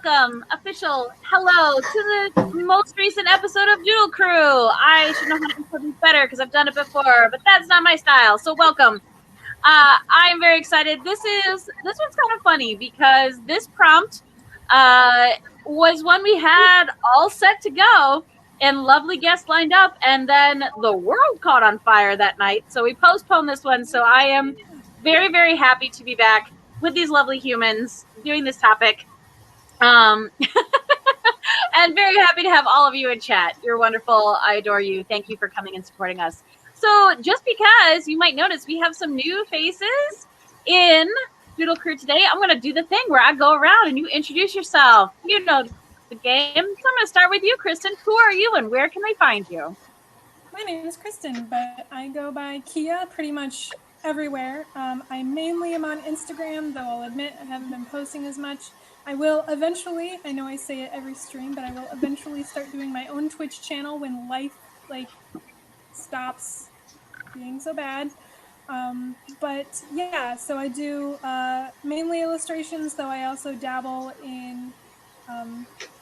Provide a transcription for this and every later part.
welcome, official hello to the most recent episode of Doodle Crew. I should know how to do this better because I've done it before, but that's not my style. So welcome. I'm very excited. This one's kind of funny because this prompt was one we had all set to go and lovely guests lined up, and then the world caught on fire that night. So we postponed this one. So I am very, very happy to be back with these lovely humans doing this topic. And very happy to have all of you in chat. You're wonderful. I adore you. Thank you for coming and supporting us. So just because you might notice we have some new faces in Doodle Crew today, I'm going to do the thing where I go around and you introduce yourself. You know the game. So I'm going to start with you, Kristen. Who are you and where can they find you? My name is Kristen, but I go by Kia pretty much everywhere. I mainly am on Instagram, though I'll admit I haven't been posting as much. I will eventually, I know I say it every stream, but I will eventually start doing my own Twitch channel when life stops being so bad. But yeah, so I do mainly illustrations, though I also dabble in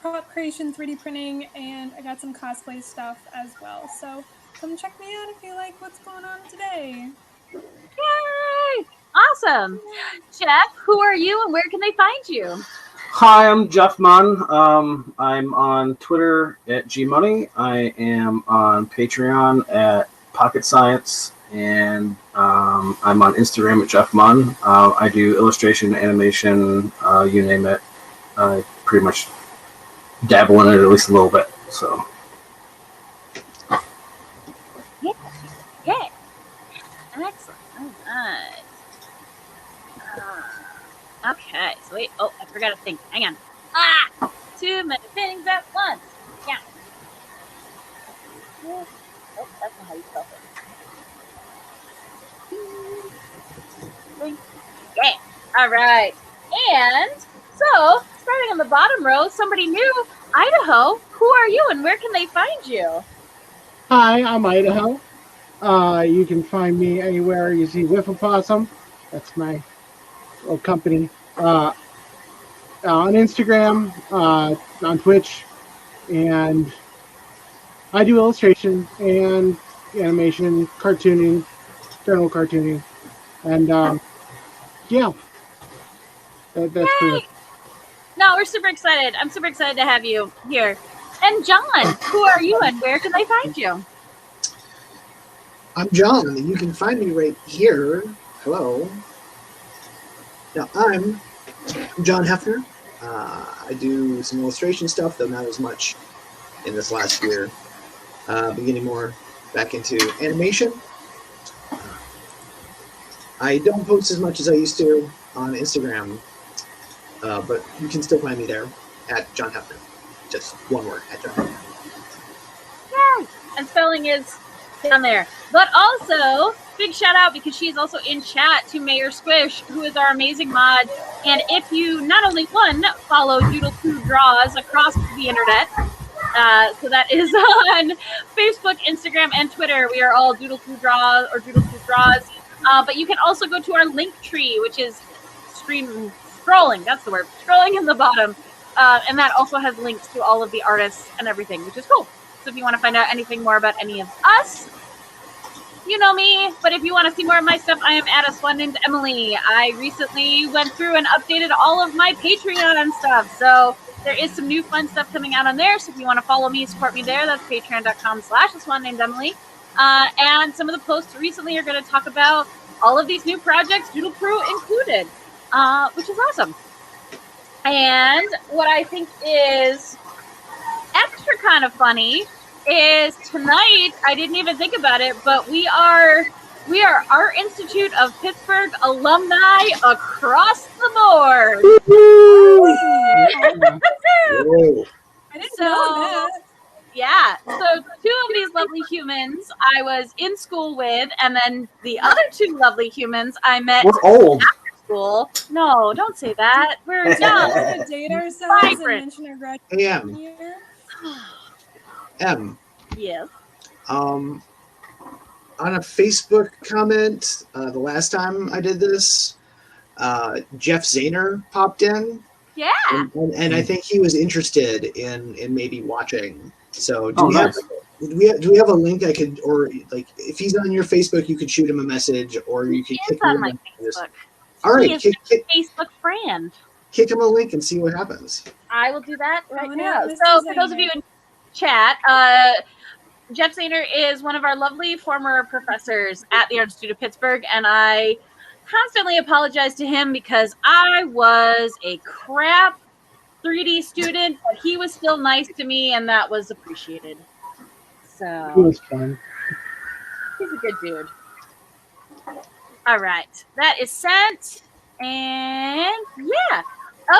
prop creation, 3D printing, and I got some cosplay stuff as well. So come check me out if you like what's going on today. Yay! Awesome. Jeff, who are you and where can they find you? Hi, I'm Jeff Munn. I'm on Twitter at gmoney. I am on Patreon at Pocket Science, and I'm on Instagram at Jeff Munn. I do illustration, animation, you name it. I pretty much dabble in it at least a little bit. So. Yeah. Excellent. All right. Okay, so wait. Oh, I forgot a thing. Hang on. Too many things at once. Yeah. Oh, that's not how you spell it. Yeah. All right. And so, starting on the bottom row, somebody new. Idaho, who are you and where can they find you? Hi, I'm Idaho. You can find me anywhere you see Whiffapossum. That's my little company. On Instagram, on Twitch, and I do illustration and animation, cartooning, general cartooning, and yeah, that's cool. No, we're super excited. I'm super excited to have you here. And John, who are you and where can they find you? I'm John, and you can find me right here. Hello. Now, I'm John Hefner. I do some illustration stuff, though not as much in this last year. Beginning more back into animation. I don't post as much as I used to on Instagram, but you can still find me there at John Hefner. Just one word, at John Hefner. Yay! And spelling is down there. But also, big shout out because she's also in chat to Mayor Squish, who is our amazing mod. And if you not only follow Doodle Crew Draws across the internet, so that is on Facebook, Instagram, and Twitter. We are all Doodle Crew Draws or Doodle Crew Draws. But you can also go to our link tree, which is scrolling. That's the word. Scrolling in the bottom. And that also has links to all of the artists and everything, which is cool. So if you want to find out anything more about any of us, you know me. But if you want to see more of my stuff, I am at a swan named Emily. I recently went through and updated all of my Patreon stuff. So there is some new fun stuff coming out on there. So if you want to follow me, support me there, that's patreon.com/a swan named Emily. And some of the posts recently are going to talk about all of these new projects, Doodle Crew included, which is awesome. And what I think is extra kind of funny is tonight, I didn't even think about it, but we are Art Institute of Pittsburgh alumni across the board. I didn't know that. Yeah, so two of these lovely humans I was in school with, and then the other two lovely humans I met after school. No, don't say that. We're young. We're to date ourselves and mention our graduation year. M. Yes. On a Facebook comment, the last time I did this, Jeff Zahner popped in Yeah. And I think he was interested in maybe watching. So Nice. do we have a link I could, or like if he's on your Facebook, you could shoot him a message, or you could He is kick me on a my link. Facebook. All right, He is my Facebook friend. kick him a link and see what happens. I will do that right Calling now. out Mr. So for those of Zayner. you in chat, Jeff Zayner is one of our lovely former professors at the Art Institute of Pittsburgh, and I constantly apologize to him because I was a crap 3D student, but he was still nice to me, and that was appreciated. It So was fun. he's a good dude. All right, that is sent, and yeah,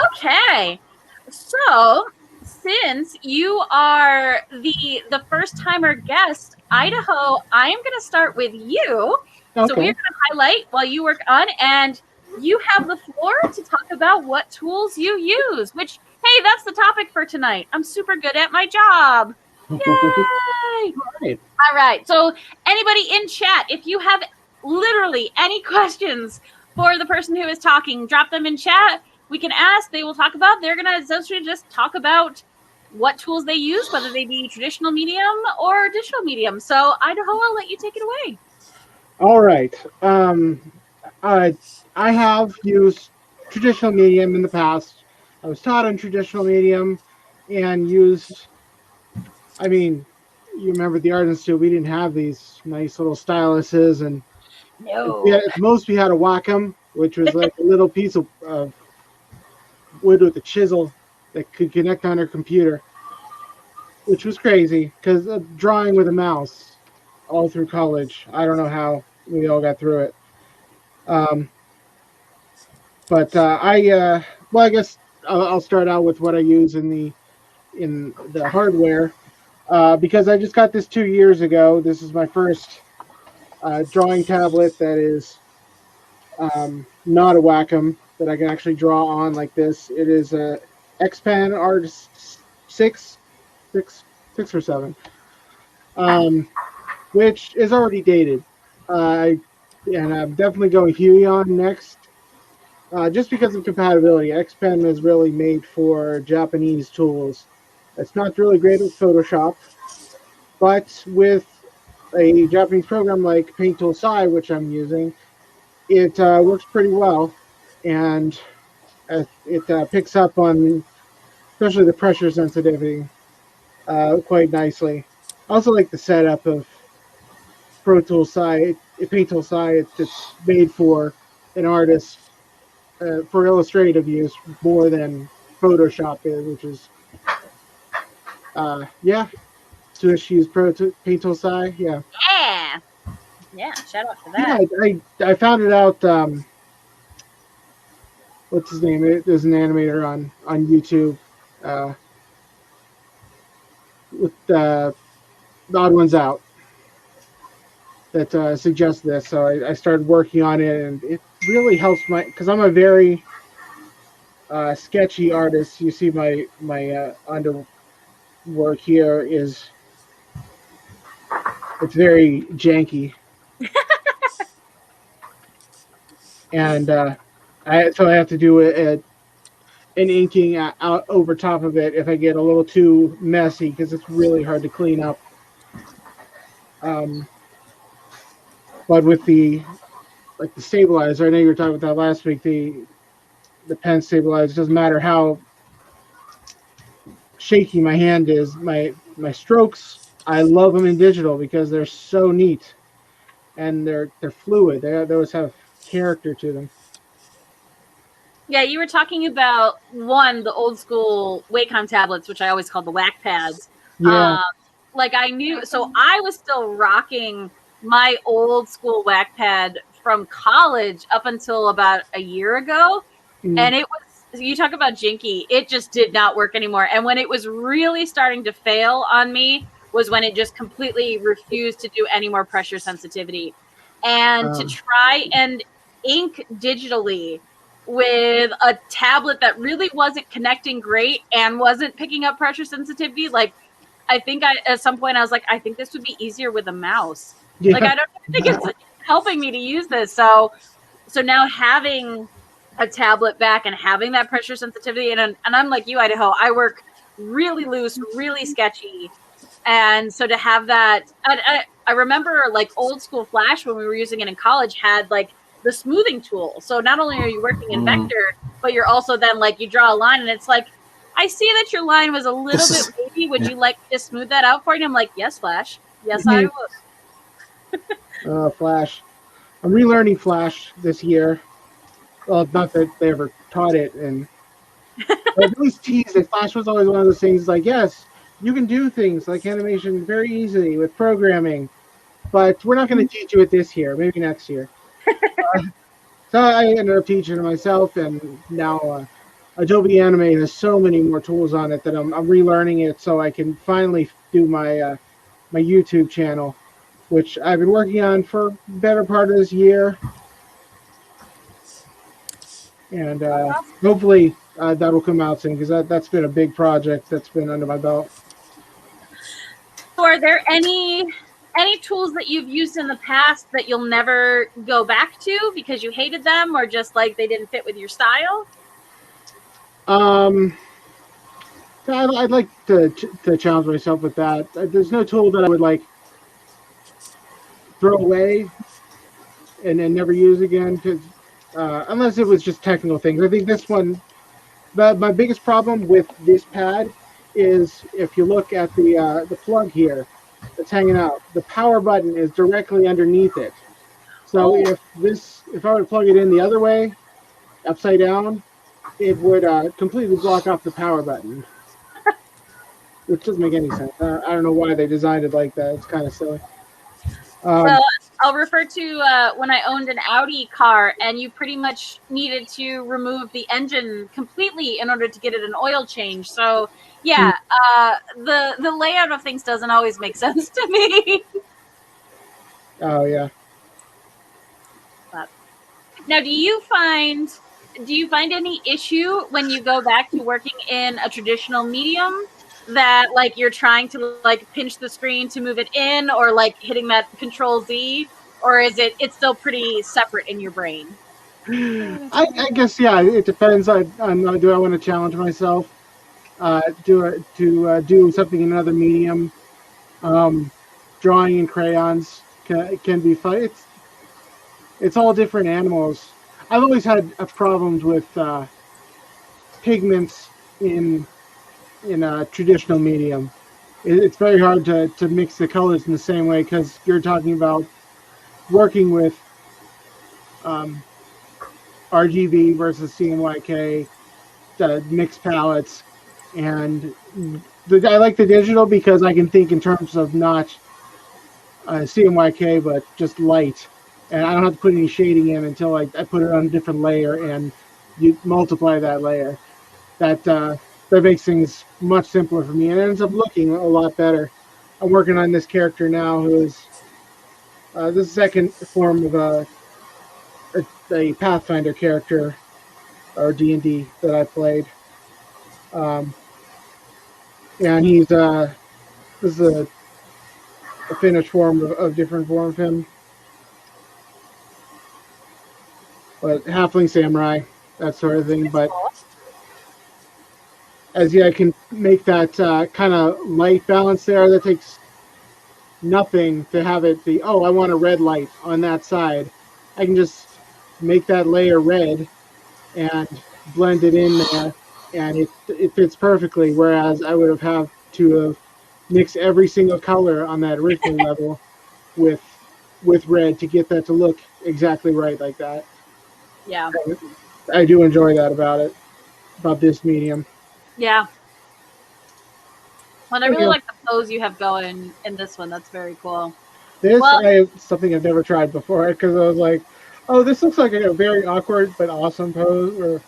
okay. So since you are the first timer guest, Idaho, I am going to start with you. Okay. So we're going to highlight while you work on, and you have the floor to talk about what tools you use. Which, hey, that's the topic for tonight. I'm super good at my job. Yay! Right. All right. So anybody in chat, if you have literally any questions for the person who is talking, drop them in chat. We can ask. They will talk about. They're gonna essentially just talk about what tools they use, whether they be traditional medium or digital medium. So Idaho, I'll let you take it away. All right. I have used traditional medium in the past. I was taught on traditional medium and used. I mean, you remember the Art Institute? We didn't have these nice little styluses, and at the most we had a Wacom, which was like a little piece of wood with a chisel that could connect on our computer, which was crazy because drawing with a mouse all through college. I don't know how we all got through it. But I guess I'll start out with what I use in the hardware because I just got this 2 years ago. This is my first drawing tablet that is not a Wacom that I can actually draw on like this. It is a X-Pen Artist 6 or 7, which is already dated. And I'm definitely going Huey on next. Just because of compatibility. X-Pen is really made for Japanese tools. It's not really great with Photoshop, but with a Japanese program like Paint Tool Sai, which I'm using, it works pretty well, and it picks up on especially the pressure sensitivity quite nicely. I also like the setup of Pro Tool Sai, Paint Tool Sai. It's made for an artist for illustrative use more than Photoshop is, which is yeah. Swish use Paint Tool Sai, yeah. Yeah. Shout out for that. Yeah, I found it out. What's his name? There's an animator on YouTube with the Odd Ones Out that suggests this. So I started working on it, and it really helps because I'm a very sketchy artist. You see my underwork here is it's very janky, and so I have to do an inking out over top of it if I get a little too messy because it's really hard to clean up. But with the stabilizer, I know you were talking about that last week. The pen stabilizer, doesn't matter how shaky my hand is. My strokes, I love them in digital because they're so neat and they're fluid. They always have character to them. Yeah, you were talking about the old school Wacom tablets, which I always called the whack pads. Yeah. Like I knew, so I was still rocking my old school whack pad from college up until about a year ago. And it was, you talk about jinky, it just did not work anymore. And when it was really starting to fail on me was when it just completely refused to do any more pressure sensitivity. And to try and ink digitally with a tablet that really wasn't connecting great and wasn't picking up pressure sensitivity, like I think at some point I was like, I think this would be easier with a mouse. Yeah. Like I don't think it's helping me to use this. So now having a tablet back and having that pressure sensitivity. And I'm like you, Idaho. I work really loose, really sketchy. And so to have that, I remember like old school Flash when we were using it in college had like the smoothing tool. So not only are you working in vector, but you're also then like you draw a line and it's like, I see that your line was a little bit wavy. Would you like me to smooth that out for you? And I'm like, yes, Flash. Yes, I will. Flash. I'm relearning Flash this year. Well, not that they ever taught it, and I always teased that Flash was always one of those things like, yes, you can do things like animation very easily with programming, but we're not going to teach you it this year, maybe next year. So I ended up teaching it myself, and now Adobe Animate has so many more tools on it that I'm relearning it so I can finally do my my YouTube channel, which I've been working on for the better part of this year. And hopefully that'll come out soon because that's been a big project that's been under my belt. So are there any tools that you've used in the past that you'll never go back to because you hated them or just like they didn't fit with your style? I'd like to challenge myself with that. There's no tool that I would like throw away and then never use again, because unless it was just technical things. I think this one, my biggest problem with this pad is if you look at the plug here that's hanging out, the power button is directly underneath it. So if I were to plug it in the other way, upside down, it would completely block off the power button, which doesn't make any sense. I don't know why they designed it like that. It's kind of silly. Well, I'll refer to when I owned an Audi car and you pretty much needed to remove the engine completely in order to get it an oil change. So yeah, the layout of things doesn't always make sense to me. Oh yeah. Now, do you find any issue when you go back to working in a traditional medium that like you're trying to like pinch the screen to move it in or like hitting that Control Z, or is it's still pretty separate in your brain? I guess yeah. It depends on do I want to challenge myself, do something in another medium. Drawing in crayons can be fun. It's all different animals. I've always had problems with pigments in a traditional medium. It's very hard to mix the colors in the same way because you're talking about working with RGB versus CMYK, mixed palettes, and I like the digital because I can think in terms of not CMYK but just light, and I don't have to put any shading in until I put it on a different layer and you multiply that layer. That makes things much simpler for me and it ends up looking a lot better. I'm working on this character now who is the second form of a Pathfinder character or D&D that I played. And he's this is a finished form of different form of him. But halfling samurai, that sort of thing. But as I can make that kind of light balance there, that takes nothing to have it be, oh, I want a red light on that side. I can just make that layer red and blend it in there, and it fits perfectly, whereas I would have to mix every single color on that original level with red to get that to look exactly right like that. Yeah. I do enjoy that about this medium. Yeah. Well, I really like the pose you have going in this one. That's very cool. This something I've never tried before because I was like, oh, this looks like a very awkward but awesome pose.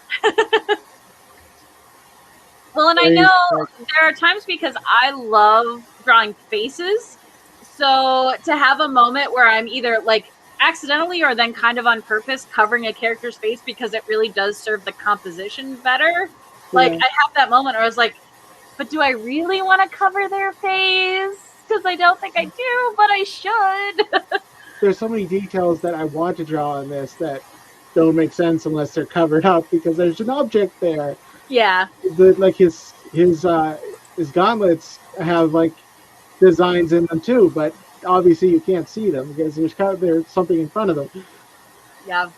Well, and I know there are times because I love drawing faces. So to have a moment where I'm either like accidentally or then kind of on purpose covering a character's face because it really does serve the composition better. Like I have that moment where I was like, but do I really want to cover their face? Because I don't think I do, but I should. There's so many details that I want to draw on this that don't make sense unless they're covered up because there's an object there. Yeah. Like his gauntlets have like designs in them too, but obviously you can't see them because there's something in front of them. Yeah.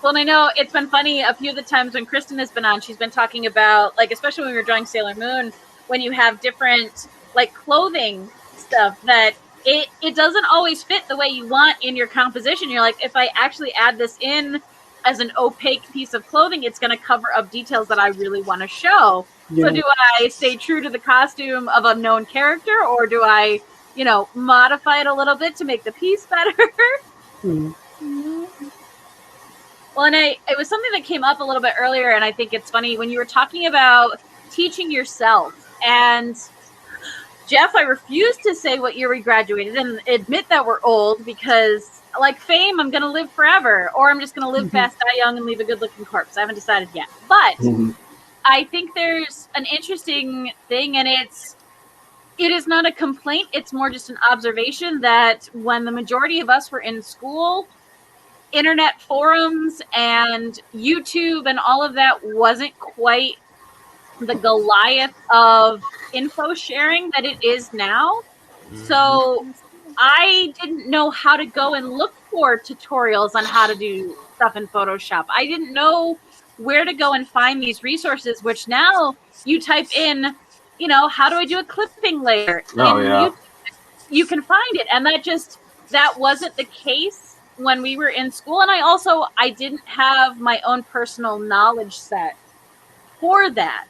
Well, and I know it's been funny a few of the times when Kristen has been on, she's been talking about, like, especially when we were drawing Sailor Moon, when you have different, like, clothing stuff that it doesn't always fit the way you want in your composition. You're like, if I actually add this in as an opaque piece of clothing, it's going to cover up details that I really want to show. Yeah. So do I stay true to the costume of a known character, or do I, modify it a little bit to make the piece better? Mm-hmm. Well, and it was something that came up a little bit earlier, and I think it's funny when you were talking about teaching yourself. And Jeff, I refuse to say what year we graduated and admit that we're old because, like Fame, I'm going to live forever, or I'm just going to live fast, die young, and leave a good-looking corpse. I haven't decided yet. But I think there's an interesting thing, and it is not a complaint. It's more just an observation that when the majority of us were in school, internet forums and YouTube and all of that wasn't quite the Goliath of info sharing that it is now. So I didn't know how to go and look for tutorials on how to do stuff in Photoshop. I didn't know where to go and find these resources, which now you type in, how do I do a clipping layer? Yeah. You can find it. And that wasn't the case when we were in school. And I didn't have my own personal knowledge set for that.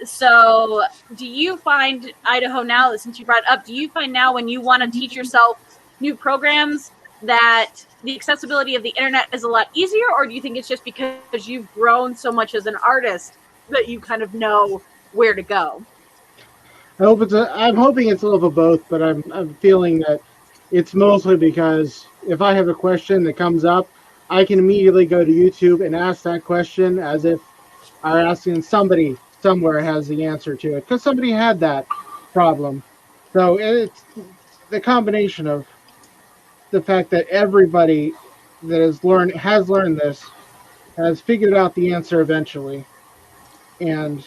So do you find, Idaho, now, since you brought it up, do you find now when you want to teach yourself new programs that the accessibility of the internet is a lot easier, or do you think it's just because you've grown so much as an artist that you kind of know where to go? I'm hoping it's a little of both, but I'm feeling that it's mostly because if I have a question that comes up, I can immediately go to YouTube and ask that question as if I'm asking somebody somewhere has the answer to it because somebody had that problem. So it's the combination of the fact that everybody that has learned this has figured out the answer eventually, and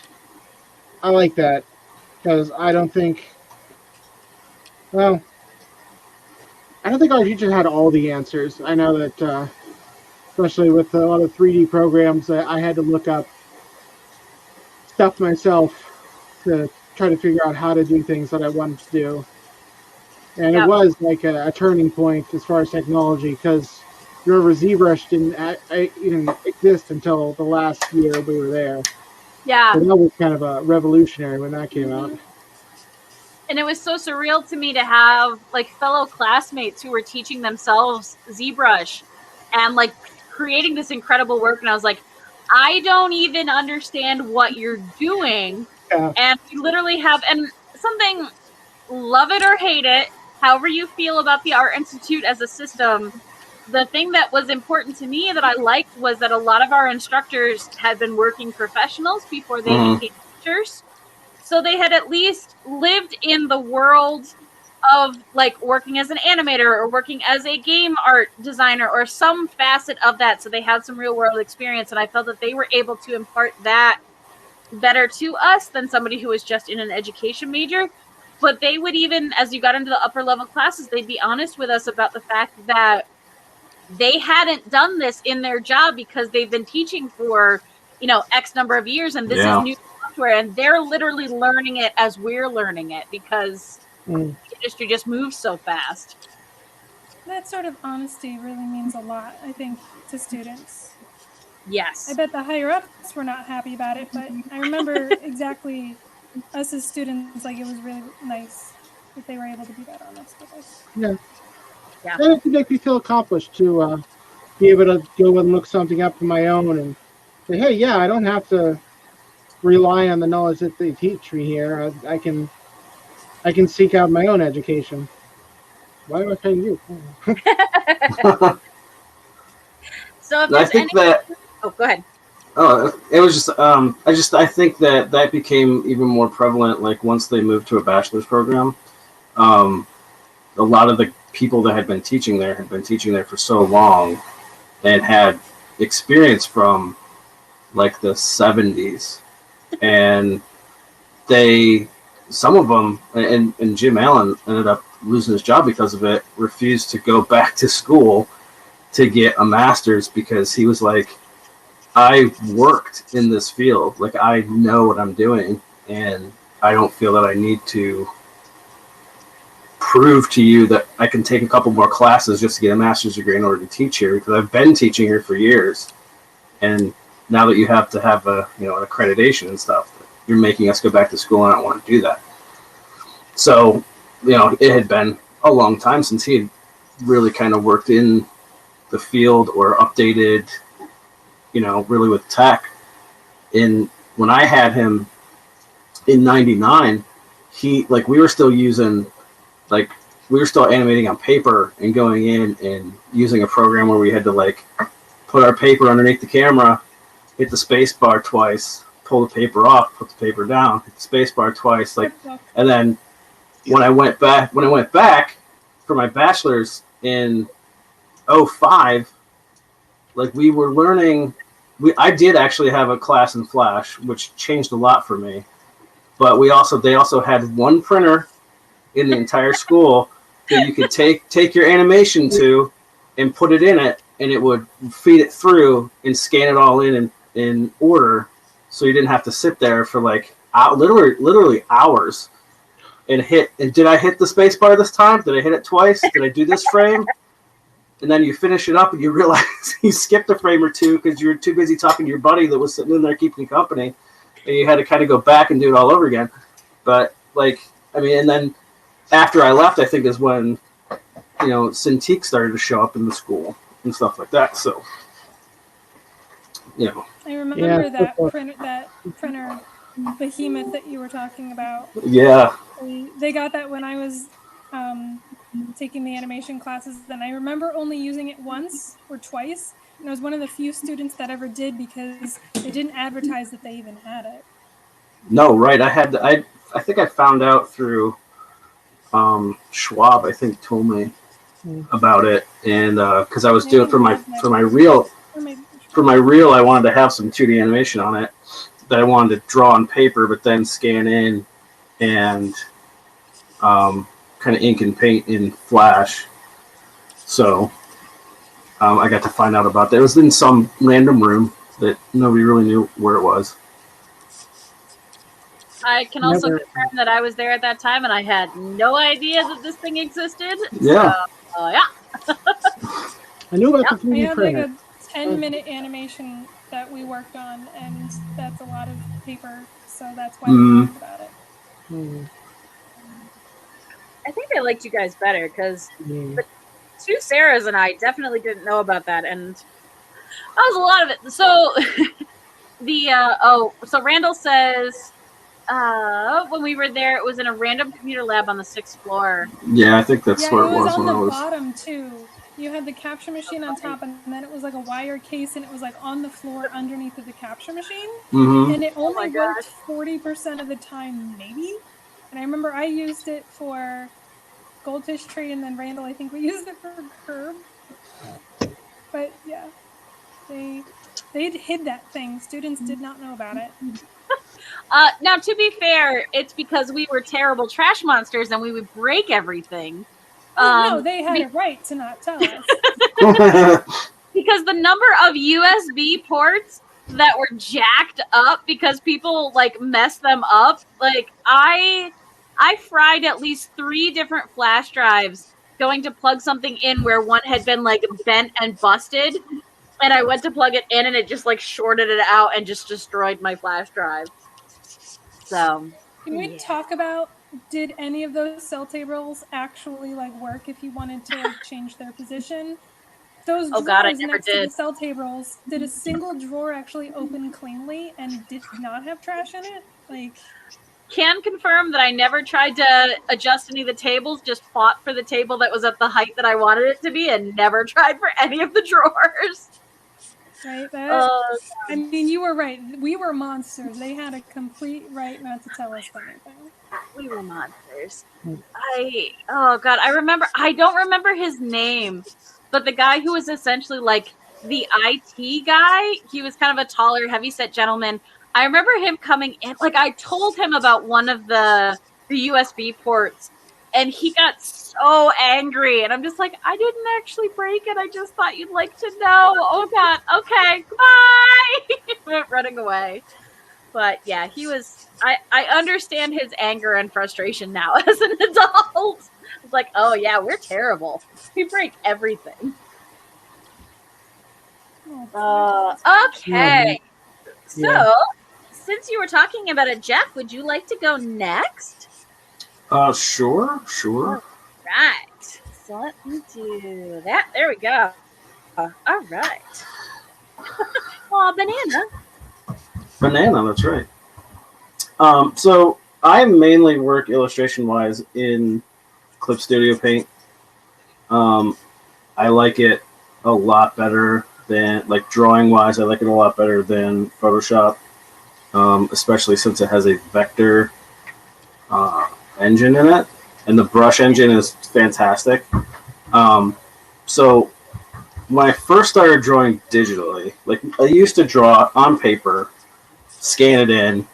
I like that because I don't think our teacher had all the answers. I know that, especially with a lot of 3D programs, I had to look up stuff myself to try to figure out how to do things that I wanted to do. And It was like a turning point as far as technology, because remember, ZBrush didn't even exist until the last year we were there. Yeah. So that was kind of a revolutionary when that came out. And it was so surreal to me to have like fellow classmates who were teaching themselves ZBrush and like creating this incredible work. And I was like, I don't even understand what you're doing. Yeah. And we literally have, and something, love it or hate it, however you feel about the Art Institute as a system, the thing that was important to me that I liked was that a lot of our instructors had been working professionals before they became teachers. So they had at least lived in the world of like working as an animator or working as a game art designer or some facet of that. So they had some real world experience. And I felt that they were able to impart that better to us than somebody who was just in an education major. But they would even, as you got into the upper level classes, they'd be honest with us about the fact that they hadn't done this in their job because they've been teaching for, X number of years. And this is new software. And they're literally learning it as we're learning it because the industry just moves so fast. That sort of honesty really means a lot, I think, to students. Yes. I bet the higher ups were not happy about it, but I remember exactly us as students, like it was really nice that they were able to be that honest with us. Yeah. Yeah. And it can make me feel accomplished to be able to go and look something up on my own and say, hey, yeah, I don't have to rely on the knowledge that they teach me here. I can seek out my own education. Why am I paying you? So if I think that. Oh, go ahead. Oh, it was just. I think that became even more prevalent. Like once they moved to a bachelor's program, a lot of the people that had been teaching there for so long, and had experience from like the 70s, and some of them, and Jim Allen ended up losing his job because of it, refused to go back to school to get a master's because he was like, I worked in this field, like I know what I'm doing, and I don't feel that I need to prove to you that I can take a couple more classes just to get a master's degree in order to teach here, because I've been teaching here for years, and now that you have to have an accreditation and stuff, you're making us go back to school, and I don't want to do that. So, it had been a long time since he had really kind of worked in the field or updated, really with tech. And when I had him in '99, we were still animating on paper and going in and using a program where we had to put our paper underneath the camera, hit the space bar twice, pull the paper off, put the paper down, hit the space bar twice, and then when I went back for my bachelor's in 2005, we were learning. I did actually have a class in Flash, which changed a lot for me. But they also had one printer in the entire school that you could take your animation to and put it in it, and it would feed it through and scan it all in order, so you didn't have to sit there for literally hours and hit. And did I hit the space bar this time? Did I hit it twice? Did I do this frame? And then you finish it up and you realize you skipped a frame or two because you were too busy talking to your buddy that was sitting in there keeping you company, and you had to kind of go back and do it all over again. But and then after I left, I think is when Cintiq started to show up in the school and stuff like that. So I remember that printer behemoth that you were talking about. Yeah. They got that when I was taking the animation classes, and I remember only using it once or twice, and I was one of the few students that ever did because they didn't advertise that they even had it. No, right. I think I found out through Schwab, I think, told me about it, and because I was doing for my reel, I wanted to have some 2D animation on it that I wanted to draw on paper, but then scan in and kind of ink and paint in Flash. So I got to find out about that. It was in some random room that nobody really knew where it was. I can also confirm that I was there at that time, and I had no idea that this thing existed. Yeah. So, yeah. I knew about the 3D we had printer. like a 10-minute animation that we worked on, and that's a lot of paper, so that's why we learned about it. I think I liked you guys better because the two Sarahs and I definitely didn't know about that, and that was a lot of it. So so Randall says when we were there, it was in a random computer lab on the 6th floor. Yeah, I think that's where it was on when I was. The bottom too. You had the capture machine on top, and then it was like a wire case, and it was on the floor underneath of the capture machine. Mm-hmm. And it only worked 40% of the time, maybe. And I remember I used it for Goldfish Tree, and then Randall, I think we used it for Curb. But yeah, they hid that thing. Students did not know about it. Now, to be fair, it's because we were terrible trash monsters and we would break everything. No, they had a right to not tell us. Because the number of USB ports that were jacked up because people messed them up. I fried at least 3 different flash drives going to plug something in where one had been bent and busted, and I went to plug it in and it just shorted it out and just destroyed my flash drive. So can we talk about, did any of those cell tables actually work if you wanted to change their position? Those drawers next to the cell tables, did a single drawer actually open cleanly and did not have trash in it? Can confirm that I never tried to adjust any of the tables, just fought for the table that was at the height that I wanted it to be and never tried for any of the drawers. Right? I mean, you were right. We were monsters. They had a complete right not to tell us anything. We were monsters. I don't remember his name, but the guy who was essentially the IT guy. He was kind of a taller, heavyset gentleman. I remember him coming in. Like, I told him about one of the USB ports, and he got so angry. And I'm just like, I didn't actually break it. I just thought you'd like to know. Oh, God. Okay. Goodbye. He went running away. But yeah, he was. I understand his anger and frustration now as an adult. It's like, oh yeah, we're terrible. We break everything. Okay. So, since you were talking about it, Jeff, would you like to go next? Sure. Right. So let me do that. There we go. All right. Oh, Banana, that's right. So I mainly work illustration-wise in Clip Studio Paint. I like it a lot better than, like, drawing-wise, I like it a lot better than Photoshop, especially since it has a vector engine in it, and the brush engine is fantastic. So when I first started drawing digitally, like, I used to draw on paper, scan it in,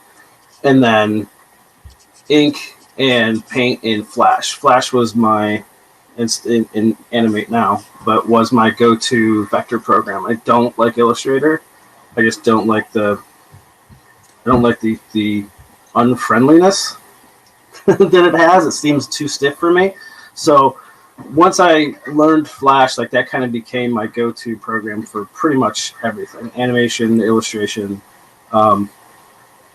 and then ink and paint in Flash. Flash was my, in Animate now, but was my go-to vector program. I don't like Illustrator. I just don't like the unfriendliness that it has. It seems too stiff for me. So once I learned Flash, like, that kind of became my go-to program for pretty much everything, animation, illustration.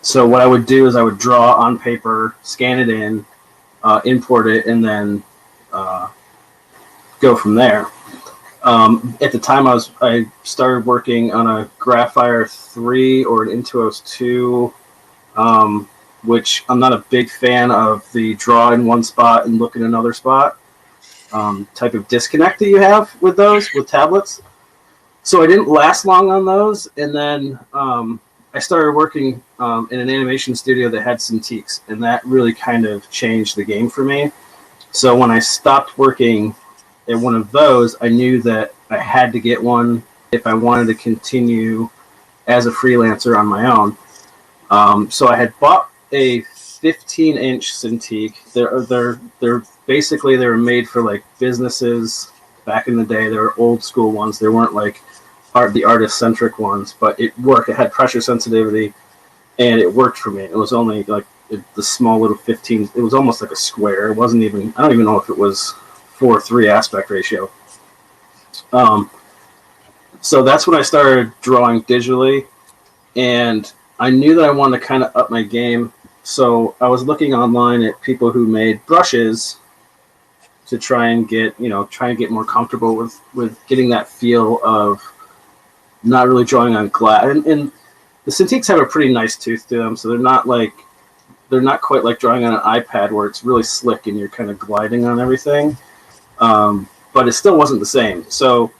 So what I would do is I would draw on paper, scan it in, import it, and then go from there. At the time, I started working on a Graphire 3 or an Intuos 2, which I'm not a big fan of the draw in one spot and look in another spot type of disconnect that you have with those, with tablets. So I didn't last long on those, and then I started working in an animation studio that had Cintiqs, and that really kind of changed the game for me. So when I stopped working at one of those, I knew that I had to get one if I wanted to continue as a freelancer on my own. So I had bought a 15-inch Cintiq. They're basically, they were made for, like, businesses back in the day. They were old school ones. They weren't like the artist-centric ones, but it worked. It had pressure sensitivity, and it worked for me. It was only like the small little 15. It was almost like a square. It wasn't even. I don't even know if it was 4:3 aspect ratio. So that's when I started drawing digitally, and I knew that I wanted to kind of up my game. So I was looking online at people who made brushes to try and get more comfortable with getting that feel of not really drawing on glass. And the Cintiqs have a pretty nice tooth to them, so they're not quite like drawing on an iPad where it's really slick and you're kind of gliding on everything. But it still wasn't the same. So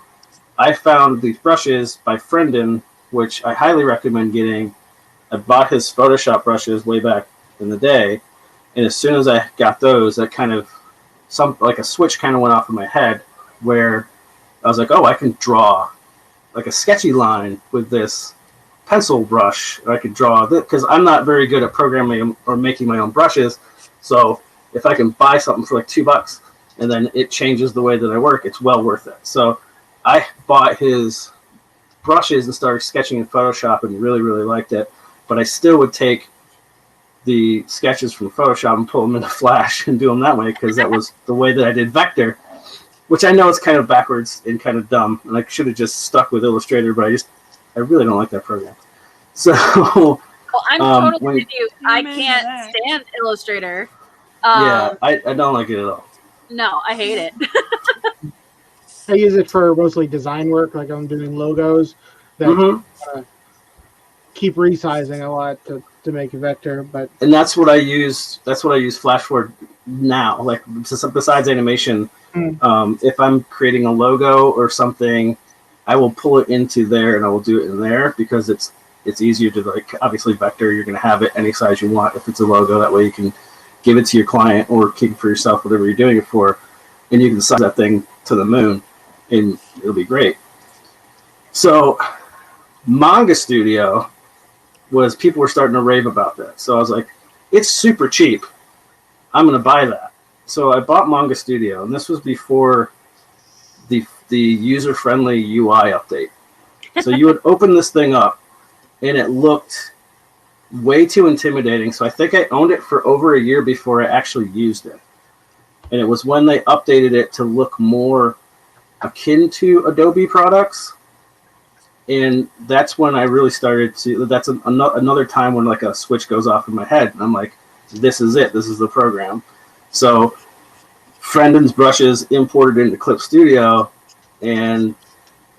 I found these brushes by Friendon, which I highly recommend getting. I bought his Photoshop brushes way back in the day, and as soon as I got those, that kind of like a switch kind of went off in my head, where I was like, oh, I can draw like a sketchy line with this pencil brush. I could draw this, because I'm not very good at programming or making my own brushes. So if I can buy something for like $2 and then it changes the way that I work, it's well worth it. So I bought his brushes and started sketching in Photoshop and really, really liked it. But I still would take the sketches from Photoshop and pull them into Flash and do them that way, because that was the way that I did vector, which I know is kind of backwards and kind of dumb, and I should have just stuck with Illustrator, but I really don't like that program. So, well, I'm totally with you. I can't stand Illustrator. Yeah, I don't like it at all. No, I hate it. I use it for mostly design work, like I'm doing logos that keep resizing a lot to make a vector. And that's what I use. That's what I use Flash for now. Like besides animation, if I'm creating a logo or something, I will pull it into there and I will do it in there because it's easier to, like, obviously vector. You're going to have it any size you want if it's a logo. That way you can give it to your client or keep it for yourself, whatever you're doing it for, and you can size that thing to the moon, and it'll be great. So Manga Studio was, people were starting to rave about that. So I was like, it's super cheap. I'm going to buy that. So I bought Manga Studio, and this was before the user-friendly UI update. So you would open this thing up, and it looked way too intimidating. So I think I owned it for over a year before I actually used it. And it was when they updated it to look more akin to Adobe products. And that's when I really started to, that's another time when like a switch goes off in my head. And I'm like, this is it. This is the program. So Frendon's brushes imported into Clip Studio, and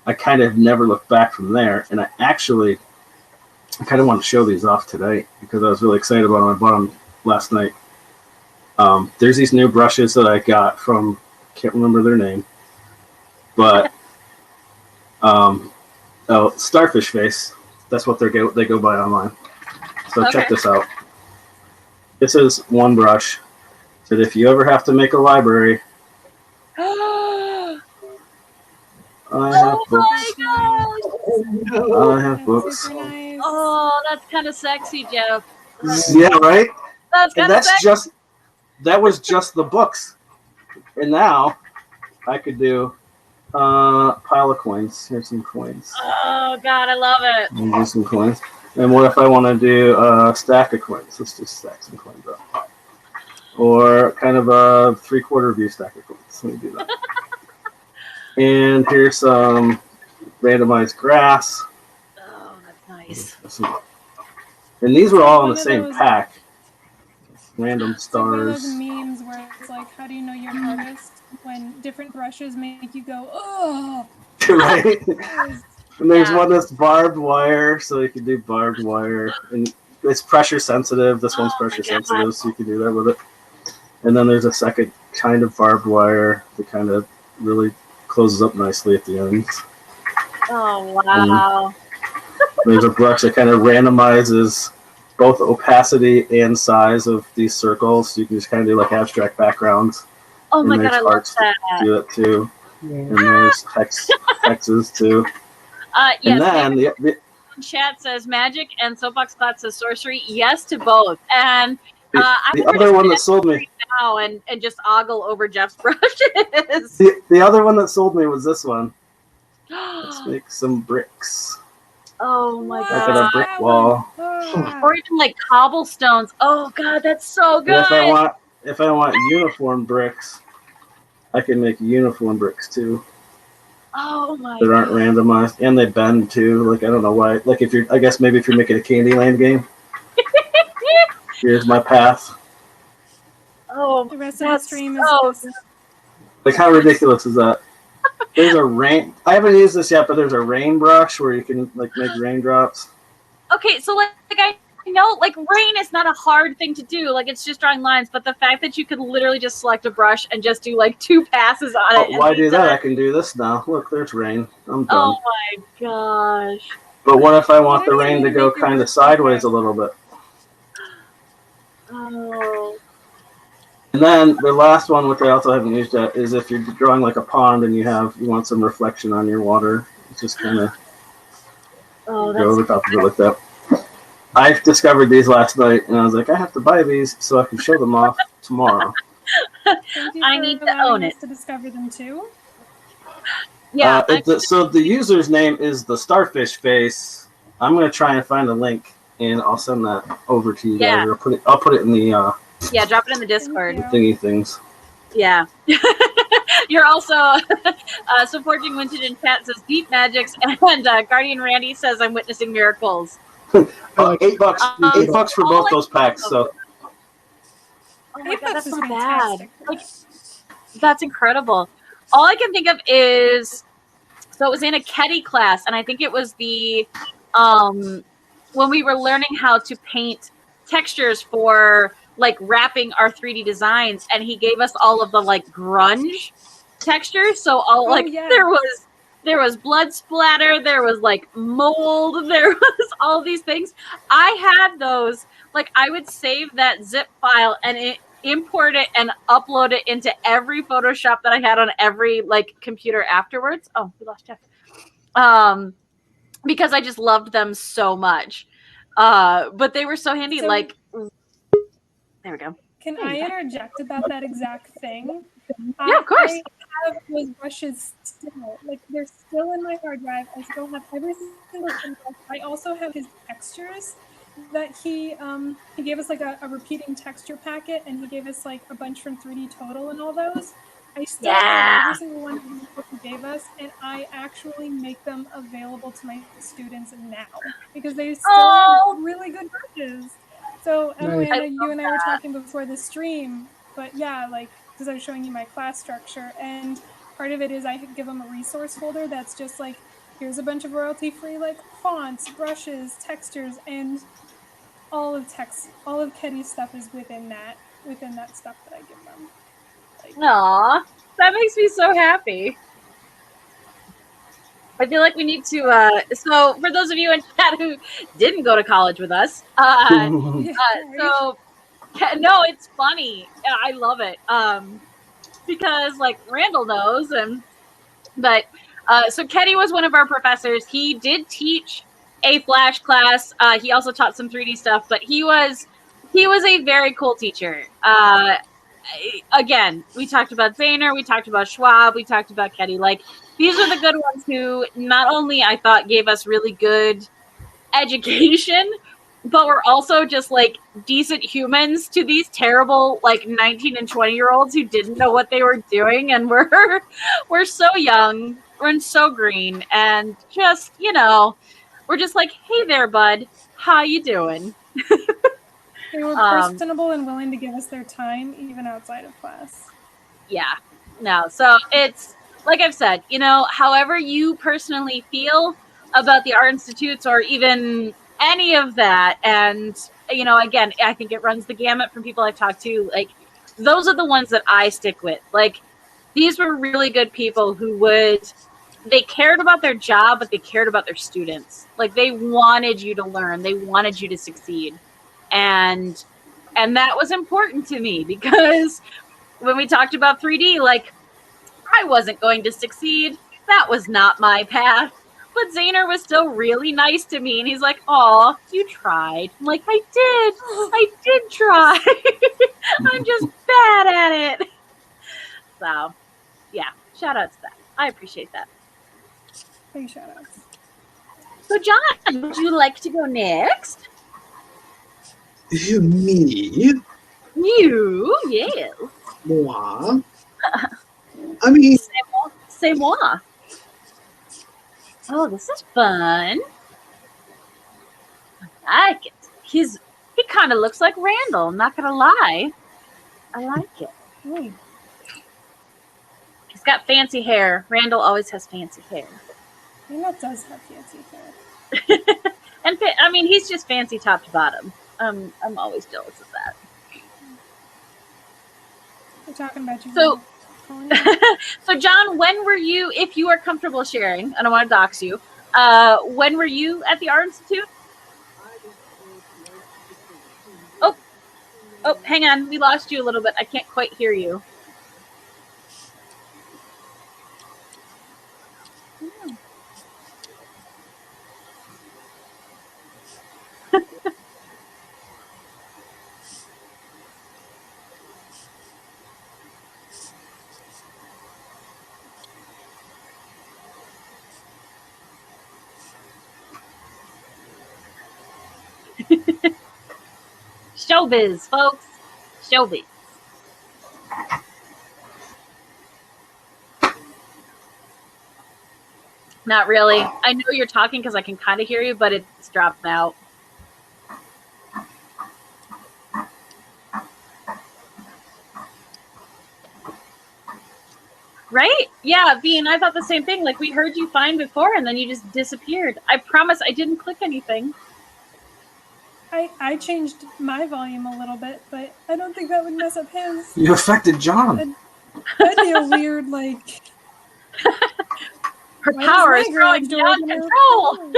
I kind of never looked back from there. And I kind of want to show these off today because I was really excited about them. I bought them last night. There's these new brushes that I got from, can't remember their name, but Starfish Face. That's what they go by online. So check this out. This is one brush that if you ever have to make a library, I have books. I have books. Nice. Oh, that's kind of sexy, Jeff. Yeah, right? That's kind of sexy. That was just the books. And now I could do pile of coins. Here's some coins. Oh, God, I love it. Do some coins. And what if I want to do a stack of coins? Let's just stack some coins up. Or kind of a 3/4 view stack of coins. Let me do that. And here's some randomized grass. Oh, that's nice. And these were all in the same pack. Random It's like one of stars. those memes where it's like, how do you know you're an artist when different brushes make you go, oh. Right? And there's Yeah. one that's barbed wire, so you can do barbed wire. And it's pressure sensitive. This one's pressure sensitive, so you can do that with it. And then there's a second kind of barbed wire that kind of really closes up nicely at the ends. Oh, wow. There's a brush that kind of randomizes both opacity and size of these circles, so you can just kind of do like abstract backgrounds. Oh, my And God, there's I love hearts that. to do it too. Yeah. And there's hexes too. Yes, And then the chat says magic and Soapbox Cloud says sorcery. Yes to both. And I'm the gonna other just one do that sold me. right now and just ogle over Jeff's brushes. The other one that sold me was this one. Let's make some bricks. Oh my I got God. a brick wall. Or even like cobblestones. Oh God, that's so And good. if I want uniform bricks, I can make uniform bricks too. Oh my That aren't God. randomized, and they bend too. Like I don't know why. Like I guess maybe if you're making a Candyland game. Here's my path. Oh, The rest of the that's stream so is just Like how ridiculous is that? There's a rain. I haven't used this yet, but there's a rain brush where you can like make raindrops. okay. So like I know like rain is not a hard thing to do. Like it's just drawing lines, but the fact that you could literally just select a brush and just do like 2 passes on it. Oh, why and do be that? done. I can do this now. Look, there's rain. I'm done. Oh my gosh. But what if I want Why the do you rain need to to go make your kind of work sideways perfect? a little bit? Oh. And then the last one, which I also haven't used yet, is if you're drawing like a pond and you want some reflection on your water. It's just kind of Oh, go over that's top of it like that. I discovered these last night, and I was like, I have to buy these so I can show them off tomorrow. thank you I for need to allowing own us it. to discover them too. yeah. So the user's name is the Starfish Face. I'm gonna try and find a link, and I'll send that over to you guys. Yeah. Or I'll put it in the Yeah, drop it in the Discord. you. thingy things. Yeah. You're also supporting Winted in chat says deep magics, and Guardian Randy says I'm witnessing miracles. $8. $8 for both those packs. So Oh my $8 God, that's is not bad. fantastic. Like, that's incredible. All I can think of is so it was in a Ketty class, and I think it was the when we were learning how to paint textures for like wrapping our 3D designs, and he gave us all of the like grunge textures. So all yeah. there was blood splatter, there was like mold, there was all these things. I had those. Like I would save that zip file and import it and upload it into every Photoshop that I had on every like computer afterwards. Oh, we lost Jeff. because I just loved them so much. But they were so handy. So- like, there we go. Can I interject about that exact thing? Yeah, of course. I have those brushes still. Like, they're still in my hard drive. I still have every single brush. I also have his textures that he gave us, like a repeating texture packet, and he gave us like a bunch from 3D Total and all those. I still have every single one of them that he gave us, and I actually make them available to my students now because they still Oh. have really good brushes. So, Nice. Emily, you and I were talking before the stream, but yeah, like, because I was showing you my class structure, and part of it is I give them a resource folder that's just like, here's a bunch of royalty-free, like, fonts, brushes, textures, and all of Ketty's stuff is within that stuff that I give them. Like, Aw, that makes me so happy. I feel like we need to, so for those of you in chat who didn't go to college with us, so, no, it's funny. I love it. Because like Randall knows, but so Kenny was one of our professors. He did teach a Flash class. He also taught some 3D stuff, but he was a very cool teacher. Again, we talked about Zahner, we talked about Schwab, we talked about Kenny. Like, these are the good ones who not only I thought gave us really good education, but we're also just like decent humans to these terrible like 19 and 20-year-olds who didn't know what they were doing, and we're so young, we're so green, and just, we're just like, hey there, bud, how you doing? they were personable and willing to give us their time even outside of class. Yeah, no, so it's like I've said, however you personally feel about the Art Institutes or even any of that, and again, I think it runs the gamut from people I've talked to. Like, those are the ones that I stick with. Like, these were really good people who they cared about their job, but they cared about their students. Like, they wanted you to learn, they wanted you to succeed, and that was important to me because when we talked about 3D, like, I wasn't going to succeed. That was not my path. But Zahner was still really nice to me, and he's like, "Aw, you tried." I'm like, I did try. I'm just bad at it. So, yeah, shout out to that. I appreciate that. Big shout outs. So, John, would you like to go next? Me? You, yes. Moi? I mean, C'est moi. Oh, this is fun. I like it. He kind of looks like Randall, I'm not gonna lie. I like it. Ooh. He's got fancy hair. Randall always has fancy hair. Randall does have fancy hair. And I mean, he's just fancy top to bottom. I'm always jealous of that. We're talking about you. So, so John, when were you, if you are comfortable sharing, I don't want to dox you, when were you at the Art Institute? Oh, hang on. We lost you a little bit. I can't quite hear you. Showbiz, folks. Showbiz. Not really. I know you're talking because I can kind of hear you, but it's dropping out. Right? Yeah, Bean, I thought the same thing. Like, we heard you fine before, and then you just disappeared. I promise I didn't click anything. I changed my volume a little bit, but I don't think that would mess up his. You affected John. That'd be a weird, like... Her power is growing beyond control.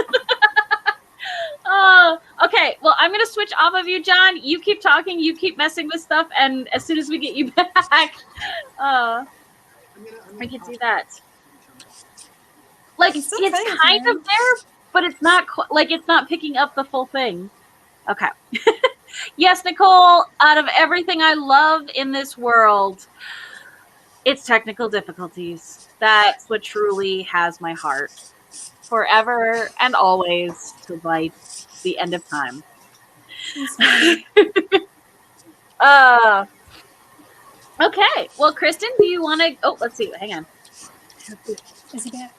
Okay, well, I'm going to switch off of you, John. You keep talking, you keep messing with stuff, and as soon as we get you back, we can do that. Like, it's kind of there, but it's not like it's not picking up the full thing. Okay. Yes, Nicole, out of everything I love in this world, it's technical difficulties. That's what truly has my heart forever and always to like the end of time. She's funny. Okay. Well, Kristen, do you want to? Oh, let's see. Hang on. Is he back?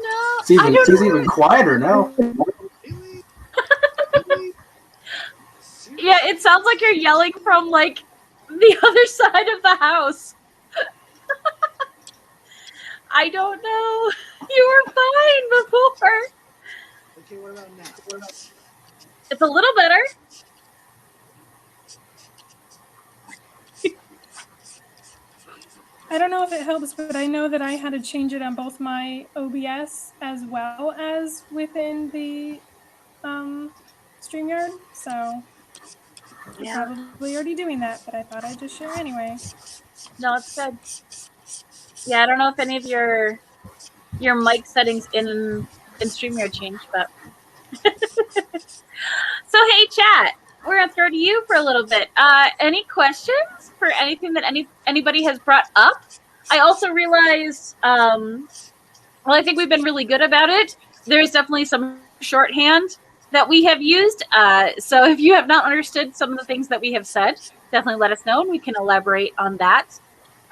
No, It's even quieter now. Really? Really? Yeah, it sounds like you're yelling from like the other side of the house. I don't know. You were fine before. Okay, what about now? It's a little better. I don't know if it helps, but I know that I had to change it on both my OBS as well as within the StreamYard. So you're probably already doing that, but I thought I'd just share anyway. No, it's good. Yeah, I don't know if any of your mic settings in StreamYard changed, but so hey chat, we're gonna throw to you for a little bit. Any questions for anything that anybody has brought up? I also realized, well, I think we've been really good about it. There's definitely some shorthand that we have used. So if you have not understood some of the things that we have said, definitely let us know and we can elaborate on that.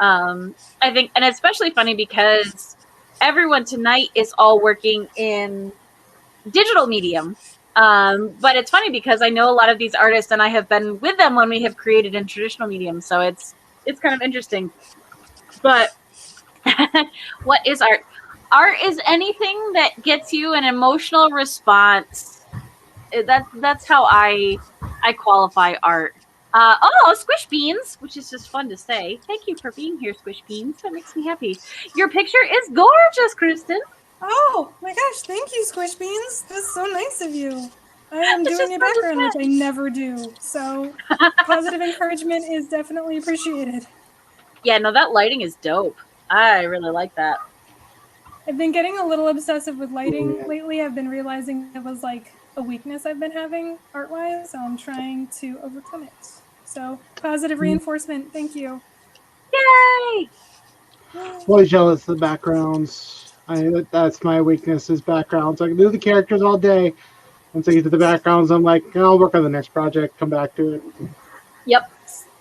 I think, and especially funny because everyone tonight is all working in digital medium. But it's funny because I know a lot of these artists and I have been with them when we have created in traditional medium. So it's kind of interesting. But what is art? Art is anything that gets you an emotional response. That's how I qualify art. Squish Beans, which is just fun to say. Thank you for being here, Squish Beans. That makes me happy. Your picture is gorgeous, Kristen. Oh my gosh, thank you, Squish Beans. That's so nice of you. I am doing a background, which I never do. So positive encouragement is definitely appreciated. Yeah, no, that lighting is dope. I really like that. I've been getting a little obsessive with lighting lately. I've been realizing it was like a weakness I've been having art-wise, so I'm trying to overcome it. So positive reinforcement, thank you. Yay! Always jealous of the backgrounds. That's my weakness is backgrounds. I can do the characters all day. Once I get to the backgrounds, I'm like, I'll work on the next project, come back to it. Yep.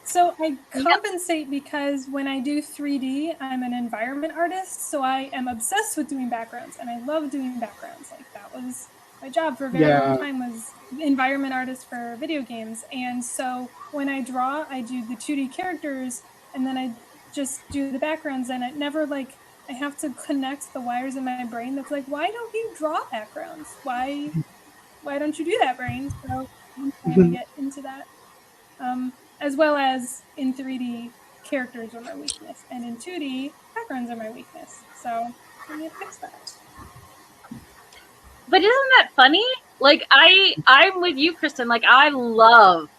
So I compensate because when I do 3D, I'm an environment artist, so I am obsessed with doing backgrounds, and I love doing backgrounds. Like that was my job for a very long time, was environment artist for video games. And so when I draw, I do the 2D characters, and then I just do the backgrounds, and it never like I have to connect the wires in my brain that's like, why don't you draw backgrounds? Why don't you do that, brain? So I'm trying to get into that. As well as in 3D, characters are my weakness, and in 2D, backgrounds are my weakness. So I need to fix that. But isn't that funny? Like I'm with you, Kristen. Like I love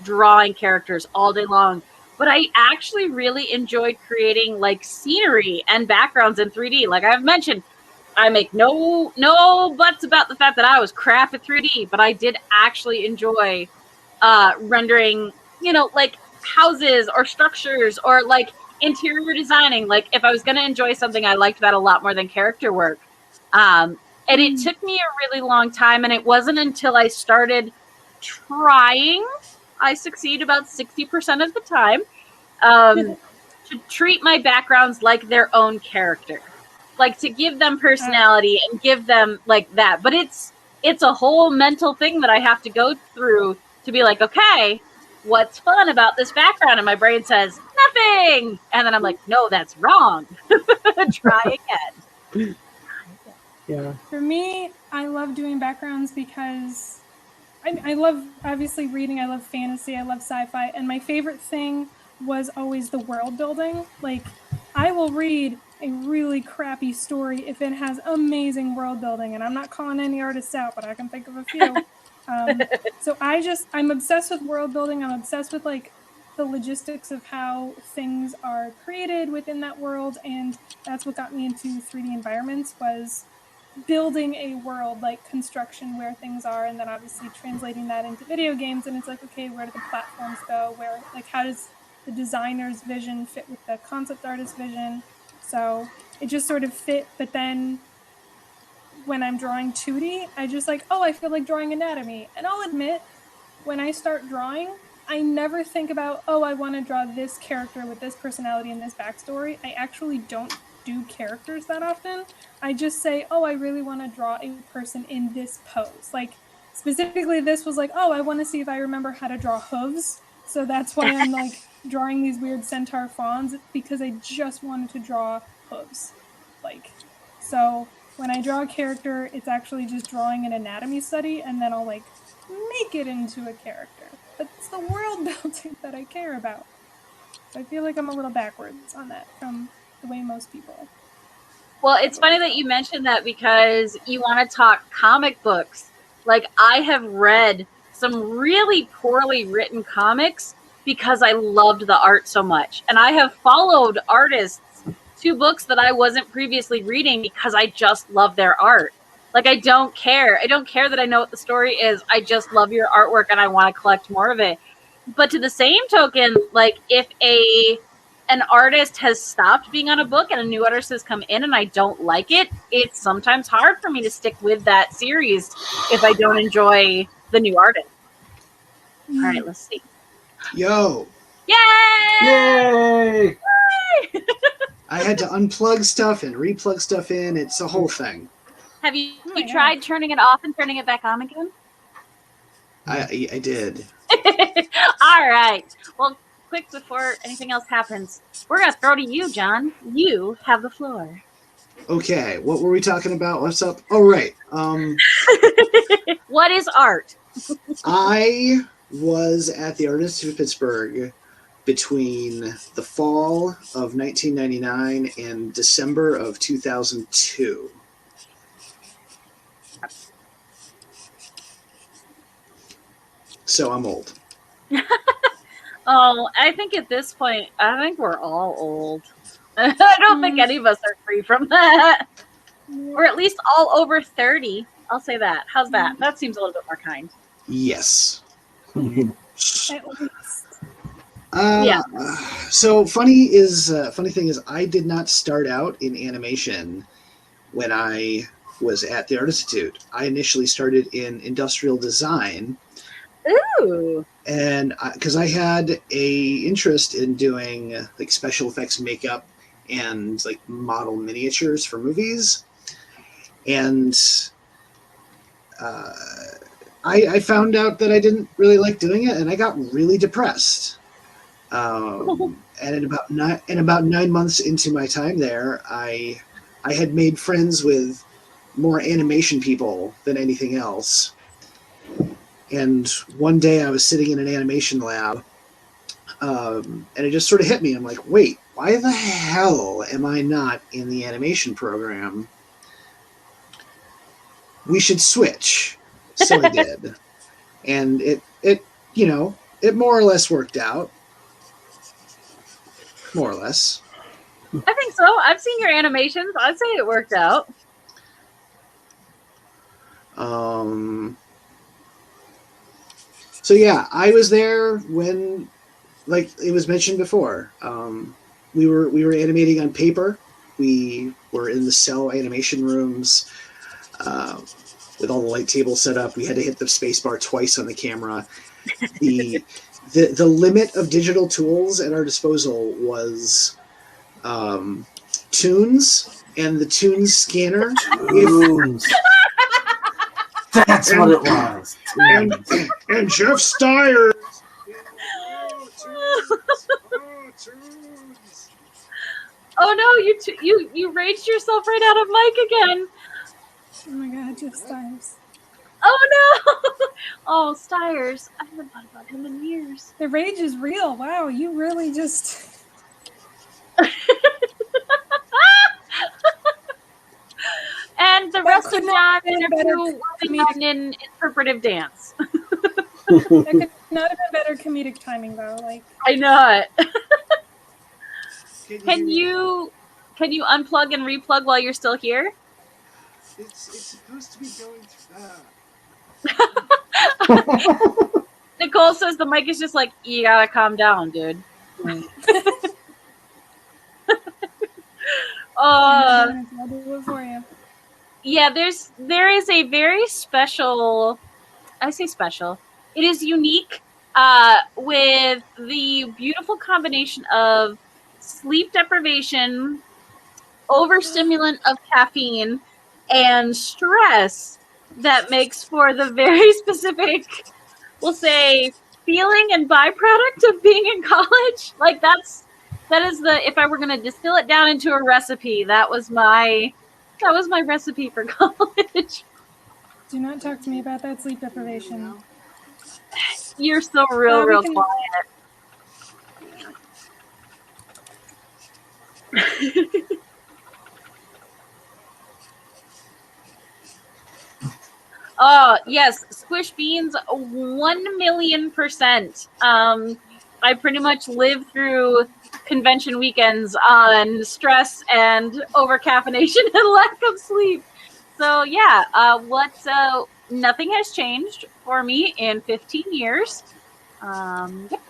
drawing characters all day long. But I actually really enjoyed creating like scenery and backgrounds in 3D. Like I've mentioned, I make no buts about the fact that I was crap at 3D, but I did actually enjoy rendering, like houses or structures or like interior designing. Like if I was going to enjoy something, I liked that a lot more than character work. And it took me a really long time, and it wasn't until I started trying, I succeed about 60% of the time, to treat my backgrounds like their own character. Like to give them personality and give them like that. But it's a whole mental thing that I have to go through to be like, okay, what's fun about this background? And my brain says, nothing. And then I'm like, no, that's wrong. Try again. Yeah. For me, I love doing backgrounds because I love, obviously, reading. I love fantasy. I love sci-fi. And my favorite thing was always the world building. Like, I will read a really crappy story if it has amazing world building. And I'm not calling any artists out, but I can think of a few. So I'm obsessed with world building. I'm obsessed with, like, the logistics of how things are created within that world, and that's what got me into 3D environments, was building a world, like construction where things are, and then obviously translating that into video games. And it's like, okay, where do the platforms go? Where, like, how does the designer's vision fit with the concept artist's vision? So it just sort of fit. But then when I'm drawing 2D, I just like, oh, I feel like drawing anatomy. And I'll admit, when I start drawing, I never think about, oh, I want to draw this character with this personality and this backstory. I actually don't do characters that often. I just say, oh, I really want to draw a person in this pose. Like, specifically, this was like, oh, I want to see if I remember how to draw hooves. So that's why I'm like drawing these weird centaur fawns, because I just wanted to draw hooves. Like, so when I draw a character, it's actually just drawing an anatomy study, and then I'll like make it into a character. But it's the world building that I care about. So I feel like I'm a little backwards on that from the way most people. Well, it's funny that you mentioned that, because you want to talk comic books. Like, I have read some really poorly written comics because I loved the art so much. And I have followed artists to books that I wasn't previously reading because I just love their art. Like, I don't care. I don't care that I know what the story is. I just love your artwork and I want to collect more of it. But to the same token, like, if an artist has stopped being on a book and a new artist has come in and I don't like it, it's sometimes hard for me to stick with that series if I don't enjoy the new artist. All right, let's see. Yo. Yay! Yay! I had to unplug stuff and replug stuff in. It's a whole thing. Have you tried turning it off and turning it back on again? I did. All right. Well, quick before anything else happens, we're going to throw to you, John. You have the floor. Okay, what were we talking about? What's up? Oh, right. What is art? I was at the Art Institute of Pittsburgh between the fall of 1999 and December of 2002. So I'm old. Oh, I think at this point, I think we're all old. I don't think any of us are free from that. Or at least all over 30. I'll say that. How's that? That seems a little bit more kind. Yes. At least. Yeah. So funny thing is, I did not start out in animation when I was at the Art Institute. I initially started in industrial design. Ooh. And because I had a interest in doing like special effects makeup and like model miniatures for movies. And I found out that I didn't really like doing it, and I got really depressed. And in about 9 months into my time there, I had made friends with more animation people than anything else. And one day I was sitting in an animation lab, and it just sort of hit me. I'm like, wait, why the hell am I not in the animation program? We should switch. So I did. And it more or less worked out. More or less. I think so. I've seen your animations. I'd say it worked out. So yeah, I was there when, like it was mentioned before, we were animating on paper. We were in the cell animation rooms with all the light tables set up. We had to hit the space bar twice on the camera. The limit of digital tools at our disposal was Toons and the Toons scanner. Toons. That's what it was. And Jeff Stiers. Oh no, you raged yourself right out of mic again. Oh my god, Jeff Stiers. Oh no! Oh, Stiers. I haven't thought about him in years. The rage is real. Wow, you really just... And the rest of John and crew working on in interpretive dance. That could Not even better comedic timing though. Like I know it. Can Can you unplug and replug while you're still here? It's supposed to be going through. Nicole says the mic is just like, you gotta calm down, dude. I'll do it for you. Yeah, there is a very special, I say special, it is unique with the beautiful combination of sleep deprivation, overstimulant of caffeine, and stress that makes for the very specific, we'll say, feeling and byproduct of being in college. Like that is the, if I were going to distill it down into a recipe, that was my recipe for college. Do not talk to me about that sleep deprivation. You're so real quiet. Oh, yes, Squish Beans, 1,000,000%. I pretty much live through convention weekends on stress and over-caffeination and lack of sleep. So, yeah, nothing has changed for me in 15 years. Yep.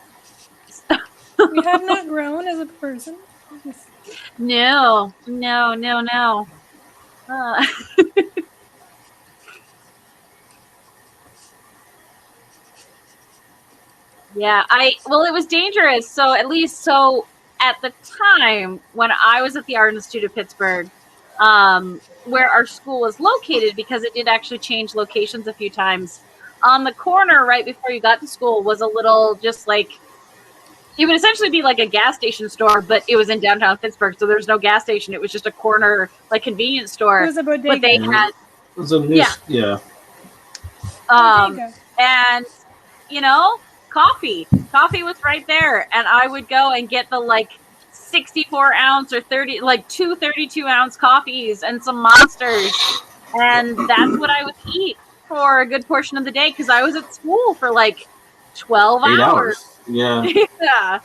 We have not grown as a person. No. Yeah, it was dangerous. So at the time when I was at the Art Institute of Pittsburgh, where our school was located, because it did actually change locations a few times, on the corner right before you got to school was a little, just like, it would essentially be like a gas station store, but it was in downtown Pittsburgh, so there's no gas station. It was just a corner, like, convenience store. It was a bodega. But they had, It was a new, yeah. And, coffee was right there, and I would go and get the, like, 64 ounce or 2 32-ounce coffees and some Monsters, and that's what I would eat for a good portion of the day, because I was at school for like 12 hours. Yeah. Yeah.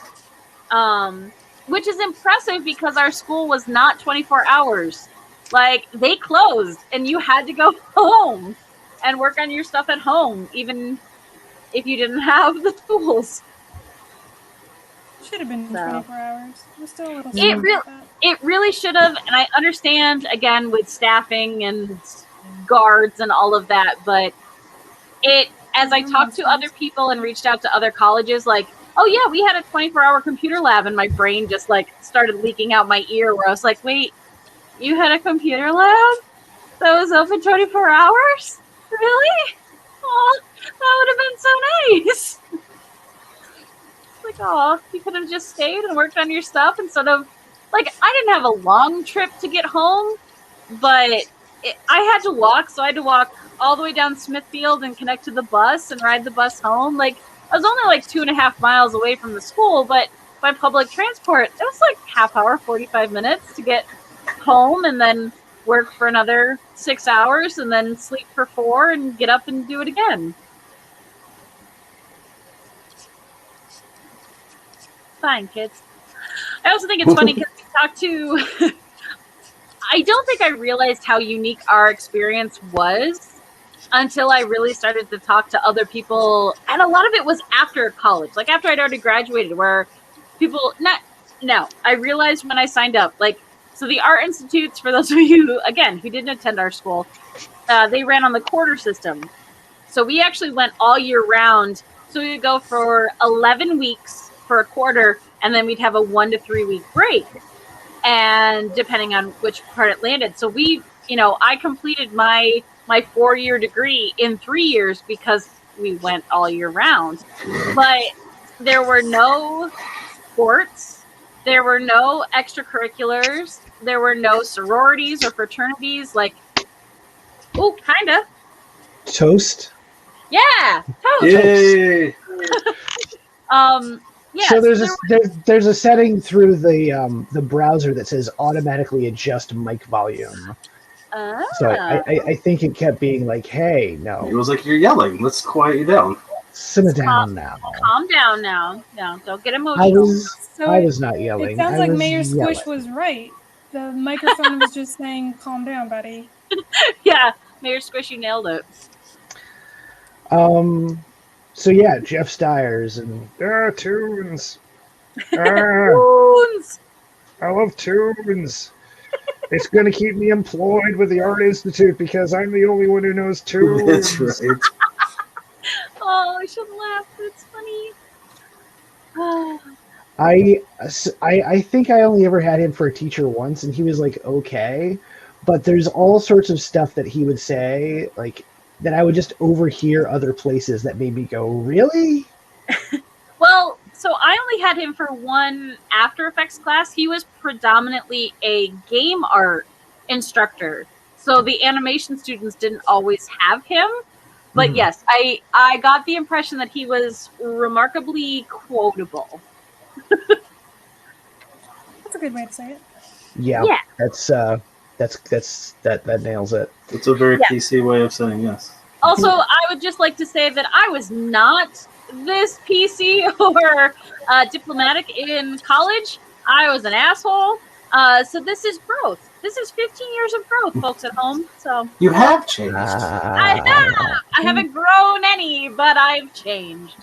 Which is impressive, because our school was not 24 hours. Like, they closed, and you had to go home and work on your stuff at home, even if you didn't have the tools. Should have been 24 hours. We're still a little It really should have, and I understand, again, with staffing and guards and all of that, but as I talked to other people and reached out to other colleges, like, oh yeah, we had a 24-hour computer lab, and my brain just, like, started leaking out my ear, where I was like, wait, you had a computer lab that was open 24 hours? Really? Oh, that would have been so nice. Like, oh, you could have just stayed and worked on your stuff instead of, like, I didn't have a long trip to get home, but I had to walk, so I had to walk all the way down Smithfield and connect to the bus and ride the bus home. Like, I was only like 2.5 miles away from the school, but by public transport, it was like half hour, 45 minutes to get home, and then work for another 6 hours, and then sleep for 4 and get up and do it again. Fine, kids. I also think it's funny because we talked to I don't think I realized how unique our experience was until I really started to talk to other people, and a lot of it was after college, like after I'd already graduated, where people I realized when I signed up, like, so the Art Institutes, for those of you again who didn't attend our school, they ran on the quarter system, so we actually went all year round. So we would go for 11 weeks for a quarter, and then we'd have a 1 to 3 week break, and depending on which part it landed. So I completed my 4-year degree in 3 years because we went all year round. But there were no sports, there were no extracurriculars, there were no sororities or fraternities. Like, oh, kind of. Toast? Yeah, toast. Yay! Yeah, so there's a setting through the browser that says automatically adjust mic volume. So I think it kept being like, hey, no. It was like, you're yelling. Let's quiet you down. Simmer down now. Calm down now. No, don't get I emotional. was not yelling. It sounds I like was Mayor Squish yelling. was right. The microphone was just saying, "Calm down, buddy." Yeah, Mayor Squishy nailed it. So yeah, Jeff Stiers and tunes. Wounds! I love tunes. It's going to keep me employed with the Art Institute because I'm the only one who knows tunes. That's right. Oh, I shouldn't laugh. It's funny. I think I only ever had him for a teacher once, and he was like okay, but there's all sorts of stuff that he would say like that I would just overhear other places that made me go, really? Well, so I only had him for one After Effects class. He was predominantly a game art instructor, so the animation students didn't always have him. But yes, I got the impression that he was remarkably quotable. That's a good way to say it. Yeah. That nails it. It's a very PC way of saying yes. Also, I would just like to say that I was not this PC or diplomatic in college. I was an asshole. So this is growth. This is 15 years of growth, folks at home. So You have changed. I have. I haven't grown any, but I've changed.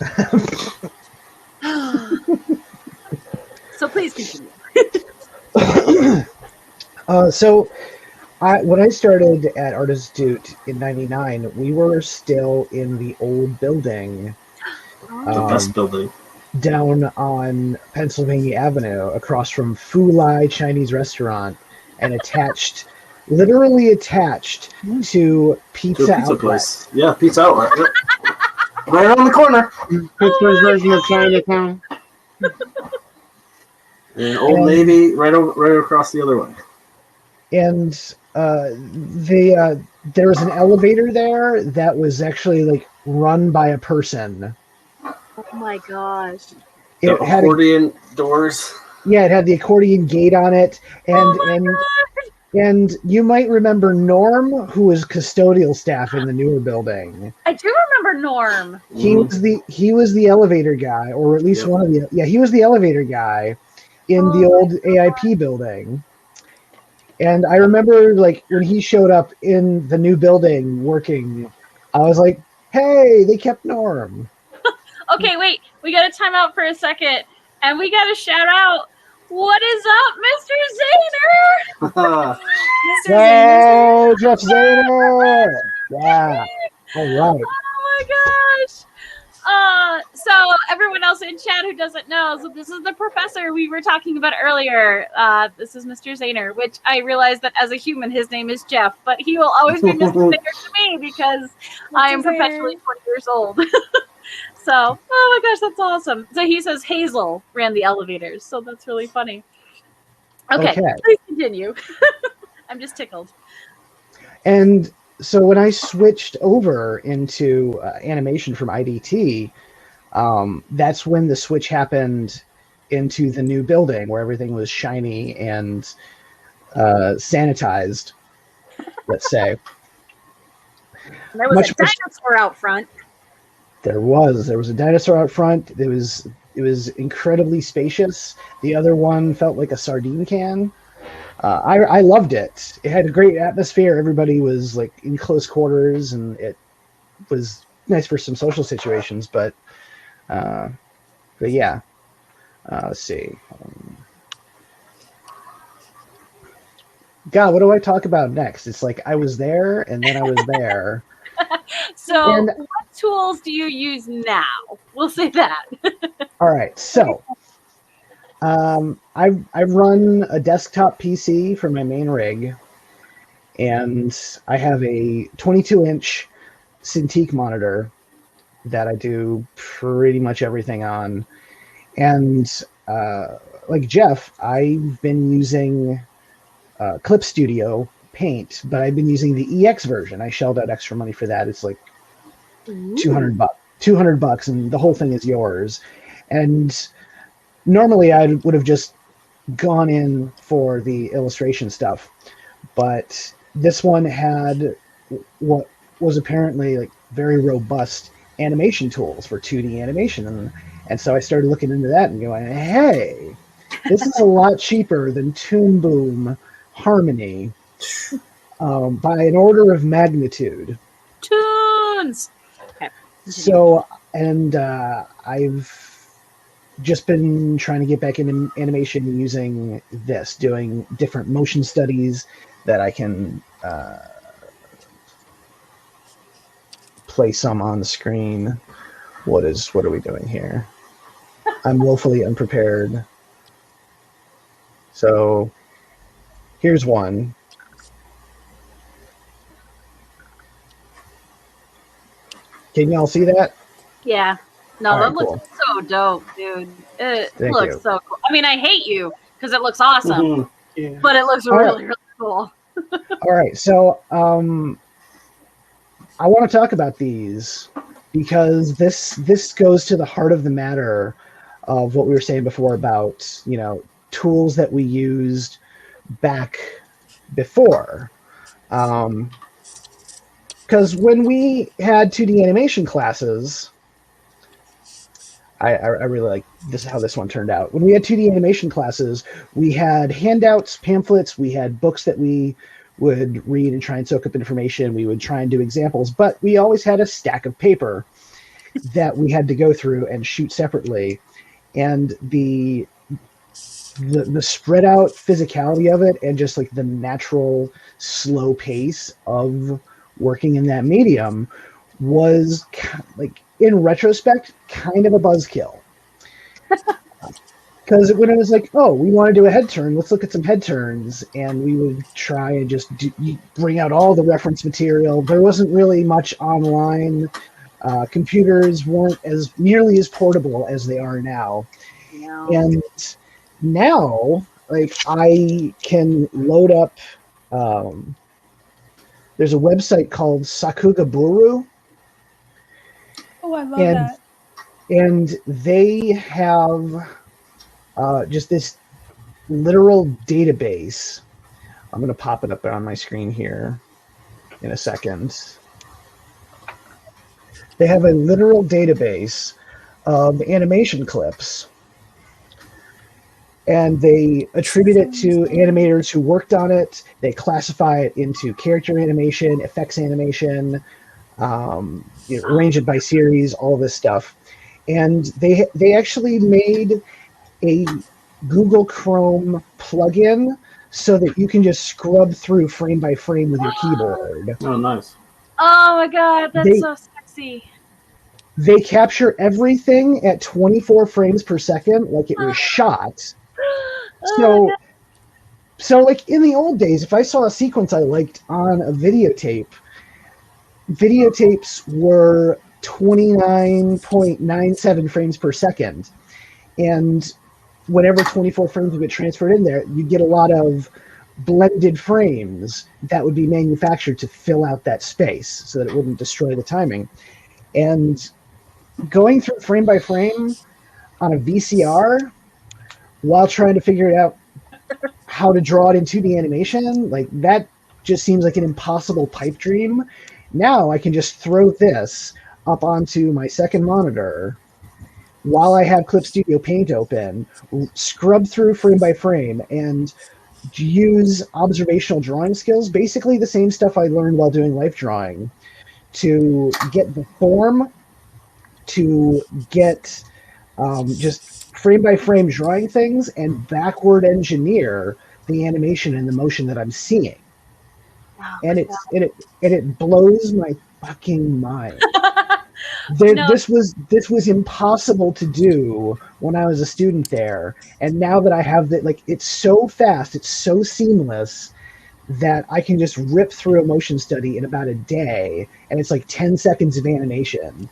So please continue. So when I started at Art Institute in '99, we were still in the old building. The best building. Down on Pennsylvania Avenue, across from Fu Lai Chinese restaurant, and literally attached to Pizza Outlet. Place. Yeah, Pizza Outlet. Yep. Right on the corner. Pittsburgh's version of Chinatown. And Old Navy right across the other way. And there was an elevator there that was actually like run by a person. Oh my gosh. It had accordion doors. Yeah, it had the accordion gate on it. And you might remember Norm, who was custodial staff in the newer building. I do remember Norm. He was the elevator guy, or at least one of the he was the elevator guy in the old AIP building. And I remember like when he showed up in the new building working, I was like, hey, they kept Norm. Okay, wait. We got to time out for a second, and we got to shout out. What is up, Mr. Zahner? Hey, Jeff Zahner! Yeah. All right. Oh my gosh. So everyone else in chat who doesn't know, so this is the professor we were talking about earlier. This is Mr. Zahner, which I realize that as a human, his name is Jeff, but he will always be Mr. Zahner to me because I am perpetually 20 years old. So, oh my gosh, that's awesome. So he says Hazel ran the elevators, so that's really funny. Okay. Please continue. I'm just tickled. And so when I switched over into animation from IDT, that's when the switch happened into the new building where everything was shiny and sanitized, let's say. And there was a dinosaur out front. There was a dinosaur out front. It was incredibly spacious. The other one felt like a sardine can. I loved it. It had a great atmosphere. Everybody was like in close quarters, and it was nice for some social situations. But yeah. Let's see. God, what do I talk about next? It's like I was there, and then I was there. So, what tools do you use now? We'll say that. All right. So, I run a desktop PC for my main rig, and I have a 22-inch Cintiq monitor that I do pretty much everything on. And like Jeff, I've been using Clip Studio Paint, but I've been using the EX version. I shelled out extra money for that. It's like $200, and the whole thing is yours. And normally I would have just gone in for the illustration stuff, but this one had what was apparently like very robust animation tools for 2D animation. And so I started looking into that and going, hey, this is a lot cheaper than Toon Boom Harmony by an order of magnitude. Tunes. Okay. So, and I've just been trying to get back into animation using this, doing different motion studies that I can play some on the screen. What are we doing here? I'm woefully unprepared. So here's one. Can y'all see that? Yeah. No, All that right, looks so dope, dude. It Thank looks you. so cool. I mean, I hate you because it looks awesome, Mhm. Yeah. but it looks All really, really cool. All right, so I want to talk about these because this goes to the heart of the matter of what we were saying before about, you know, tools that we used back before. Because when we had 2D animation classes, I really like this how this one turned out. When we had 2D animation classes, we had handouts, pamphlets, we had books that we would read and try and soak up information. We would try and do examples, but we always had a stack of paper that we had to go through and shoot separately. And the spread out physicality of it and just like the natural slow pace of working in that medium was like in retrospect kind of a buzzkill. Because when it was like, oh, we want to do a head turn, let's look at some head turns, and we would try and just bring out all the reference material. There wasn't really much online. Computers weren't as nearly as portable as they are now. No. And now, like, I can load up. There's a website called Sakugaburu, Oh, I love and that. they have just this literal database. I'm going to pop it up on my screen here in a second. They have a literal database of animation clips, and they attribute it to animators who worked on it. They classify it into character animation, effects animation, arrange it by series, all this stuff. And they actually made a Google Chrome plugin so that you can just scrub through frame by frame with your keyboard. Oh, nice. Oh my god, that's so sexy. They capture everything at 24 frames per second, like it was shot. Oh So like in the old days, if I saw a sequence I liked on a videotapes were 29.97 frames per second. And whenever 24 frames would get transferred in there, you'd get a lot of blended frames that would be manufactured to fill out that space so that it wouldn't destroy the timing. And going through frame by frame on a VCR while trying to figure out how to draw it in 2D animation, like that just seems like an impossible pipe dream. Now I can just throw this up onto my second monitor while I have Clip Studio Paint open, scrub through frame by frame, and use observational drawing skills, basically the same stuff I learned while doing life drawing, to get the form, to get just frame by frame drawing things, and backward engineer the animation and the motion that I'm seeing. Oh, And it blows my fucking mind. This was impossible to do when I was a student there, and now that I have that, like, it's so fast, it's so seamless that I can just rip through a motion study in about a day, and it's like 10 seconds of animation,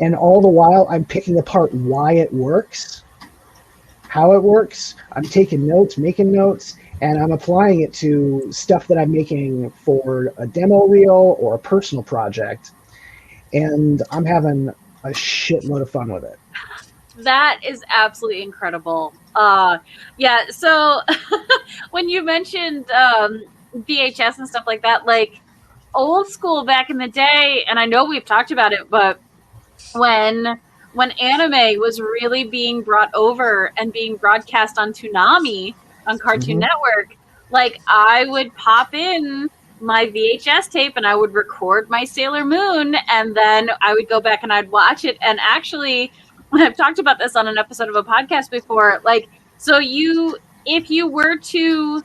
and all the while I'm picking apart why it works, how it works. I'm taking notes, making notes, and I'm applying it to stuff that I'm making for a demo reel or a personal project. And I'm having a shitload of fun with it. That is absolutely incredible. Yeah, so when you mentioned VHS and stuff like that, like old school back in the day, and I know we've talked about it, but when anime was really being brought over and being broadcast on Toonami on Cartoon Network, like I would pop in my VHS tape and I would record my Sailor Moon, and then I would go back and I'd watch it. And actually, I've talked about this on an episode of a podcast before. Like, so if you were to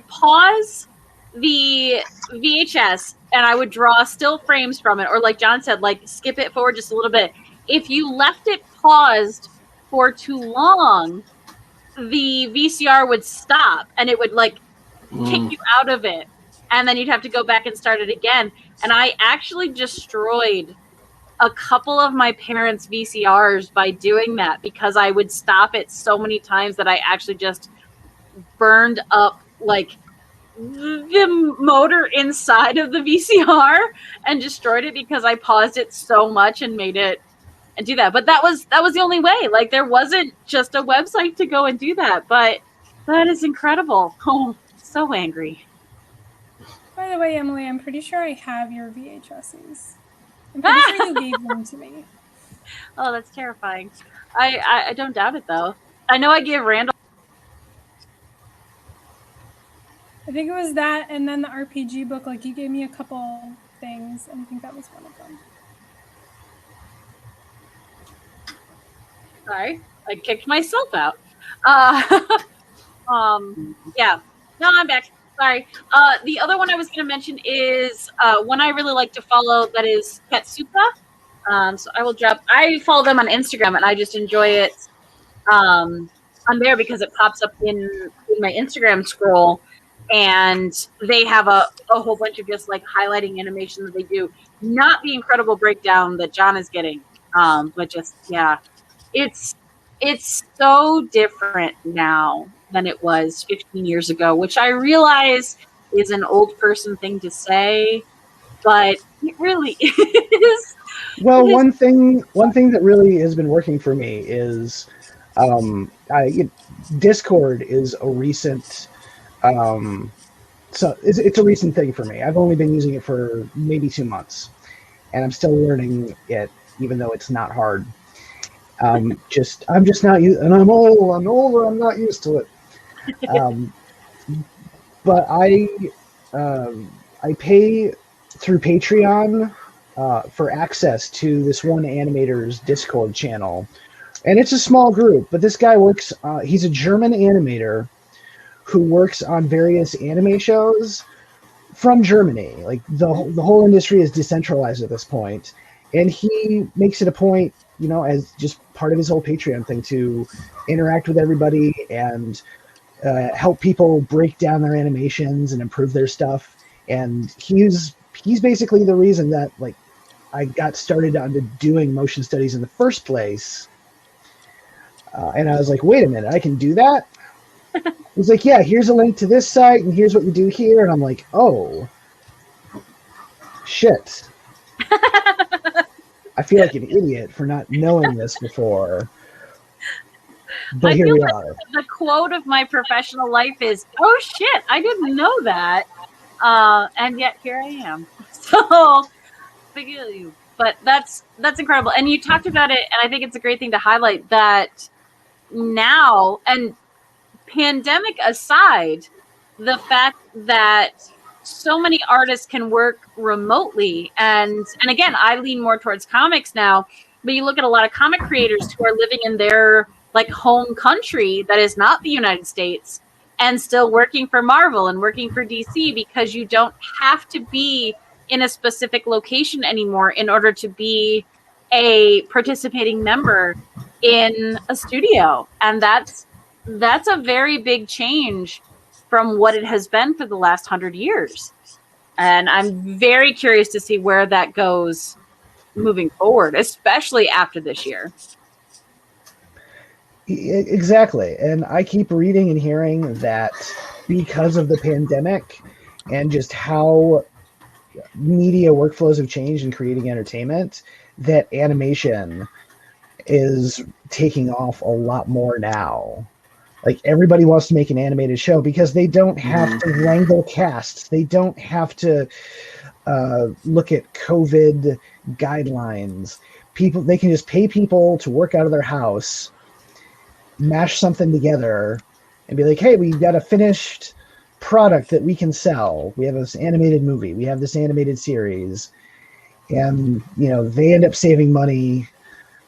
pause the VHS and I would draw still frames from it, or like John said, like skip it forward just a little bit. If you left it paused for too long, the VCR would stop and it would like kick you out of it. And then you'd have to go back and start it again. And I actually destroyed a couple of my parents' VCRs by doing that, because I would stop it so many times that I actually just burned up like the motor inside of the VCR and destroyed it because I paused it so much and made it and do that. But that was the only way. Like, there wasn't just a website to go and do that. But that is incredible. Oh, so angry. By the way, Emily, I'm pretty sure I have your VHSs. I'm pretty sure you gave them to me. Oh, that's terrifying. I don't doubt it, though. I know I gave Randall. I think it was that, and then the RPG book. Like, you gave me a couple things, and I think that was one of them. Sorry, I kicked myself out. Yeah. No, I'm back. Sorry. The other one I was going to mention is one I really like to follow, that is Katsuka. So I follow them on Instagram, and I just enjoy it on there because it pops up in my Instagram scroll, and they have a whole bunch of just like highlighting animation that they do. Not the incredible breakdown that John is getting, but just, yeah. It's so different now than it was 15 years ago, which I realize is an old person thing to say, but it really is. Well, one thing that really has been working for me is Discord is a recent so it's a recent thing for me. I've only been using it for maybe 2 months, and I'm still learning it, even though it's not hard. I'm just not used, and I'm older. I'm not used to it. But I pay through Patreon for access to this one animator's Discord channel, and it's a small group. But this guy works. He's a German animator who works on various anime shows from Germany. Like the whole industry is decentralized at this point, and he makes it a point, you know, as just part of his whole Patreon thing, to interact with everybody and help people break down their animations and improve their stuff. And he's basically the reason that like I got started onto doing motion studies in the first place. And I was like, wait a minute, I can do that? He's like, yeah, here's a link to this site, and here's what you do here. And I'm like, oh, shit. I feel like an idiot for not knowing this before. But here we are. The quote of my professional life is, oh shit, I didn't know that. And yet here I am. So, forgive you. But that's incredible. And you talked about it, and I think it's a great thing to highlight that now, and pandemic aside, the fact that so many artists can work remotely, and again, I lean more towards comics now, but you look at a lot of comic creators who are living in their like home country that is not the United States, and still working for Marvel and working for DC, because you don't have to be in a specific location anymore in order to be a participating member in a studio. And that's a very big change from what it has been for the last 100 years. And I'm very curious to see where that goes moving forward, especially after this year. Exactly. And I keep reading and hearing that because of the pandemic and just how media workflows have changed in creating entertainment, that animation is taking off a lot more now. Like, everybody wants to make an animated show because they don't have to wrangle casts. They don't have to look at COVID guidelines. They can just pay people to work out of their house, mash something together, and be like, hey, we've got a finished product that we can sell. We have this animated movie. We have this animated series. And, they end up saving money,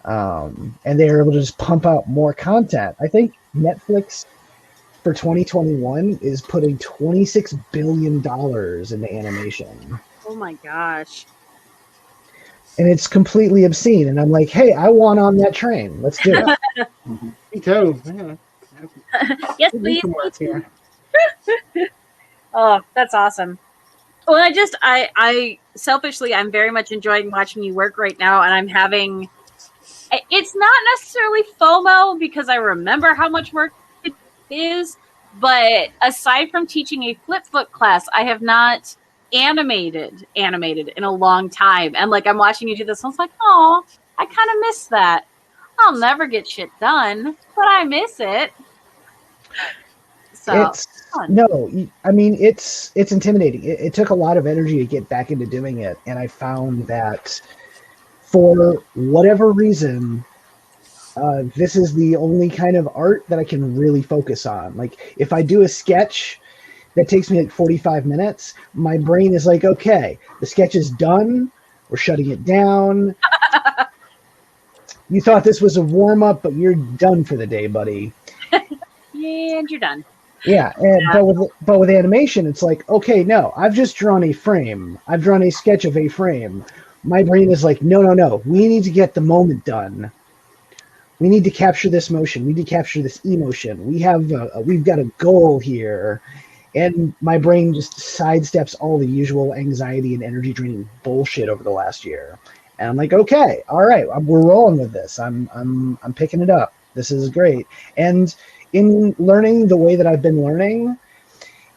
and they're able to just pump out more content. I think Netflix for 2021 is putting $26 billion into animation. Oh my gosh. And it's completely obscene. And I'm like, hey, I want on that train. Let's do it. Me too. Yeah. Yes, We do please. some work here. Oh, that's awesome. Well, I selfishly, I'm very much enjoying watching you work right now, and I'm having, it's not necessarily FOMO because I remember how much work it is, but aside from teaching a flip foot class, I have not animated in a long time. And like, I'm watching you do this, I was like, oh, I kind of miss that. I'll never get shit done, but I miss it. So It's intimidating. It took a lot of energy to get back into doing it, and I found that for whatever reason, this is the only kind of art that I can really focus on. Like, if I do a sketch that takes me like 45 minutes, my brain is like, okay, the sketch is done. We're shutting it down. You thought this was a warm-up, but you're done for the day, buddy. Yeah, and you're done. Yeah, but with animation, it's like, okay, no, I've just drawn a frame. I've drawn a sketch of a frame. My brain is like, no. We need to get the moment done. We need to capture this motion. We need to capture this emotion. We've got a goal here, and my brain just sidesteps all the usual anxiety and energy draining bullshit over the last year. And I'm like, okay, all right, we're rolling with this. I'm picking it up. This is great. And in learning the way that I've been learning,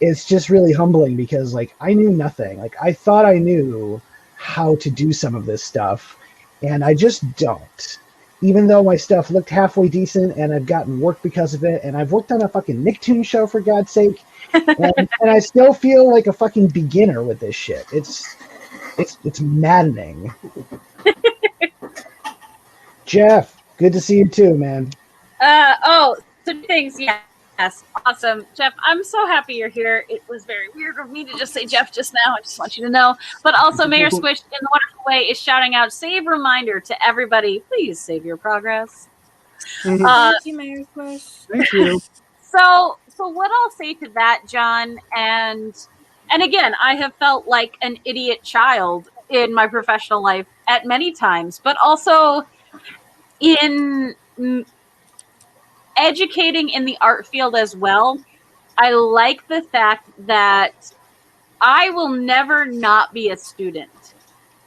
it's just really humbling because like I knew nothing. Like I thought I knew how to do some of this stuff, and I just don't. Even though my stuff looked halfway decent and I've gotten work because of it, and I've worked on a fucking Nicktoon show for God's sake, and I still feel like a fucking beginner with this shit. It's maddening. Jeff, good to see you too, man. Two things, yes, awesome, Jeff. I'm so happy you're here. It was very weird of me to just say Jeff just now. I just want you to know. But also, Mayor Squish, in the wonderful way, is shouting out, save reminder to everybody. Please save your progress. Thank you, Mayor Squish. Thank you. So what I'll say to that, John, and again, I have felt like an idiot child in my professional life at many times, but also in educating in the art field as well. I like the fact that I will never not be a student,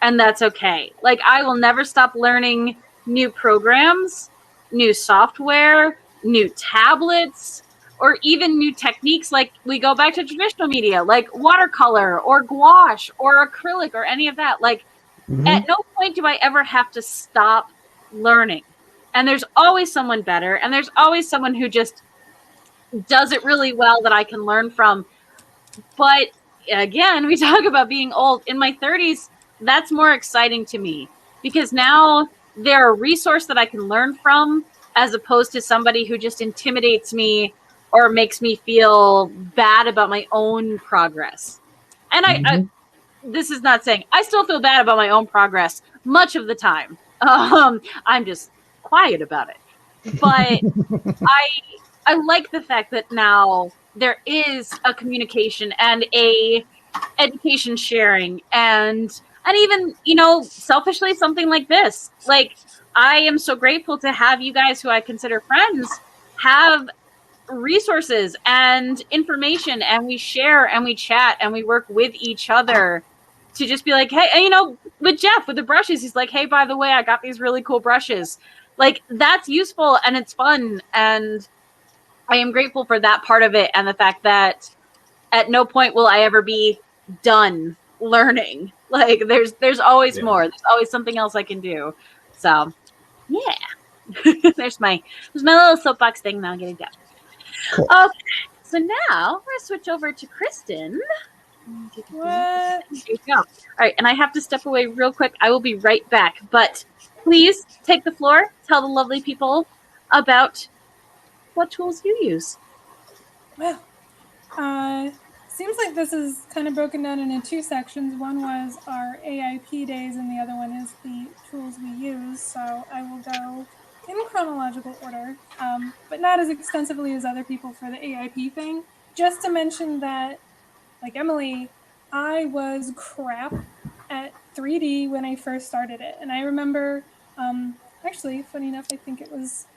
and that's okay. Like, I will never stop learning new programs, new software, new tablets, or even new techniques. Like, we go back to traditional media, like watercolor or gouache or acrylic or any of that. Like, at no point do I ever have to stop learning. And there's always someone better, and there's always someone who just does it really well that I can learn from. But again, we talk about being old. In my 30s, that's more exciting to me because now they're a resource that I can learn from as opposed to somebody who just intimidates me or makes me feel bad about my own progress. And I this is not saying I still feel bad about my own progress much of the time. I'm just quiet about it, but I like the fact that now there is a communication and a education sharing and even selfishly something like this. Like, I am so grateful to have you guys who I consider friends have resources and information, and we share and we chat and we work with each other to just be like, hey, with Jeff with the brushes, he's like, hey, by the way, I got these really cool brushes. Like, that's useful and it's fun, and I am grateful for that part of it, and the fact that at no point will I ever be done learning. Like, there's always more. There's always something else I can do. So, yeah. there's my little soapbox thing now getting done. Cool. Okay, so now we're gonna switch over to Kristen. What? There you go. All right, and I have to step away real quick. I will be right back. But please take the floor. Tell the lovely people about what tools you use. Well, seems like this is kind of broken down into two sections. One was our AIP days, and the other one is the tools we use. So I will go in chronological order, but not as extensively as other people for the AIP thing. Just to mention that, like Emily, I was crap at 3D when I first started it. And I remember, actually, funny enough, I think it was,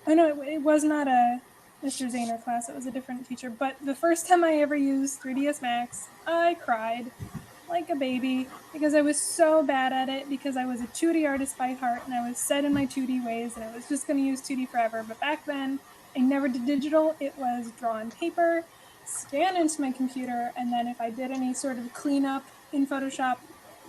oh no, it was not a Mr. Zahner class, it was a different teacher. But the first time I ever used 3ds Max, I cried like a baby because I was so bad at it because I was a 2D artist by heart and I was set in my 2D ways and I was just going to use 2D forever. But back then, I never did digital. It was draw on paper, scan into my computer, and then if I did any sort of cleanup in Photoshop,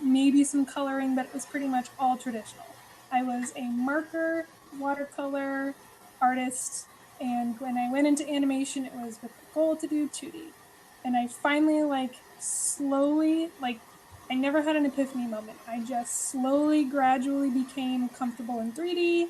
maybe some coloring, but it was pretty much all traditional. I was a marker, watercolor artist, and when I went into animation, it was with the goal to do 2D. And I finally, slowly, I never had an epiphany moment. I just slowly, gradually became comfortable in 3D,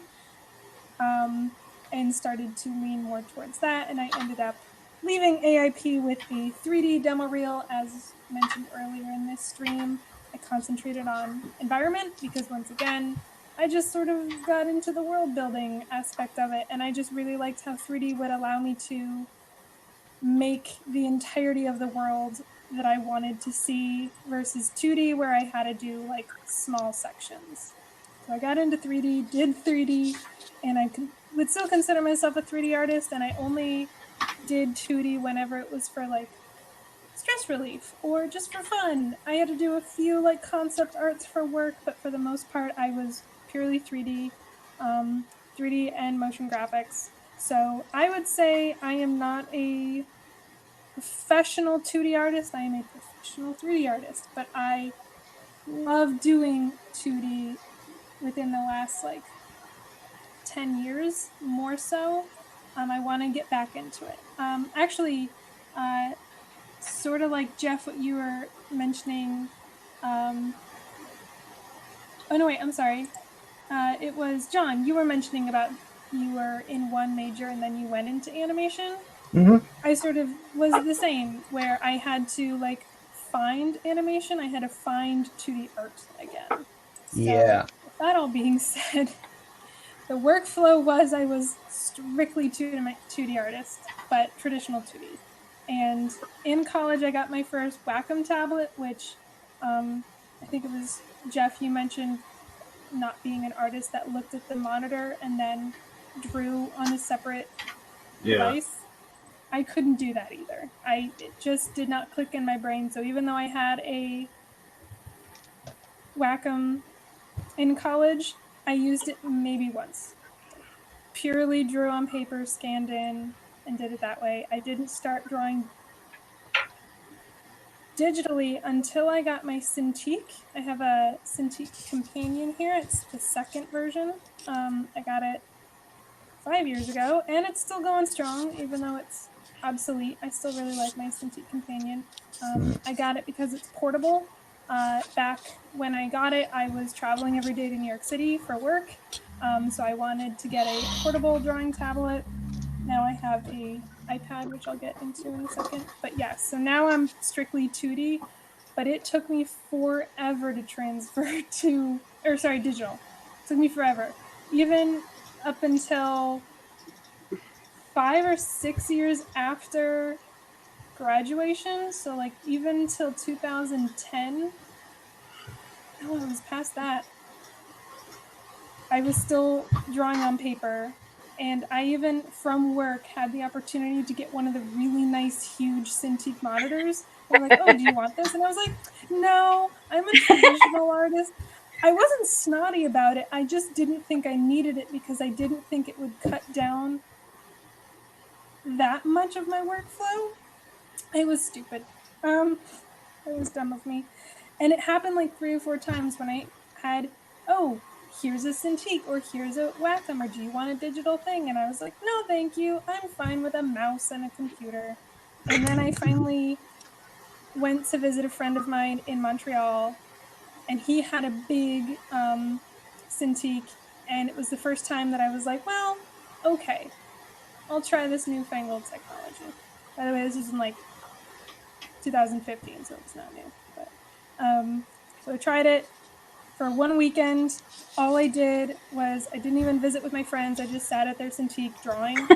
and started to lean more towards that. And I ended up leaving AIP with a 3D demo reel, as mentioned earlier in this stream. I concentrated on environment because, once again, I just sort of got into the world building aspect of it, and I just really liked how 3D would allow me to make the entirety of the world that I wanted to see versus 2D where I had to do small sections. So I got into 3D, did 3D, and I would still consider myself a 3D artist, and I only did 2D whenever it was for stress relief or just for fun. I had to do a few concept arts for work, but for the most part I was purely 3D, 3D and motion graphics. So I would say I am not a professional 2D artist. I am a professional 3D artist, but I love doing 2D within the last 10 years more so. I want to get back into it. Actually, sort of like Jeff, what you were mentioning. Oh no, wait, I'm sorry. It was John. You were mentioning about you were in one major and then you went into animation. Mm-hmm. I sort of was the same, where I had to find animation. I had to find 2D art again. So, Yeah. with that all being said, the workflow was I was strictly 2D artist, but traditional 2D. And in college, I got my first Wacom tablet, which I think it was Jeff, you mentioned not being an artist that looked at the monitor and then drew on a separate device. I couldn't do that either. It just did not click in my brain. So even though I had a Wacom in college, I used it maybe once. Purely drew on paper, scanned in, and did it that way. I didn't start drawing digitally until I got my Cintiq. I have a Cintiq companion here. It's the second version. I got it 5 years ago, and it's still going strong, even though it's obsolete. I still really like my Cintiq companion. I got it because it's portable. Back when I got it, I was traveling every day to New York City for work, so I wanted to get a portable drawing tablet. Now I have a iPad, which I'll get into in a second. But yes, so now I'm strictly 2D, but it took me forever to transfer to, or sorry, digital. It took me forever. Even up until 5 or 6 years after graduation. So even till 2010. No, it was past that. I was still drawing on paper. And I even, from work, had the opportunity to get one of the really nice, huge Cintiq monitors. They're like, oh, do you want this? And I was like, no, I'm a traditional artist. I wasn't snotty about it. I just didn't think I needed it because I didn't think it would cut down that much of my workflow. It was stupid. It was dumb of me. And it happened 3 or 4 times when I had, oh, here's a Cintiq or here's a Wacom or do you want a digital thing? And I was like, no, thank you. I'm fine with a mouse and a computer. And then I finally went to visit a friend of mine in Montreal, and he had a big Cintiq, and it was the first time that I was like, well, okay, I'll try this newfangled technology. By the way, this was in like 2015, so it's not new. But so I tried it for one weekend. All I did was I didn't even visit with my friends. I just sat at their Cintiq drawing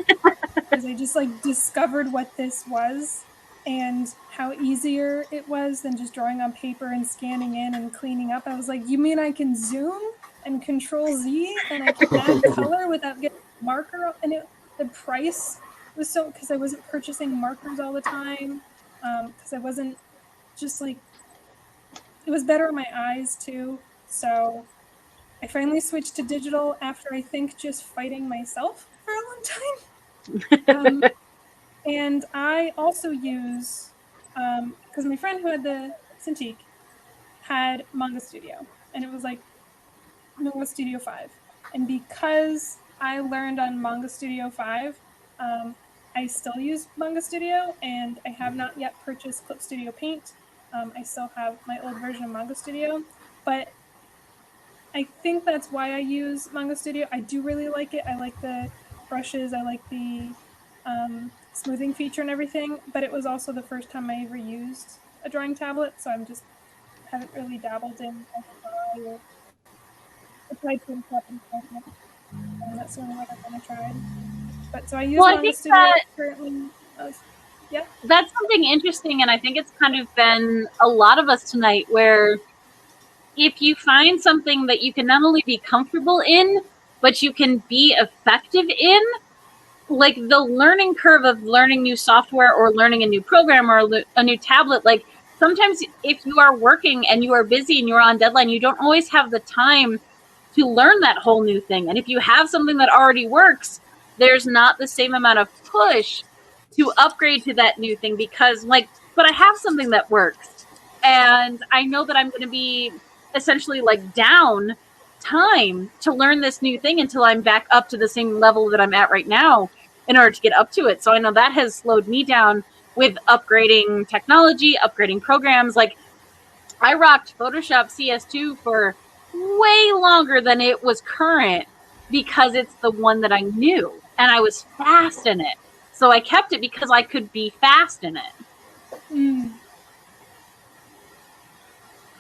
because I just like discovered what this was and how easier it was than just drawing on paper and scanning in and cleaning up. I was like, you mean I can zoom and control Z and I can add color without getting a marker? And the price was so, because I wasn't purchasing markers all the time, because I wasn't just like, it was better on my eyes too. So I finally switched to digital after I think just fighting myself for a long time. And I also use, because my friend who had the Cintiq had Manga Studio, and it was like Manga Studio 5. And because I learned on Manga Studio 5, I still use Manga Studio, and I have not yet purchased Clip Studio Paint. I still have my old version of Manga Studio, but I think that's why I use Manga Studio. I do really like it. I like the brushes. I like the smoothing feature and everything. But it was also the first time I ever used a drawing tablet, so I'm just haven't really dabbled in SI or applied Photoshop and stuff. That's the only one I've ever tried. But so I use Manga Studio currently. Yeah, that's something interesting, and I think it's kind of been a lot of us tonight where if you find something that you can not only be comfortable in, but you can be effective in, like the learning curve of learning new software or learning a new program or a new tablet, like sometimes if you are working and you are busy and you're on deadline, you don't always have the time to learn that whole new thing. And if you have something that already works, there's not the same amount of push to upgrade to that new thing because like, but I have something that works. And I know that I'm going to be essentially like down time to learn this new thing until I'm back up to the same level that I'm at right now in order to get up to it. So I know that has slowed me down with upgrading technology, upgrading programs. Like I rocked Photoshop CS2 for way longer than it was current because it's the one that I knew and I was fast in it. So I kept it because I could be fast in it.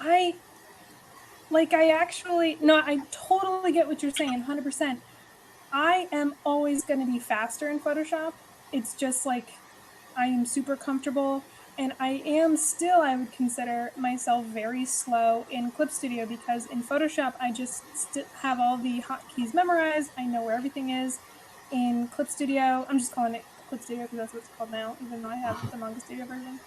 I totally get what you're saying, 100%. I am always going to be faster in Photoshop. It's just like I am super comfortable, and I would consider myself very slow in Clip Studio because in Photoshop, I just have all the hotkeys memorized. I know where everything is. In Clip Studio, I'm just calling it Clip Studio because that's what it's called now, even though I have the Manga Studio version.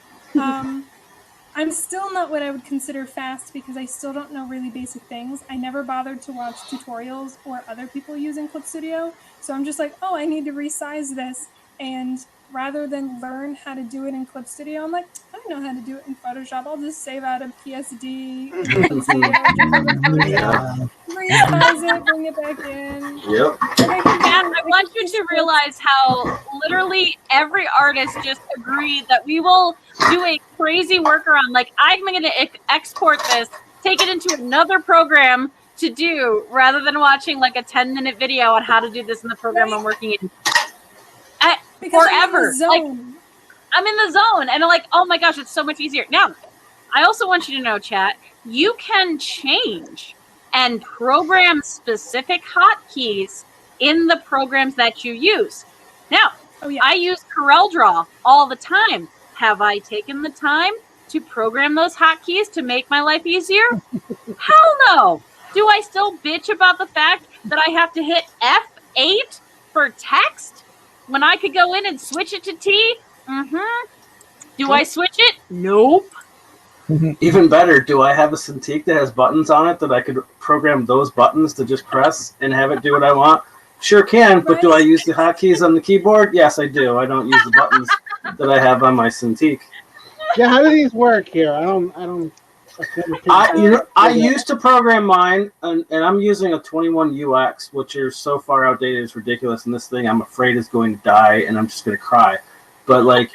I'm still not what I would consider fast because I still don't know really basic things. I never bothered to watch tutorials or other people using Clip Studio. So I'm just like, oh, I need to resize this. And rather than learn how to do it in Clip Studio, I'm like, I know how to do it in Photoshop. I'll just save out a PSD, Clip Studio, jump over to Photoshop, resize it, bring it back in. Yep. I want you to realize how literally every artist just agreed that we will do a crazy workaround. Like I'm going to export this, take it into another program to do rather than watching like a 10-minute video on how to do this in the program I'm working in. Because forever. Like, I'm in the zone and I'm like, oh my gosh, it's so much easier. Now, I also want you to know, chat, you can change and program specific hotkeys in the programs that you use. Now, I use CorelDRAW all the time. Have I taken the time to program those hotkeys to make my life easier? Hell no. Do I still bitch about the fact that I have to hit F8 for text when I could go in and switch it to T? Do I switch it? Nope. Even better, do I have a Cintiq that has buttons on it that I could program those buttons to just press and have it do what I want? Sure can, but do I use the hotkeys on the keyboard? Yes, I do. I don't use the buttons that I have on my Cintiq. Yeah, how do these work here? I don't. I used to program mine, and I'm using a 21 UX, which is so far outdated, it's ridiculous. And this thing, I'm afraid, is going to die, and I'm just going to cry. But like,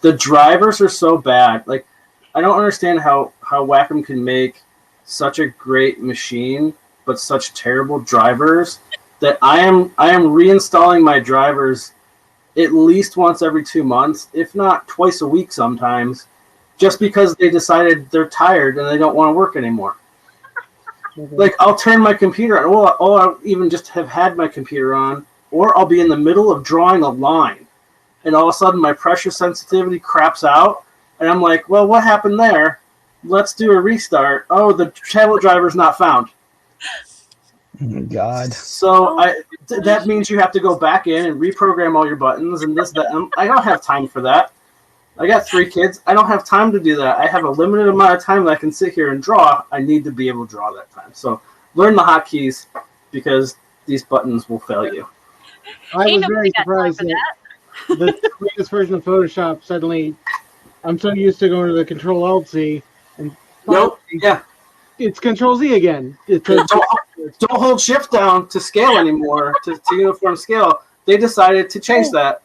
the drivers are so bad. Like, I don't understand how Wacom can make such a great machine, but such terrible drivers that I am reinstalling my drivers at least once every 2 months, if not twice a week sometimes, just because they decided they're tired and they don't want to work anymore. Like, I'll turn my computer on, or I'll even just have had my computer on, or I'll be in the middle of drawing a line, and all of a sudden my pressure sensitivity craps out, and I'm like, well, what happened there? Let's do a restart. Oh, the tablet driver's not found. Oh, God. So that means you have to go back in and reprogram all your buttons and this, that. I don't have time for that. I got 3 kids. I don't have time to do that. I have a limited amount of time that I can sit here and draw. I need to be able to draw that time. So learn the hotkeys, because these buttons will fail you. I was very surprised that the latest version of Photoshop suddenly, I'm so used to going to the Control-Alt-Z, and Nope. Yeah. it's Control-Z again. Don't hold shift down to scale anymore, to uniform scale. They decided to change that.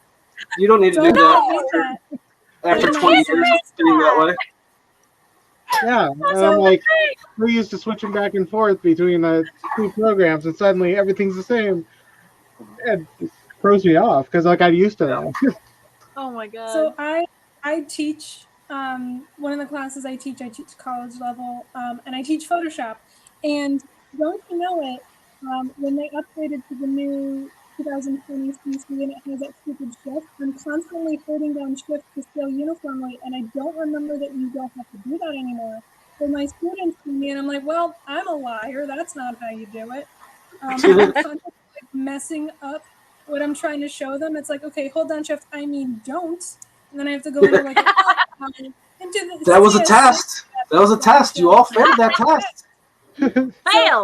You don't need to do that after 20 years of being that way. Yeah, and I'm like, we're used to switching back and forth between the 2 programs, and suddenly everything's the same. It throws me off, because like I'm used to that. Oh my god. So I teach one of the classes I teach college level, and I teach Photoshop. And don't you know it? When they upgraded to the new 2020 CC and it has that stupid shift, I'm constantly holding down shift to scale uniformly, and I don't remember that you don't have to do that anymore. So my students see me, and I'm like, well, I'm a liar. That's not how you do it. I'm constantly messing up what I'm trying to show them. It's like, okay, hold down shift. I mean, don't. And then I have to go into like into the That was a test. That was a test. You all failed that test. So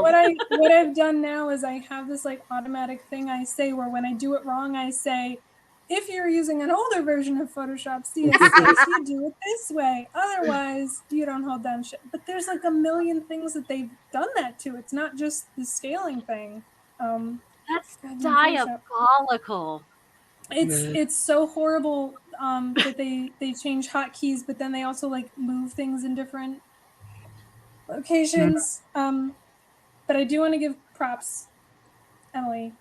what I've done now is I have this like automatic thing I say where when I do it wrong, I say, if you're using an older version of Photoshop CS6, you do it this way. Otherwise, you don't hold down shit. But there's like a million things that they've done that to. It's not just the scaling thing. That's diabolical. It's so horrible that they change hotkeys, but then they also like move things in different locations. But I do want to give props, Emily.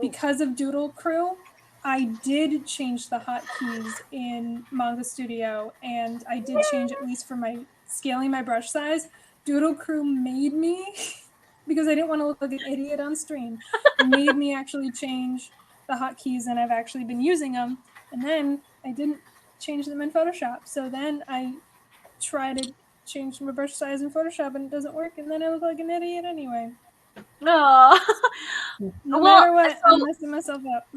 Because of Doodle Crew, I did change the hotkeys in Manga Studio, and I did change, at least for my scaling my brush size. Doodle Crew made me, because I didn't want to look like an idiot on stream, made me actually change the hotkeys, and I've actually been using them. And then I didn't change them in Photoshop. So then I try to change my brush size in Photoshop, and it doesn't work, and then I look like an idiot anyway. No. No matter what, I'm messing myself up.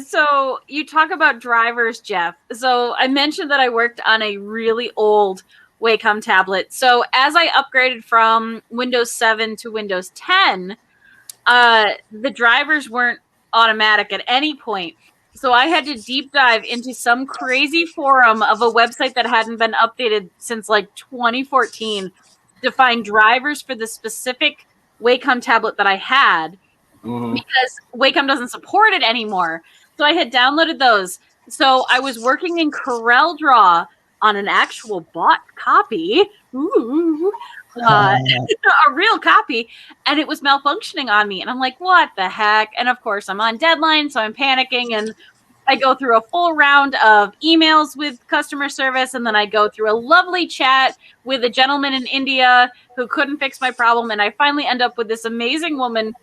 So you talk about drivers, Jeff. So I mentioned that I worked on a really old Wacom tablet. So as I upgraded from Windows 7 to Windows 10, the drivers weren't automatic at any point. So I had to deep dive into some crazy forum of a website that hadn't been updated since like 2014 to find drivers for the specific Wacom tablet that I had, because Wacom doesn't support it anymore. So I had downloaded those. So I was working in CorelDRAW on an actual bought copy. Ooh. A real copy, and it was malfunctioning on me, and I'm like, what the heck? And of course I'm on deadline, so I'm panicking, and I go through a full round of emails with customer service, and then I go through a lovely chat with a gentleman in India who couldn't fix my problem, and I finally end up with this amazing woman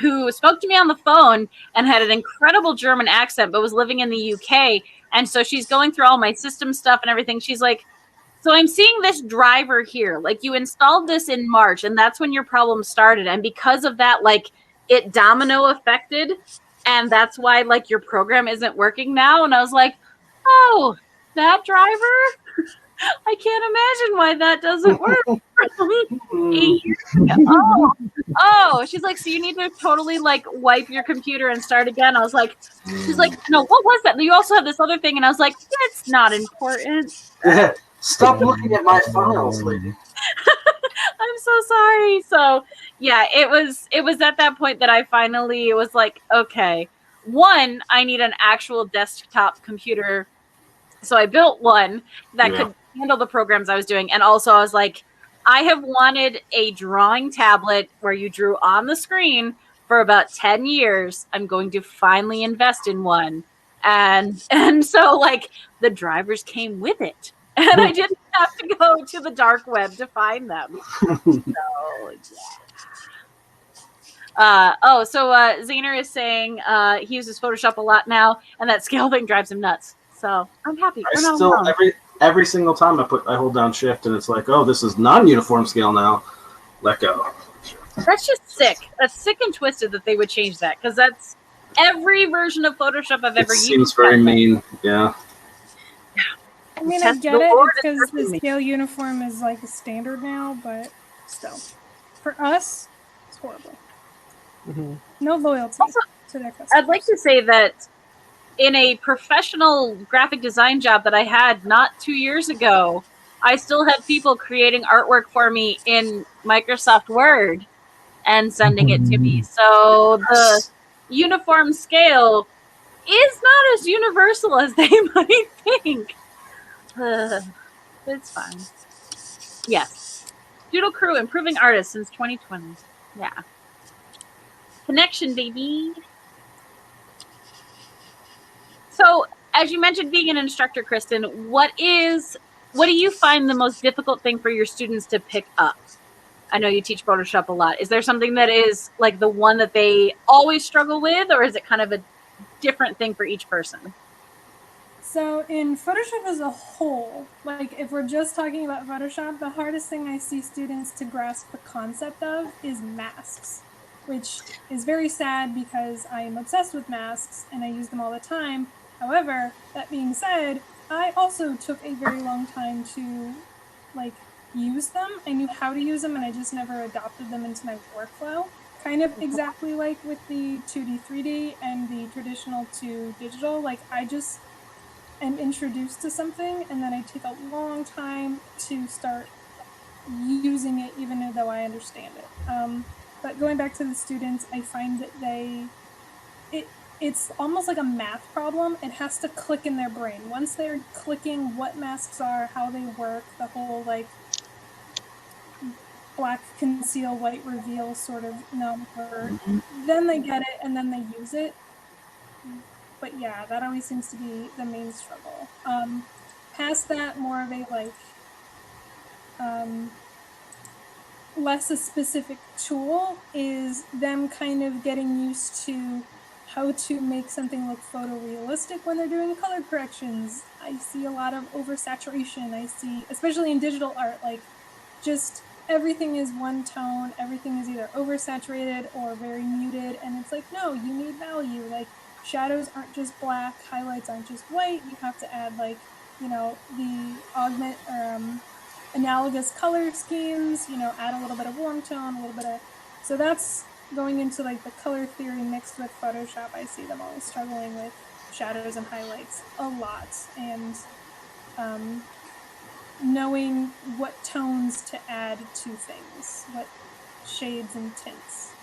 who spoke to me on the phone and had an incredible German accent, but was living in the UK. And so she's going through all my system stuff and everything. She's like, so I'm seeing this driver here. Like, you installed this in March, and that's when your problem started. And because of that, like, it domino affected. And that's why, like, your program isn't working now. And I was like, oh, that driver? I can't imagine why that doesn't work. 8 years ago. Oh, she's like, so you need to totally like wipe your computer and start again. I was like, she's like, no, what was that? You also have this other thing, and I was like, it's not important. Stop looking at my files, lady. I'm so sorry. So yeah, it was at that point that I finally was like, okay, one, I need an actual desktop computer So I built one that could handle the programs I was doing. And also I was like, I have wanted a drawing tablet where you drew on the screen for about 10 years. I'm going to finally invest in one. And so like the drivers came with it. And I didn't have to go to the dark web to find them. So yeah. Zaner is saying he uses Photoshop a lot now, and that scale thing drives him nuts. So I'm happy. I still every single time I hold down Shift, and it's like, oh, this is non-uniform scale now. Let go. That's just sick. That's sick and twisted that they would change that, because that's every version of Photoshop I've ever used. It seems very mean. Yeah. I mean, I get it because the scale uniform is like a standard now, but still, for us, it's horrible. Mm-hmm. No loyalty also, to their customers. I'd like to say that in a professional graphic design job that I had not 2 years ago, I still had people creating artwork for me in Microsoft Word and sending it to me. So the uniform scale is not as universal as they might think. It's fine. Yes. Doodle Crew, improving artists since 2020. Yeah. Connection, baby. So, as you mentioned being an instructor, Kristen, what do you find the most difficult thing for your students to pick up? I know you teach Photoshop a lot. Is there something that is like the one that they always struggle with, or is it kind of a different thing for each person? So in Photoshop as a whole, like if we're just talking about Photoshop, the hardest thing I see students to grasp the concept of is masks, which is very sad because I am obsessed with masks and I use them all the time. However, that being said, I also took a very long time to like use them. I knew how to use them and I just never adopted them into my workflow. Kind of exactly like with the 2D, 3D and the traditional to digital. Like I just am introduced to something and then I take a long time to start using it even though I understand it. But going back to the students, I find that it's almost like a math problem. It has to click in their brain. Once they're clicking what masks are, how they work, the whole like black conceal, white reveal sort of number, then they get it and then they use it. But yeah, that always seems to be the main struggle. Past that, more of a like less a specific tool is them kind of getting used to how to make something look photorealistic when they're doing color corrections. I see a lot of oversaturation. I see, especially in digital art, like just everything is one tone. Everything is either oversaturated or very muted. And it's like, no, you need value. Like shadows aren't just black, highlights aren't just white. You have to add like, you know, the augment analogous color schemes, you know, add a little bit of warm tone, a little bit of, so that's going into like the color theory mixed with Photoshop. I see them always struggling with shadows and highlights a lot, and knowing what tones to add to things, what shades and tints.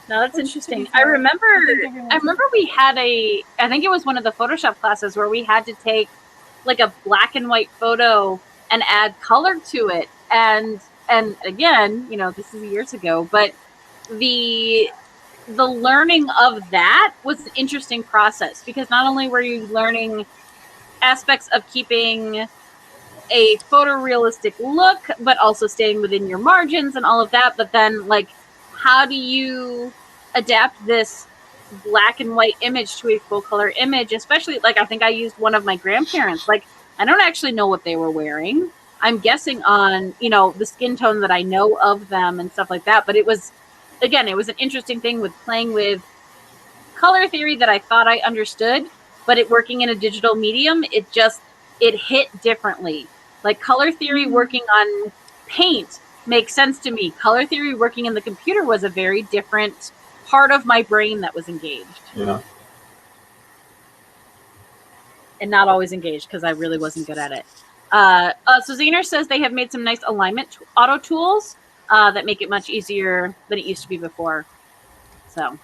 No, that's interesting. I remember we had I think it was one of the Photoshop classes where we had to take like a black and white photo and add color to it. And again, you know, this is years ago, but the learning of that was an interesting process because not only were you learning aspects of keeping a photorealistic look, but also staying within your margins and all of that. But then like, how do you adapt this black and white image to a full color image? Especially like, I think I used one of my grandparents. Like, I don't actually know what they were wearing. I'm guessing on, you know, the skin tone that I know of them and stuff like that. But it was, again, it was an interesting thing with playing with color theory that I thought I understood, but it working in a digital medium, it hit differently. Like color theory working on paint makes sense to me. Color theory working in the computer was a very different part of my brain that was engaged. Yeah. And not always engaged because I really wasn't good at it. So Zaner says they have made some nice alignment auto tools that make it much easier than it used to be before. So,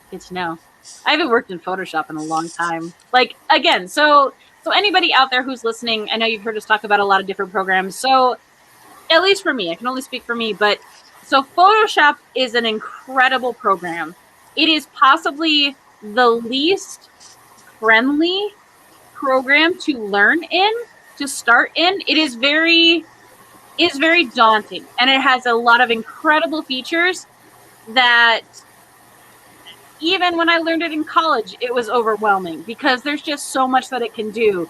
good to know. I haven't worked in Photoshop in a long time. Like, again, so anybody out there who's listening, I know you've heard us talk about a lot of different programs. So at least for me, I can only speak for me, but so Photoshop is an incredible program. It is possibly the least friendly program to learn in, to start in. It is very daunting, and it has a lot of incredible features that even when I learned it in college, it was overwhelming because there's just so much that it can do.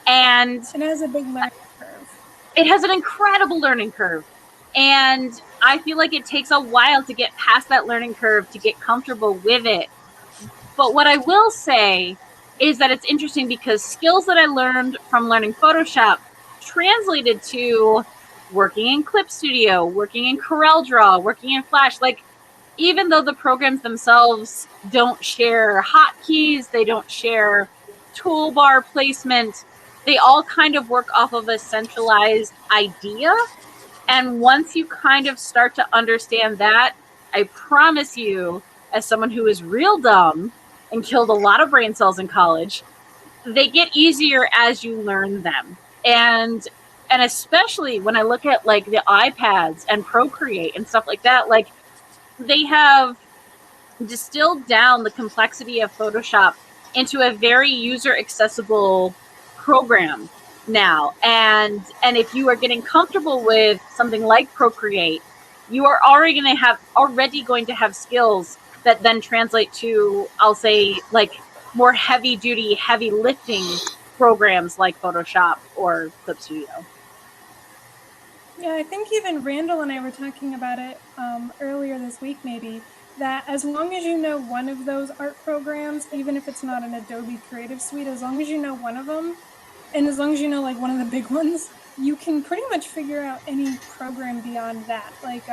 And it has a big learning curve. It has an incredible learning curve. And I feel like it takes a while to get past that learning curve to get comfortable with it. But what I will say is that it's interesting because skills that I learned from learning Photoshop translated to working in Clip Studio, working in CorelDRAW, working in Flash. Like, even though the programs themselves don't share hotkeys, they don't share toolbar placement, they all kind of work off of a centralized idea. And once you kind of start to understand that, I promise you, as someone who is real dumb and killed a lot of brain cells in college, they get easier as you learn them. And especially when I look at like the iPads and Procreate and stuff like that, like they have distilled down the complexity of Photoshop into a very user accessible program now. And if you are getting comfortable with something like Procreate, you are already going to have skills that then translate to, I'll say, like more heavy duty, heavy lifting programs like Photoshop or Clip Studio. Yeah, I think even Randall and I were talking about it earlier this week, maybe, that as long as you know one of those art programs, even if it's not an Adobe Creative Suite, as long as you know one of them, and as long as you know like one of the big ones, you can pretty much figure out any program beyond that. Like,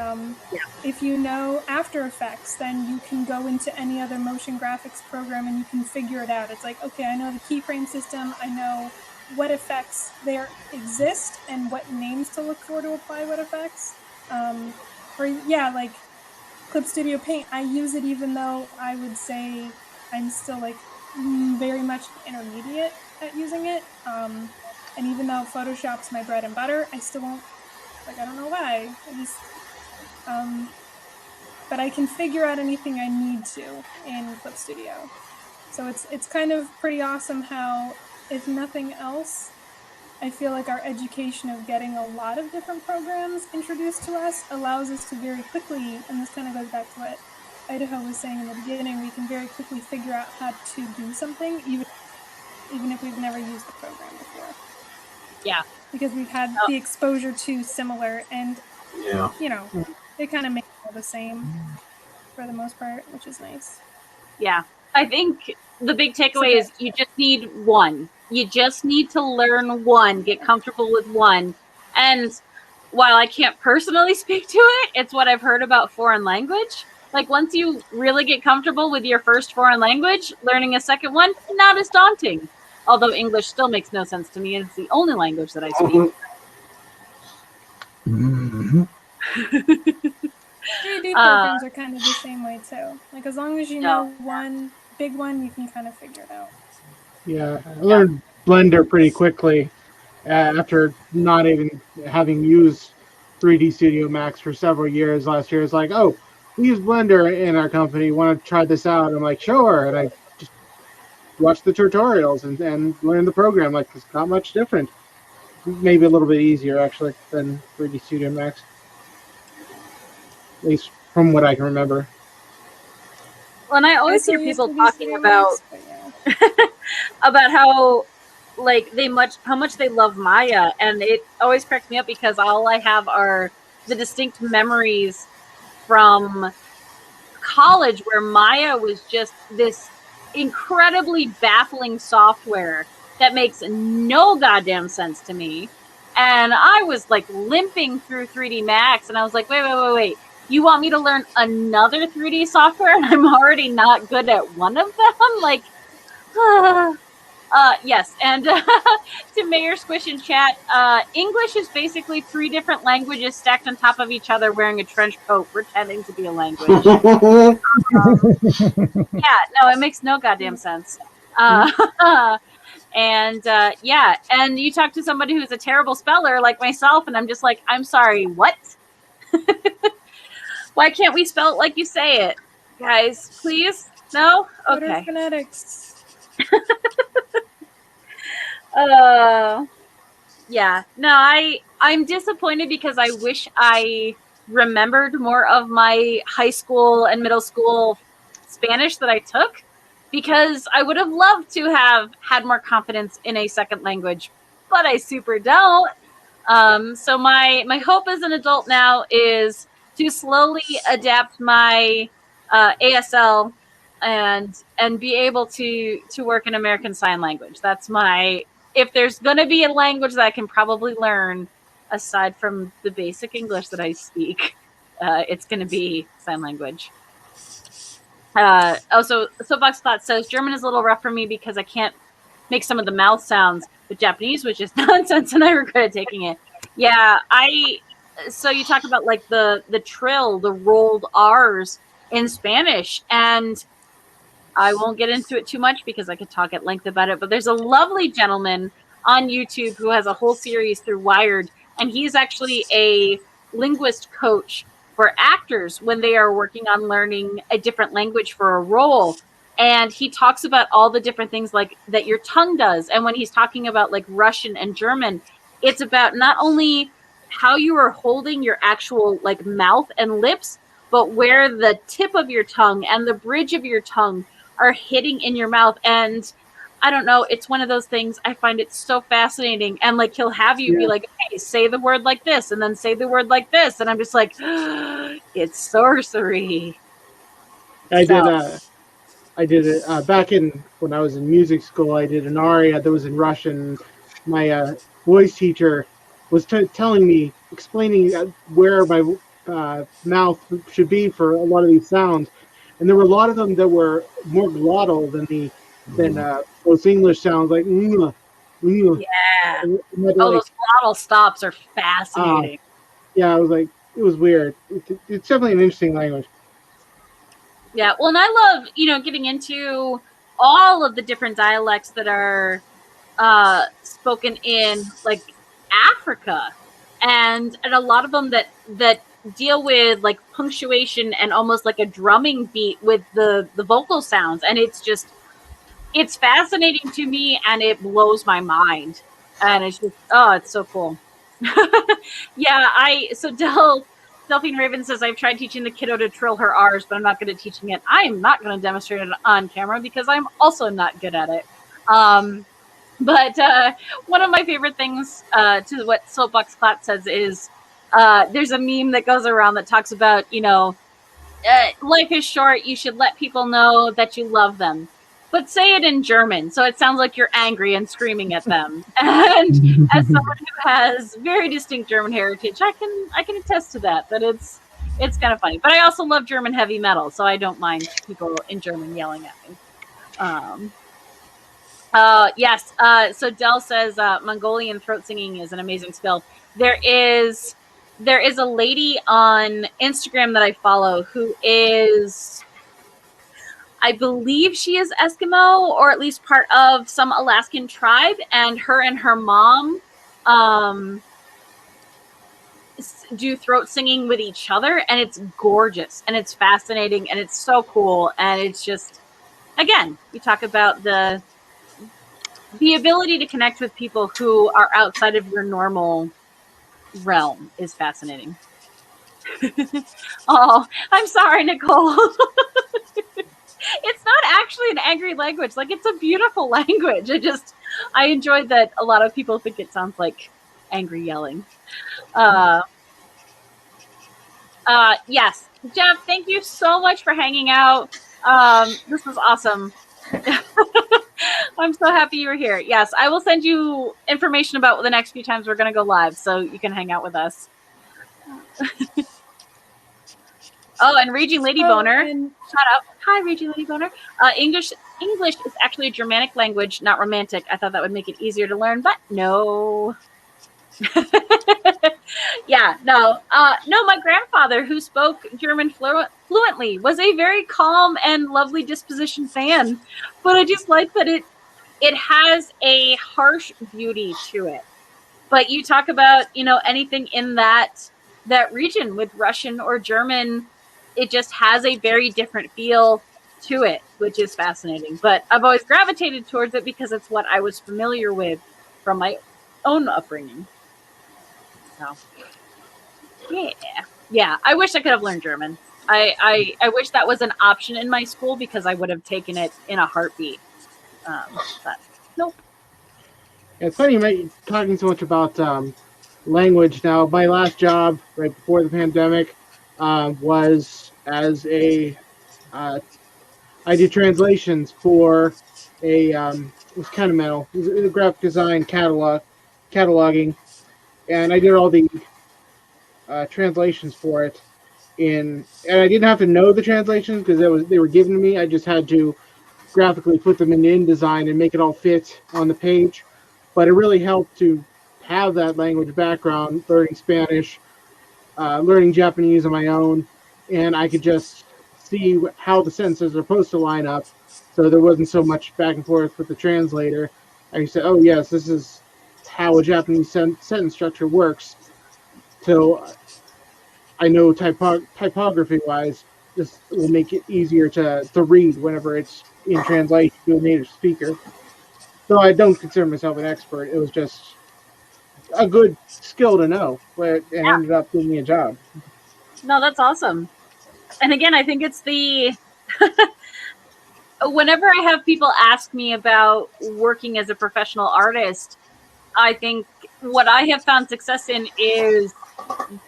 if you know After Effects, then you can go into any other motion graphics program and you can figure it out. It's like, okay, I know the keyframe system, I know what effects there exist and what names to look for to apply what effects. Like Clip Studio Paint, I use it even though I would say I'm still like very much intermediate at using it. And even though Photoshop's my bread and butter, I still won't, like, I don't know why. I just, but I can figure out anything I need to in Clip Studio. So it's kind of pretty awesome how, if nothing else, I feel like our education of getting a lot of different programs introduced to us allows us to very quickly, and this kind of goes back to what Idaho was saying in the beginning, we can very quickly figure out how to do something, even if we've never used the program before. Yeah. Because we've had the exposure to similar, and, you know, they kind of make it all the same for the most part, which is nice. Yeah. I think the big takeaway is you just need one. You just need to learn one, get comfortable with one. And while I can't personally speak to it, it's what I've heard about foreign language. Like, once you really get comfortable with your first foreign language, learning a second one, not as daunting. Although English still makes no sense to me, and it's the only language that I speak. Mm-hmm. 3D programs are kind of the same way too. Like, as long as you know one big one, you can kind of figure it out. Yeah, I learned Blender pretty quickly after not even having used 3D Studio Max for several years. Last year, it's like, oh, we use Blender in our company. Want to try this out? I'm like, sure. And I just watched the tutorials and learned the program. Like, it's not much different. Maybe a little bit easier, actually, than 3D Studio Max. At least from what I can remember. Well, and I always hear people talking about about how how much they love Maya, and it always cracks me up because all I have are the distinct memories from college where Maya was just this incredibly baffling software that makes no goddamn sense to me. And I was like limping through 3D Max, and I was like, wait. You want me to learn another 3D software and I'm already not good at one of them? Like, Yes, and to Mayor Squish in chat, English is basically 3 different languages stacked on top of each other wearing a trench coat pretending to be a language. Yeah, no, it makes no goddamn sense. And yeah, and you talk to somebody who's a terrible speller like myself, and I'm just like, I'm sorry, what? Why can't we spell it like you say it? Guys, please? No? Twitter Okay. phonetics. Yeah. No, I'm disappointed because I wish I remembered more of my high school and middle school Spanish that I took, because I would have loved to have had more confidence in a second language, but I super don't. So my hope as an adult now is to slowly adapt my ASL and be able to work in American Sign Language. That's my, if there's going to be a language that I can probably learn aside from the basic English that I speak, it's going to be sign language. Also, Soapbox Plot says German is a little rough for me because I can't make some of the mouth sounds, but Japanese was just nonsense and I regretted taking it. Yeah, so you talk about like the trill, the rolled R's in Spanish, and I won't get into it too much because I could talk at length about it, but there's a lovely gentleman on YouTube who has a whole series through Wired, and he's actually a linguist coach for actors when they are working on learning a different language for a role. And he talks about all the different things like that your tongue does. And when he's talking about like Russian and German, it's about not only how you are holding your actual like mouth and lips, but where the tip of your tongue and the bridge of your tongue are hitting in your mouth. And I don't know, it's one of those things, I find it so fascinating. And like he'll have you be like, hey, say the word like this and then say the word like this, and I'm just like, it's sorcery. I did it back in when I was in music school. I did an aria that was in Russian. My voice teacher was telling me, explaining where my mouth should be for a lot of these sounds, and there were a lot of them that were more glottal than most English sounds, like Yeah. and Oh, those glottal stops are fascinating. yeah, I was like, it was weird. It's definitely an interesting language. Yeah, well, and I love, getting into all of the different dialects that are spoken in like Africa, and a lot of them that deal with like punctuation and almost like a drumming beat with the vocal sounds, and it's fascinating to me and it blows my mind, and it's just it's so cool. Yeah, Delphine Raven says, I've tried teaching the kiddo to trill her R's, but I'm not good at teaching it. I am not going to demonstrate it on camera because I'm also not good at it. But one of my favorite things to what Soapbox Clat says is there's a meme that goes around that talks about, life is short. You should let people know that you love them. But say it in German, so it sounds like you're angry and screaming at them. And as someone who has very distinct German heritage, I can attest to that it's kind of funny. But I also love German heavy metal, so I don't mind people in German yelling at me. Yes. So Dell says Mongolian throat singing is an amazing skill. There is a lady on Instagram that I follow who is, I believe she is Eskimo or at least part of some Alaskan tribe, and her mom do throat singing with each other, and it's gorgeous and it's fascinating and it's so cool, and it's just, again, you talk about the ability to connect with people who are outside of your normal realm is fascinating. Oh, I'm sorry, Nicole. It's not actually an angry language. Like, it's a beautiful language. I enjoyed that a lot of people think it sounds like angry yelling. Yes. Jeff, thank you so much for hanging out. This was awesome. I'm so happy you were here. Yes, I will send you information about the next few times we're going to go live so you can hang out with us. Oh, and Raging Lady Boner. Shut up. Hi, Raging Lady Boner. English English is actually a Germanic language, not Romantic. I thought that would make it easier to learn, but no. Yeah, no. No, my grandfather, who spoke German fluently, was a very calm and lovely disposition fan. But I just like that it has a harsh beauty to it. But you talk about, anything in that region with Russian or German, it just has a very different feel to it, which is fascinating. But I've always gravitated towards it because it's what I was familiar with from my own upbringing. So yeah. I wish I could have learned German. I wish that was an option in my school because I would have taken it in a heartbeat. But nope. It's funny you talking so much about language. Now, my last job right before the pandemic was as I did translations for it was kind of metal. It was a graphic design cataloging, and I did all the translations for it. And I didn't have to know the translations because they were given to me. I just had to graphically put them in InDesign and make it all fit on the page. But it really helped to have that language background, learning Spanish, learning Japanese on my own, and I could just see how the sentences are supposed to line up. So there wasn't so much back and forth with the translator. I said, "Oh yes, this is how a Japanese sentence structure works." So I know typography wise, this will make it easier to read whenever it's in translation to a native speaker. Though I don't consider myself an expert, it was just a good skill to know, but it ended up giving me a job. No, that's awesome. And again, I think it's whenever I have people ask me about working as a professional artist, I think what I have found success in is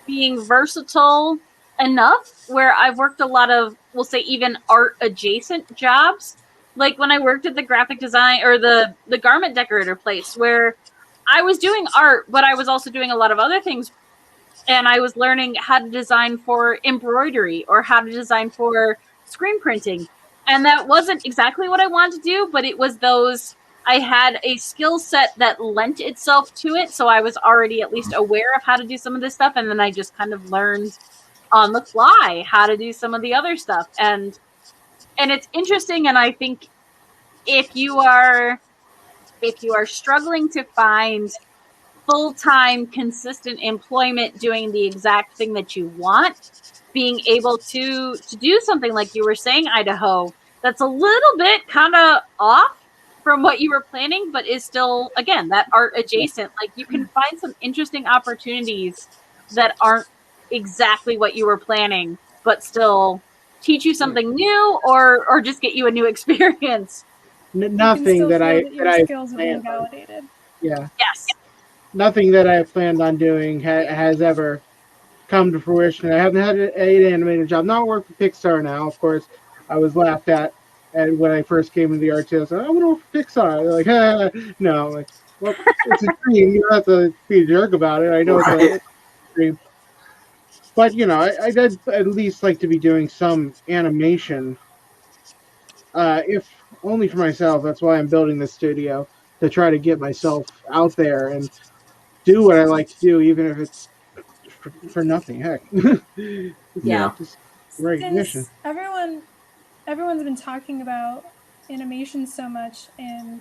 being versatile enough where I've worked a lot of, we'll say, even art adjacent jobs. Like when I worked at the graphic design or the garment decorator place where I was doing art, but I was also doing a lot of other things. And I was learning how to design for embroidery or how to design for screen printing. And that wasn't exactly what I wanted to do, but it was I had a skill set that lent itself to it. So I was already at least aware of how to do some of this stuff. And then I just kind of learned on the fly how to do some of the other stuff. And it's interesting. And I think if you are struggling to find full-time consistent employment doing the exact thing that you want, being able to do something like you were saying, Idaho, that's a little bit kind of off from what you were planning, but is still, again, that art adjacent. Like you can find some interesting opportunities that aren't exactly what you were planning, but still teach you something new or just get you a new experience. Nothing that your skills are being validated. Yeah. Yes. Nothing that I planned on doing has ever come to fruition. I haven't had an animated job. Not work for Pixar now, of course. I was laughed at, and when I first came into the artist, I want to work for Pixar. They're like, no, like, well, it's a dream. You don't have to be a jerk about it. I know it's a dream, but I did at least like to be doing some animation, if only for myself. That's why I'm building this studio to try to get myself out there and do what I like to do, even if it's for nothing. Heck, Yeah. just recognition. Since everyone's been talking about animation so much, and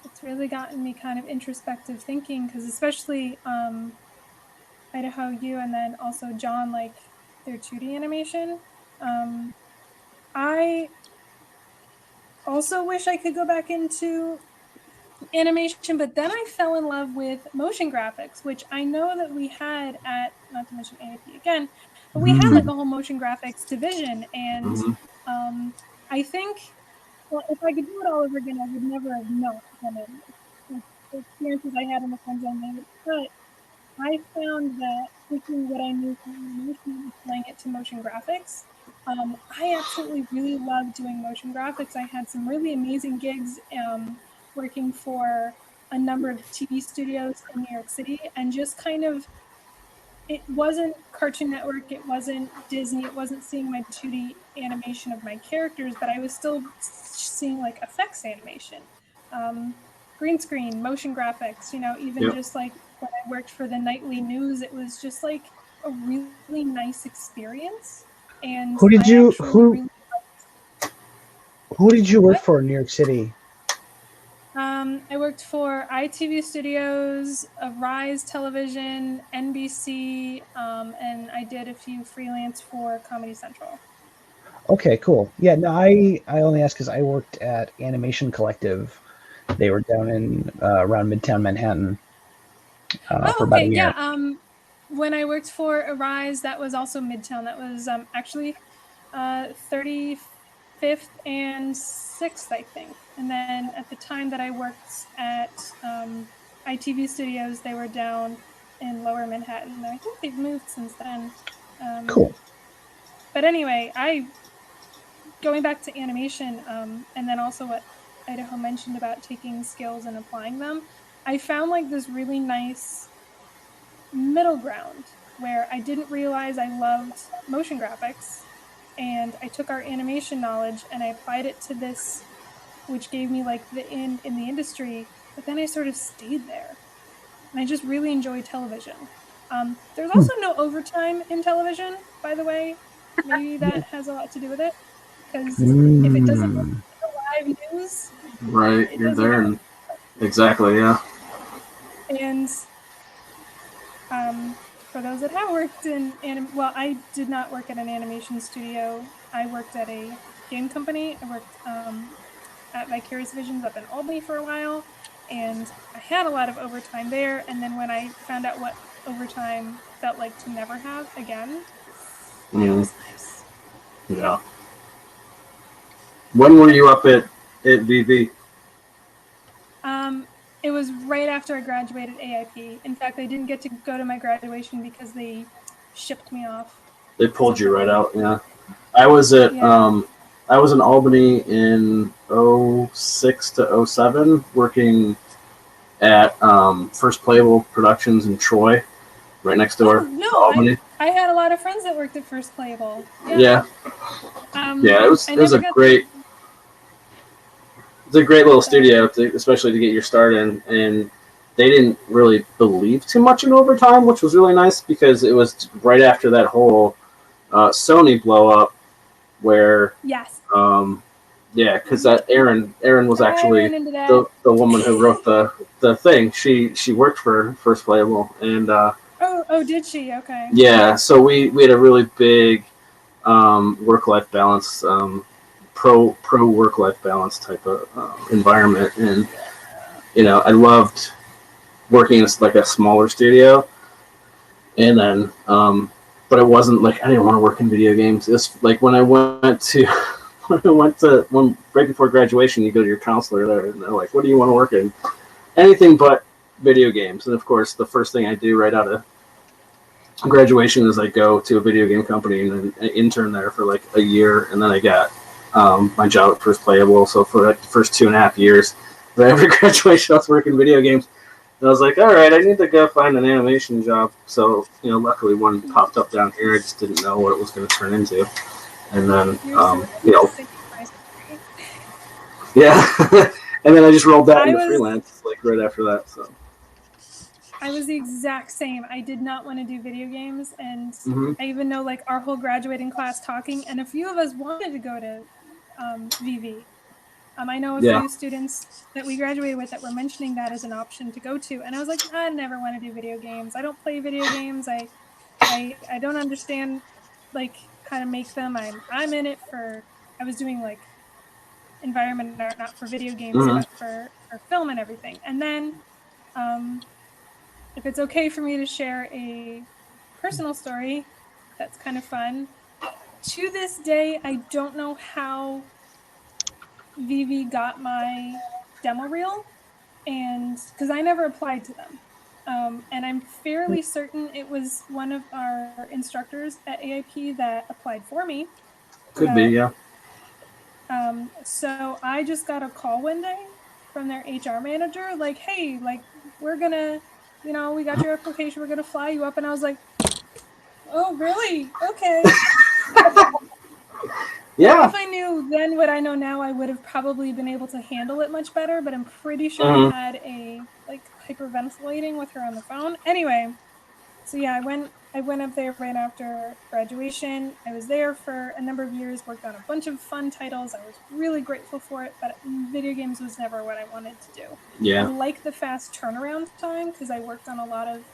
it's really gotten me kind of introspective thinking because especially Idaho, you, and then also John, like their 2D animation. I also wish I could go back into animation, but then I fell in love with motion graphics, which I know that we had at, not to mention AAP again, but we had like a whole motion graphics division. And I think, well, if I could do it all over again, I would never have not done it. The experiences I had in the friend zone made it. But I found that taking what I knew from animation and applying it to motion graphics, I absolutely really love doing motion graphics. I had some really amazing gigs working for a number of TV studios in New York City and just kind of it wasn't Cartoon Network, it wasn't Disney, it wasn't seeing my 2D animation of my characters, but I was still seeing like effects animation, green screen, motion graphics, even Yep. just like when I worked for the nightly news, it was just like a really nice experience. And Who did I you actually really who did you work what? for in New York City? I worked for ITV Studios, Rise Television, NBC, and I did a few freelance for Comedy Central. Okay, cool. Yeah, no, I only asked because I worked at Animation Collective. They were down in around Midtown Manhattan for Oh, about a okay, year. yeah. When I worked for Arise, that was also Midtown. That was actually 35th and 6th, I think. And then at the time that I worked at ITV Studios, they were down in Lower Manhattan. I think they've moved since then. Um, Cool. but anyway, I going back to animation, and then also what Idaho mentioned about taking skills and applying them. I found like this really nice middle ground where I didn't realize I loved motion graphics, and I took our animation knowledge and I applied it to this, which gave me like the in the industry. But then I sort of stayed there, and I just really enjoy television. There's also no overtime in television, by the way. Maybe that has a lot to do with it, because if it doesn't work Mm. in the live news, Right. it You're doesn't there, work. and exactly. Yeah. And for those that have worked in well, I did not work at an animation studio. I worked at a game company. I worked at Vicarious Visions up in Albany for a while, and I had a lot of overtime there. And then when I found out what overtime felt like to never have again, it Mm, was nice. yeah. When were you up at VV? Um, it was right after I graduated AIP. In fact, I didn't get to go to my graduation because they shipped me off They pulled you right separately. out. Yeah. I was at Yeah. I was in Albany in '06 to '07, working at First Playable Productions in Troy, right next door Oh to no, Albany. I had a lot of friends that worked at First Playable. Yeah. Yeah, yeah. I It was never a got to. great it's a great little Sorry. studio, especially to get your start in. And they didn't really believe too much in overtime, which was really nice because it was right after that whole Sony blow up, where Yes. yeah, because that Erin was I actually ran into that. the woman who wrote the thing. She worked for First Playable, and Oh, did she? Okay. yeah, so we had a really big work life balance, pro work life balance type of environment, and I loved working in like a smaller studio, and then but it wasn't like I didn't want to work in video games. It's like when I went to when right before graduation, you go to your counselor there, and they're like, "What do you want to work in?" Anything but video games. And of course, the first thing I do right out of graduation is I go to a video game company and then intern there for like a year, and then I got my job at First Playable. So for like the first 2.5 years, right after graduation, I was working video games. And I was like, all right, I need to go find an animation job. So luckily one popped up down here. I just didn't know what it was going to turn into, and then You're so sick of my story. yeah, and then I just rolled that I into was freelance like right after that. So I was the exact same. I did not want to do video games, and mm-hmm. I even know like our whole graduating class talking, and a few of us wanted to go to VV. I know a Yeah, few students that we graduated with that were mentioning that as an option to go to, and I was like, I never want to do video games. I don't play video games. I don't understand like how to make them. I'm in it for. I was doing like environment art, not for video games, mm-hmm. but for film and everything. And then, um, if it's okay for me to share a personal story, that's kind of fun. To this day, I don't know how Vivi got my demo reel, and because I never applied to them. And I'm fairly certain it was one of our instructors at AIP that applied for me. Could be, But yeah. so I just got a call one day from their HR manager, like, "Hey, like we're gonna you know, we got your application, we're gonna fly you up. And I was like, oh, really? Okay. Yeah. If I knew then what I know now, I would have probably been able to handle it much better. But I'm pretty sure I had a like hyperventilating with her on the phone. Anyway, so yeah, I went up there right after graduation. I was there for a number of years, worked on a bunch of fun titles. I was really grateful for it, but video games was never what I wanted to do. Yeah. I like the fast turnaround time because I worked on a lot of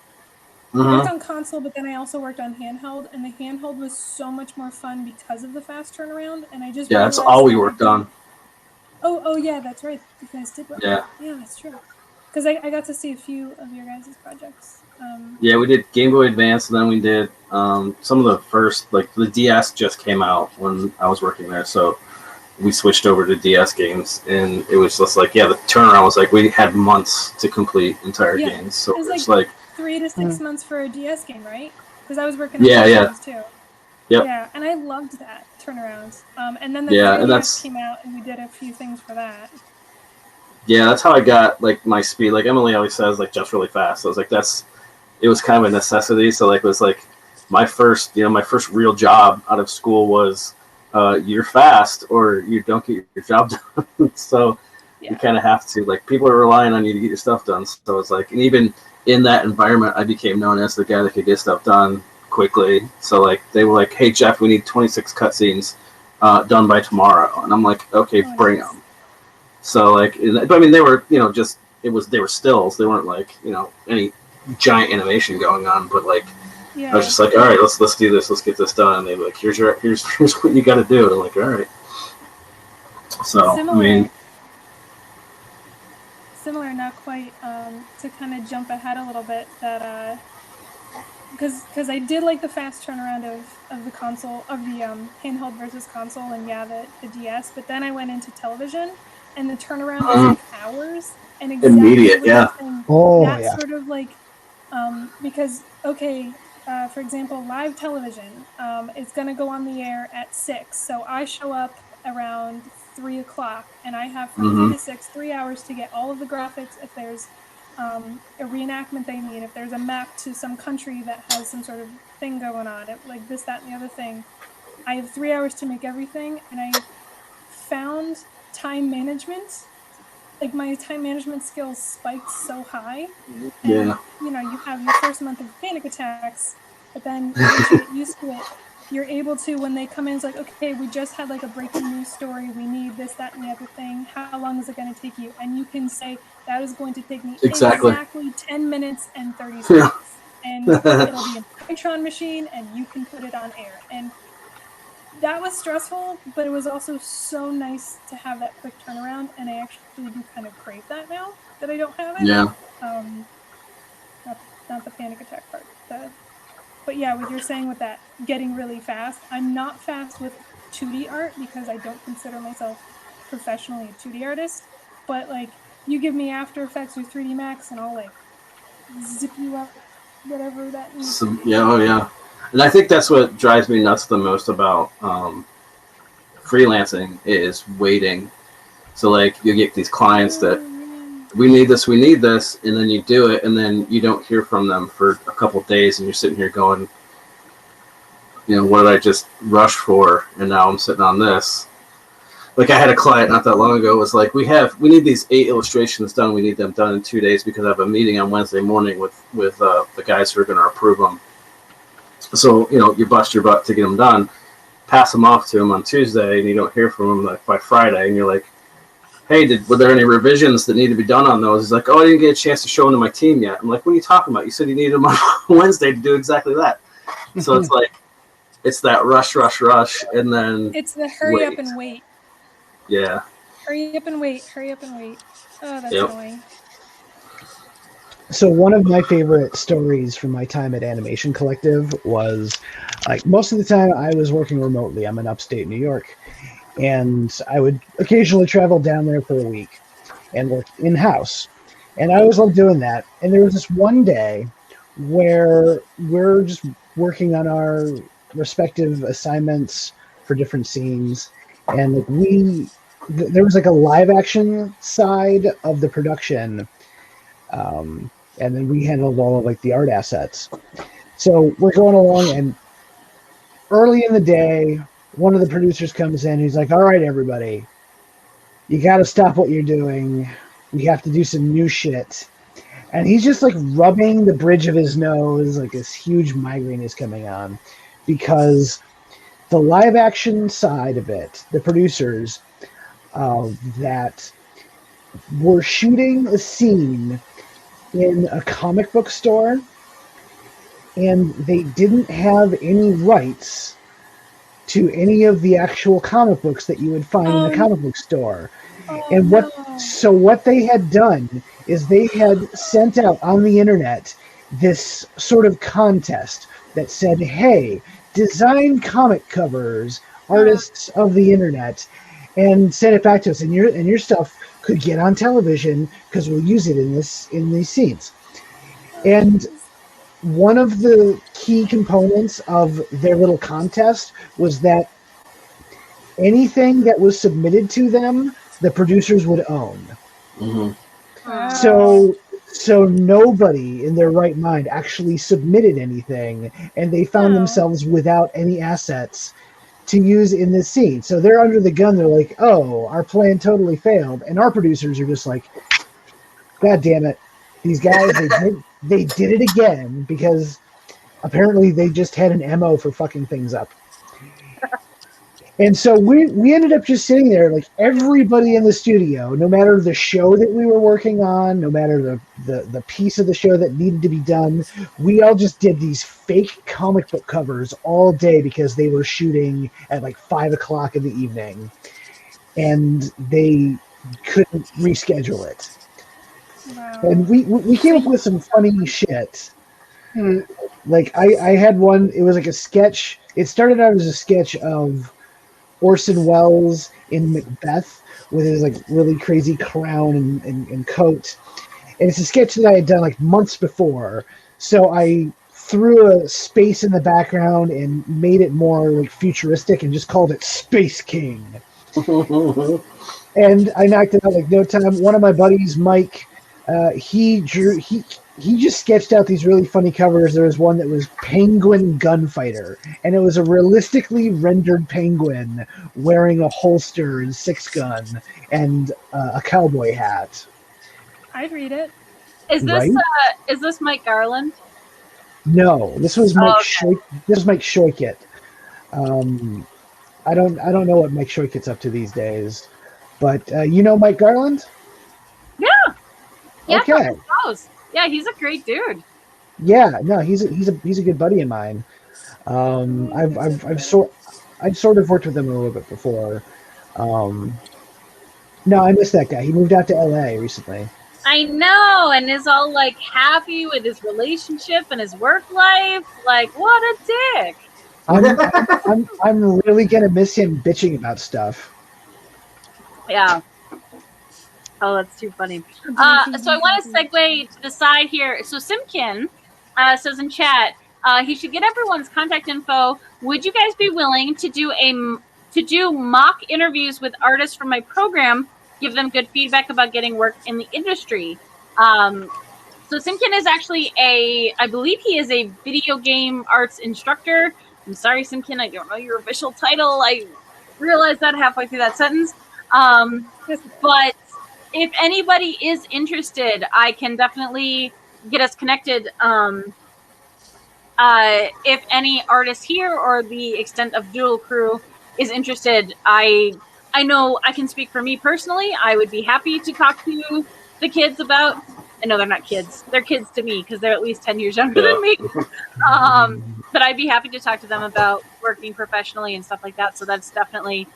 I Mm-hmm. worked on console, but then I also worked on handheld, and the handheld was so much more fun because of the fast turnaround. And I just Yeah, that's realized all we that worked on. Oh, yeah, that's right. You guys did work. Yeah. Yeah, that's true. Because I got to see a few of your guys' projects. Yeah, we did Game Boy Advance, and then we did some of the first, like the DS just came out when I was working there, so we switched over to DS games, and it was just like, yeah, the turnaround was like we had months to complete entire games, so it was it's like 3 to 6 months for a DS game, right? Because I was working on yeah, those yeah, games too. yep. Yeah, and I loved that turnaround. And then the Yeah, and 3DS that's came out, and we did a few things for that. yeah, that's how I got like my speed. Like Emily always says, like just really fast. So I was like, it was kind of a necessity. So like it was like my first real job out of school was you're fast or you don't get your job done. So you kind of have to, like, people are relying on you to get your stuff done. So it's like, and even in that environment, I became known as the guy that could get stuff done quickly. So like they were like, hey Jeff, we need 26 cutscenes done by tomorrow, and I'm like, okay, bring them. So like, but I mean, they were, just they were stills. They weren't like, any giant animation going on. But like, I was just like, all right, let's do this. Let's get this done. And they were like, here's what you got to do. And I'm like, all right. So similar, not quite. To kind of jump ahead a little bit, that because I did like the fast turnaround of the console, of the handheld versus console, and the DS. But then I went into television, and the turnaround was like hours, and exactly immediate, yeah. Sort of like, because for example, live television, is going to go on the air at 6, so I show up around 3 o'clock, and I have from 3 to 6, 3 hours to get all of the graphics. If there's a reenactment they need, if there's a map to some country that has some sort of thing going on, like this, that, and the other thing, I have 3 hours to make everything, and I found time management, like my time management skills spiked so high. And, you have your first month of panic attacks, but then once you get used to it, you're able to, when they come in, it's like, okay, we just had like a breaking news story, we need this, that, and the other thing, how long is it going to take you? And you can say, that is going to take me exactly 10 minutes and 30 seconds. And it'll be a Python machine, and you can put it on air. And that was stressful, but it was also so nice to have that quick turnaround, and I actually do kind of crave that now that I don't have it. Yeah. Not the panic attack part. But yeah, what you're saying with that getting really fast, I'm not fast with 2D art because I don't consider myself professionally a 2D artist. But like, you give me After Effects or 3D Max, and I'll like zip you up, whatever that needs. Yeah. And I think that's what drives me nuts the most about freelancing is waiting. So like, you get these clients that we need this, and then you do it, and then you don't hear from them for a couple of days, and you're sitting here going, what did I just rush for? And now I'm sitting on this. Like, I had a client not that long ago was like, we need these 8 illustrations done. We need them done in 2 days because I have a meeting on Wednesday morning with the guys who are going to approve them. So, you bust your butt to get them done, pass them off to them on Tuesday, and you don't hear from them like by Friday, and you're like, hey, were there any revisions that need to be done on those? He's like, oh, I didn't get a chance to show them to my team yet. I'm like, what are you talking about? You said you needed them on Wednesday to do exactly that. So it's like, it's that rush, and then it's the hurry up and wait. Yeah. Hurry up and wait. Oh, that's annoying. So one of my favorite stories from my time at Animation Collective was, like, most of the time I was working remotely. I'm in upstate New York, and I would occasionally travel down there for a week and work in-house. And I always loved doing that. And there was this one day where we're just working on our respective assignments for different scenes, and like there was like a live action side of the production and then we handled all of like the art assets. So we're going along, and early in the day, one of the producers comes in. He's like, "All right, everybody, you got to stop what you're doing. We have to do some new shit." And he's just like rubbing the bridge of his nose, like this huge migraine is coming on, because the live action side of it, the producers that were shooting a scene in a comic book store, and they didn't have any rights to any of the actual comic books that you would find in the comic book store. And what they had done is they had sent out on the internet this sort of contest that said, "Hey, design comic covers, artists of the internet, and send it back to us, and your stuff could get on television because we'll use it in these scenes." And one of the key components of their little contest was that anything that was submitted to them, the producers would own. Mm-hmm. Wow. So nobody in their right mind actually submitted anything, and they found themselves without any assets to use in this scene. So they're under the gun. They're like, "Oh, our plan totally failed," and our producers are just like, "God damn it, these guys! They did it again," because apparently they just had an MO for fucking things up. And so we ended up just sitting there, like everybody in the studio, no matter the show that we were working on, no matter the piece of the show that needed to be done, we all just did these fake comic book covers all day because they were shooting at like 5 o'clock in the evening, and they couldn't reschedule it. Wow. And we came up with some funny shit. Like I had one. It was like a sketch. It started out as a sketch of Orson Welles in Macbeth with his like really crazy crown and coat. And it's a sketch that I had done like months before. So I threw a space in the background and made it more like futuristic and just called it Space King. And I knocked it out like no time. One of my buddies, Mike, he just sketched out these really funny covers. There was one that was Penguin Gunfighter, and it was a realistically rendered penguin wearing a holster and 6-gun and a cowboy hat. I'd read it. Is this Right? is this Mike Garland? No, this was Mike. Okay. This was Mike Shoykit. I don't know what Mike Shoykit's up to these days, but you know Mike Garland? Yeah. Yeah. Okay. Yeah, he's a great dude. Yeah, no, he's a good buddy of mine. I've sort of worked with him a little bit before. No, I miss that guy. He moved out to LA recently. I know, and is all like happy with his relationship and his work life. Like, what a dick. I'm really gonna miss him bitching about stuff. Yeah. Oh, that's too funny. So I want to segue to the side here. So Simkin says in chat, he should get everyone's contact info. Would you guys be willing to do mock interviews with artists from my program? Give them good feedback about getting work in the industry. So Simkin is actually I believe he is a video game arts instructor. I'm sorry, Simkin, I don't know your official title. I realized that halfway through that sentence. But if anybody is interested, I can definitely get us connected. If any artist here or the extent of Doodle Crew is interested, I know I can speak for me personally. I would be happy to talk to the kids about. I know they're not kids; they're kids to me because they're at least 10 years younger than me. But I'd be happy to talk to them about working professionally and stuff like that. So that's definitely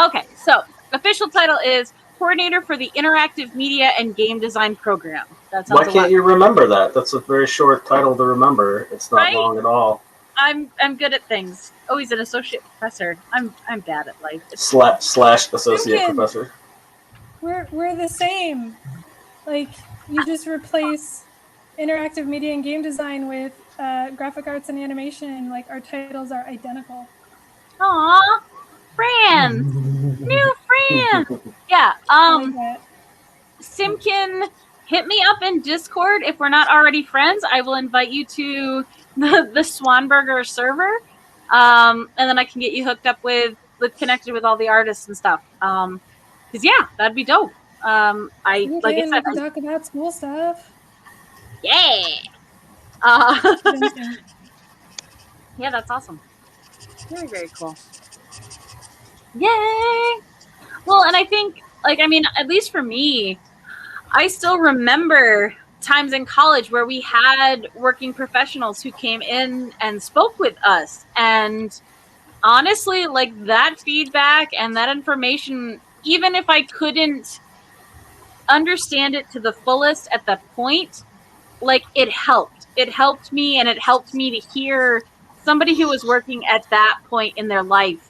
okay. So official title is coordinator for the interactive media and game design program. That sounds Why can't you remember that? That's a very short title to remember. It's not long at all. I'm good at things. Oh, he's an associate professor. I'm bad at life. Slash associate professor. We're the same. Like, you just replace interactive media and game design with graphic arts and animation. Like, our titles are identical. Aw, friends, new friends. Yeah. Simkin hit me up in Discord if we're not already friends. I will invite you to the Swanberger server, and then I can get you hooked up with connected with all the artists and stuff. Because yeah, that'd be dope. I Okay, like I and said, we can talk about school stuff. yeah. Venting. Yeah, that's awesome. Very, very cool. Yay! Well, and I think, like, I mean, at least for me, I still remember times in college where we had working professionals who came in and spoke with us. And honestly, like, that feedback and that information, even if I couldn't understand it to the fullest at the point, like, it helped. It helped me, and it helped me to hear somebody who was working at that point in their life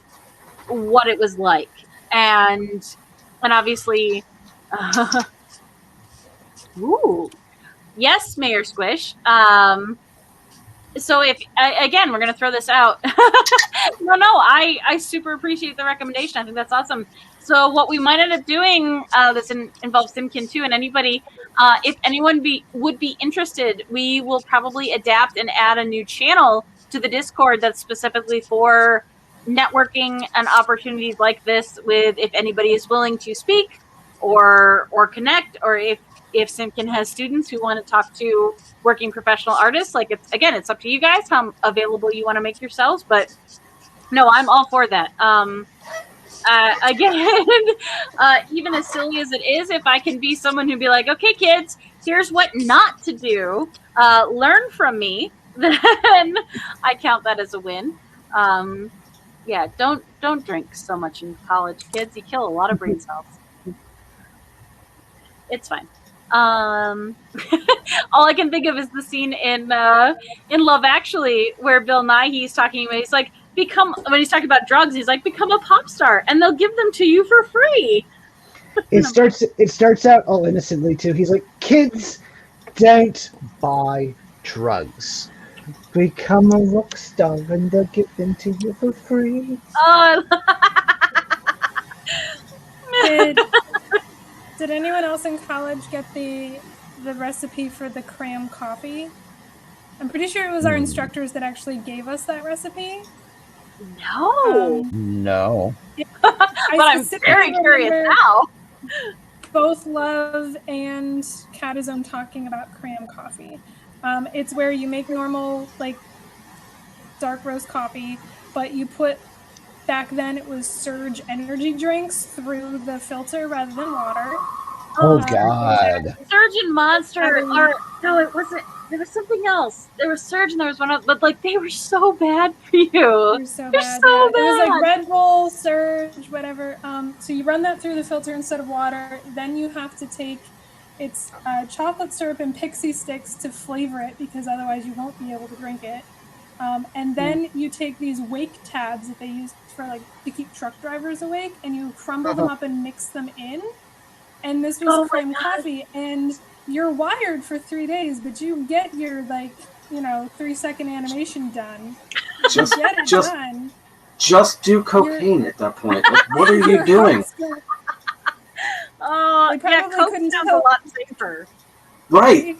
what it was like. And obviously, ooh, yes, Mayor Squish. So if again, we're gonna throw this out. No, I super appreciate the recommendation. I think that's awesome. So what we might end up doing, this involves Simkin too, and anybody, if anyone would be interested, we will probably adapt and add a new channel to the Discord that's specifically for networking and opportunities like this. With if anybody is willing to speak or connect, or if Simkin has students who want to talk to working professional artists, like it's up to you guys how available you want to make yourselves, but no, I'm all for that. Again, even as silly as it is, if I can be someone who'd be like, okay, kids, here's what not to do, learn from me, then I count that as a win. Yeah, don't drink so much in college, kids. You kill a lot of brain cells. It's fine. All I can think of is the scene in Love Actually where Bill Nighy's talking about, he's like, when he's talking about drugs, he's like, become a pop star and they'll give them to you for free. It starts out all innocently too. He's like, kids, don't buy drugs. Become a rock star and they'll give them to you for free. Did anyone else in college get the recipe for the cram coffee? I'm pretty sure it was our instructors that actually gave us that recipe. No. No. But I'm very curious now. Both Love and Catazone talking about cram coffee. It's where you make normal, like, dark roast coffee, but you put, back then it was Surge energy drinks through the filter rather than water. Oh, God. Surge and Monster, or no, it wasn't. There was something else. There was Surge and there was one other, but like they were so bad for you. They were so bad. So bad. It was like Red Bull, Surge, whatever. So you run that through the filter instead of water. Then you have to take it's chocolate syrup and pixie sticks to flavor it, because otherwise you won't be able to drink it. And then you take these wake tabs that they use for like to keep truck drivers awake, and you crumble them up and mix them in. And this was cram coffee, and you're wired for 3 days, but you get your 3-second animation done. Done. Just do cocaine at that point. Like, what are you doing? Yeah, coke sounds a lot safer. Right.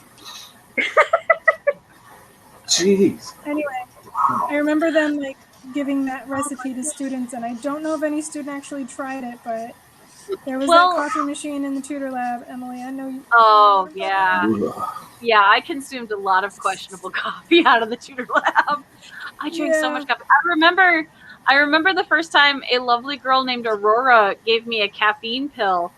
Jeez. Anyway, wow. I remember them like giving that recipe to students, and I don't know if any student actually tried it, but there was that coffee machine in the tutor lab, Emily. I know you. Oh, yeah. Yeah, I consumed a lot of questionable coffee out of the tutor lab. I drank so much coffee. I remember the first time a lovely girl named Aurora gave me a caffeine pill.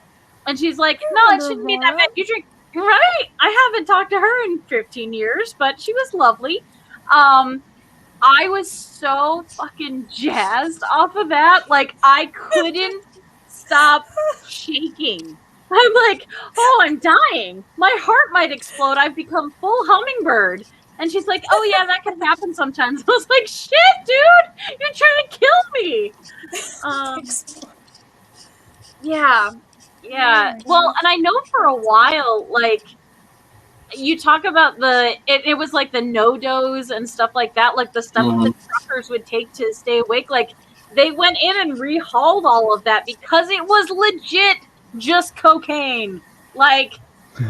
And she's like, no, it shouldn't be that bad. You drink, right? I haven't talked to her in 15 years, but she was lovely. I was so fucking jazzed off of that. Like, I couldn't stop shaking. I'm like, oh, I'm dying. My heart might explode. I've become full hummingbird. And she's like, oh, yeah, that can happen sometimes. I was like, shit, dude, you're trying to kill me. Yeah. Well, and I know for a while, like, you talk about it was like the no-dos and stuff like that, like the stuff that the truckers would take to stay awake. Like, they went in and rehauled all of that because it was legit just cocaine. Like,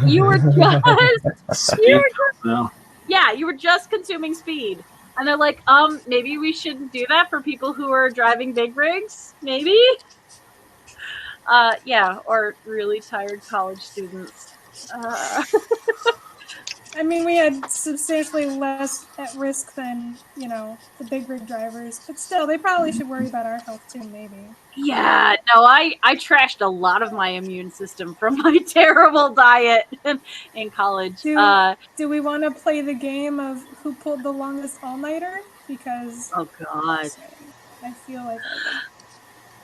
You were just Speed now. yeah, you were just consuming speed. And they're like, maybe we shouldn't do that for people who are driving big rigs, maybe? Yeah, or really tired college students. I mean, we had substantially less at risk than, the big rig drivers, but still, they probably should worry about our health too, maybe. Yeah, no, I trashed a lot of my immune system from my terrible diet in college. Do we want to play the game of who pulled the longest all-nighter? Because Oh God. I feel like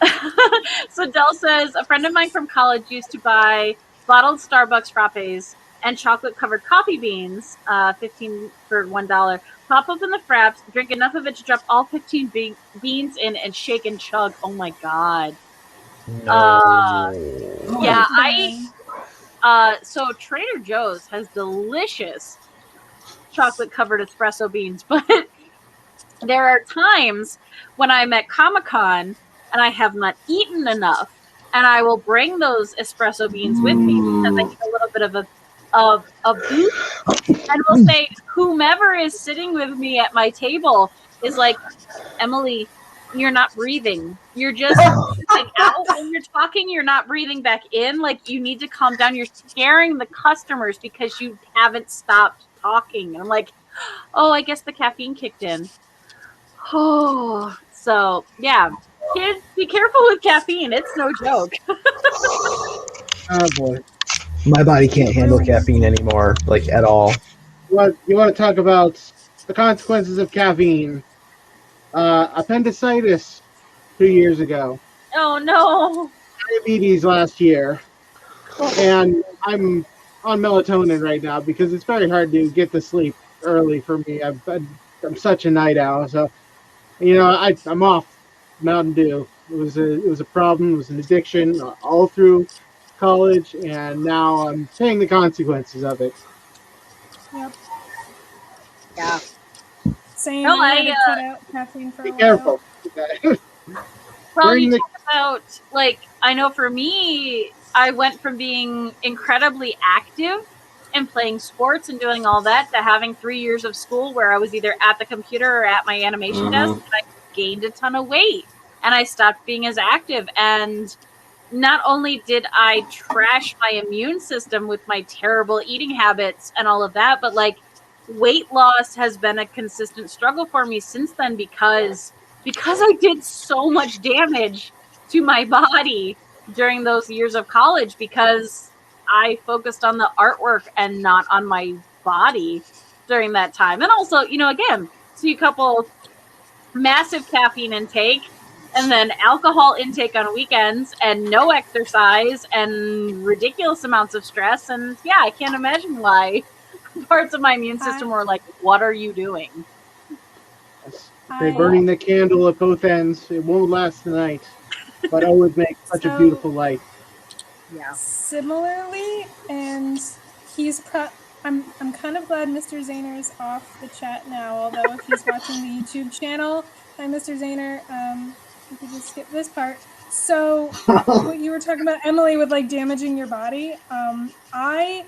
I would. So Dell says a friend of mine from college used to buy bottled Starbucks frappes and chocolate covered coffee beans, 15 for $1. Pop open the fraps, drink enough of it to drop all 15 beans in, and shake and chug. Oh my God. Yeah, so Trader Joe's has delicious chocolate covered espresso beans, but there are times when I'm at Comic-Con and I have not eaten enough, and I will bring those espresso beans with me because I need a little bit of boost. And will say, whomever is sitting with me at my table is like, Emily, you're not breathing. You're just like out when you're talking, you're not breathing back in. Like, you need to calm down. You're scaring the customers because you haven't stopped talking. And I'm like, oh, I guess the caffeine kicked in. Oh, so yeah, kids, be careful with caffeine. It's no joke. Oh boy. My body can't handle caffeine anymore, like at all. What you want to talk about the consequences of caffeine? Appendicitis 2 years ago, Oh no. diabetes last year, and I'm on melatonin right now because it's very hard to get to sleep early for me. I'm such a night owl, so I'm off Mountain Dew. It was a problem. It was an addiction all through college, and now I'm paying the consequences of it. Yep. Yeah. Same. No, I had to cut out caffeine for Be a while. careful. Well, you talk about, like, I know for me, I went from being incredibly active and playing sports and doing all that to having 3 years of school where I was either at the computer or at my animation desk, and I gained a ton of weight and I stopped being as active. And not only did I trash my immune system with my terrible eating habits and all of that, but like weight loss has been a consistent struggle for me since then because I did so much damage to my body during those years of college because I focused on the artwork and not on my body during that time. And also, again, so you couple massive caffeine intake and then alcohol intake on weekends and no exercise and ridiculous amounts of stress. And yeah, I can't imagine why parts of my immune system were like, what are you doing? They're burning the candle at both ends. It won't last the night, but it would make such a beautiful light. Yeah. Similarly, and I'm kind of glad Mr. Zahner is off the chat now, although if he's watching the YouTube channel, hi Mr. Zahner, you could just skip this part. So what you were talking about, Emily, with like damaging your body, I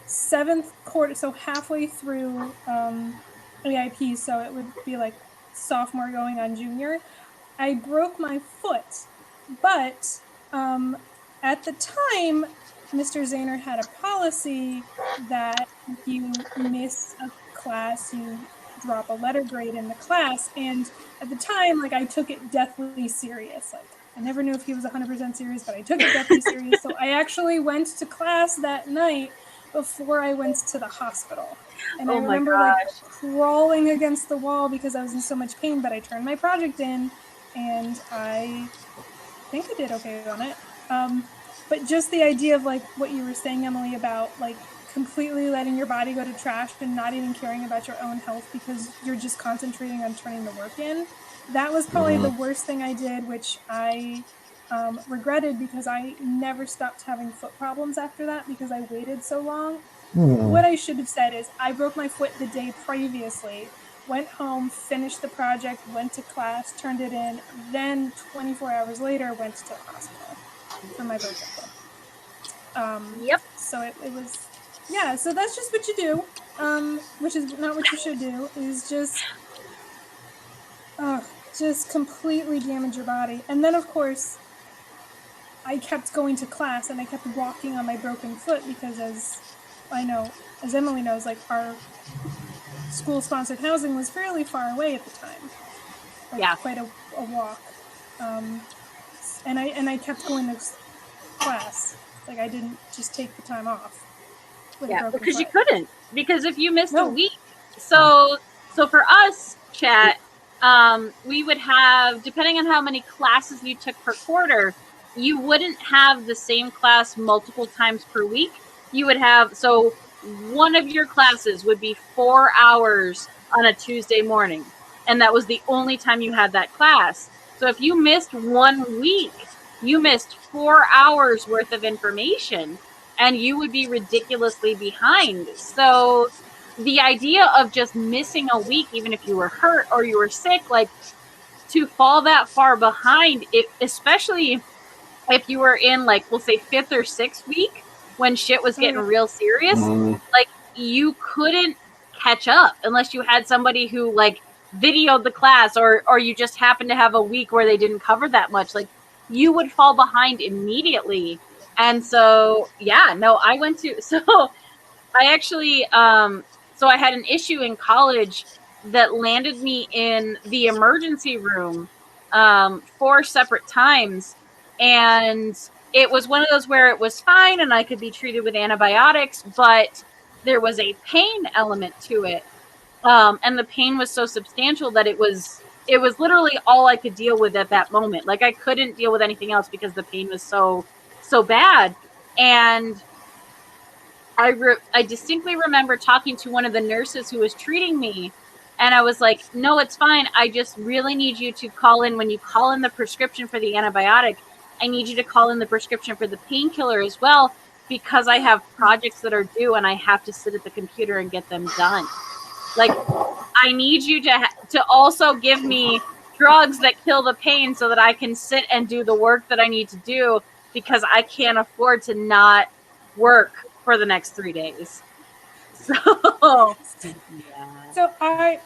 7th quarter, so halfway through AIP, so it would be like sophomore going on junior, I broke my foot, but at the time, Mr. Zahner had a policy that if you miss a class, you drop a letter grade in the class. And at the time, like, I took it deathly serious. Like, I never knew if he was 100% serious, but I took it deathly serious. So I actually went to class that night before I went to the hospital. And I remember like crawling against the wall because I was in so much pain, but I turned my project in and I think I did okay on it. But just the idea of like what you were saying, Emily, about like completely letting your body go to trash and not even caring about your own health because you're just concentrating on turning the work in. That was probably the worst thing I did, which I regretted because I never stopped having foot problems after that because I waited so long. What I should have said is I broke my foot the day previously, went home, finished the project, went to class, turned it in, then 24 hours later went to the hospital for my broken foot. Yep. So it was, yeah. So that's just what you do, which is not what you should do. Is just completely damage your body. And then of course, I kept going to class and I kept walking on my broken foot because, as Emily knows, like our school-sponsored housing was fairly far away at the time, like Yeah. quite a walk. And I kept going to class. Like I didn't just take the time off with a Yeah, broken because foot. you couldn't. Because if you missed a No. week, so for us, chat, we would have, depending on how many classes you took per quarter, you wouldn't have the same class multiple times per week. You would have, so one of your classes would be 4 hours on a Tuesday morning, and that was the only time you had that class. So if you missed 1 week, you missed 4 hours worth of information, and you would be ridiculously behind. So the idea of just missing a week, even if you were hurt or you were sick, like to fall that far behind, it, especially if you were in, like, we'll say 5th or 6th week when shit was getting real serious, like you couldn't catch up unless you had somebody who like videoed the class, or you just happened to have a week where they didn't cover that much. Like you would fall behind immediately. And so, yeah, no, I went to, so I actually, so I had an issue in college that landed me in the emergency room 4 separate times. And it was one of those where it was fine and I could be treated with antibiotics, but there was a pain element to it. And the pain was so substantial that it was literally all I could deal with at that moment. Like I couldn't deal with anything else because the pain was so bad. And I distinctly remember talking to one of the nurses who was treating me, and I was like, no, it's fine. I just really need you to call in, when you call in the prescription for the antibiotic, I need you to call in the prescription for the painkiller as well, because I have projects that are due and I have to sit at the computer and get them done. Like, I need you to also give me drugs that kill the pain so that I can sit and do the work that I need to do, because I can't afford to not work for the next 3 days. So, yeah. So I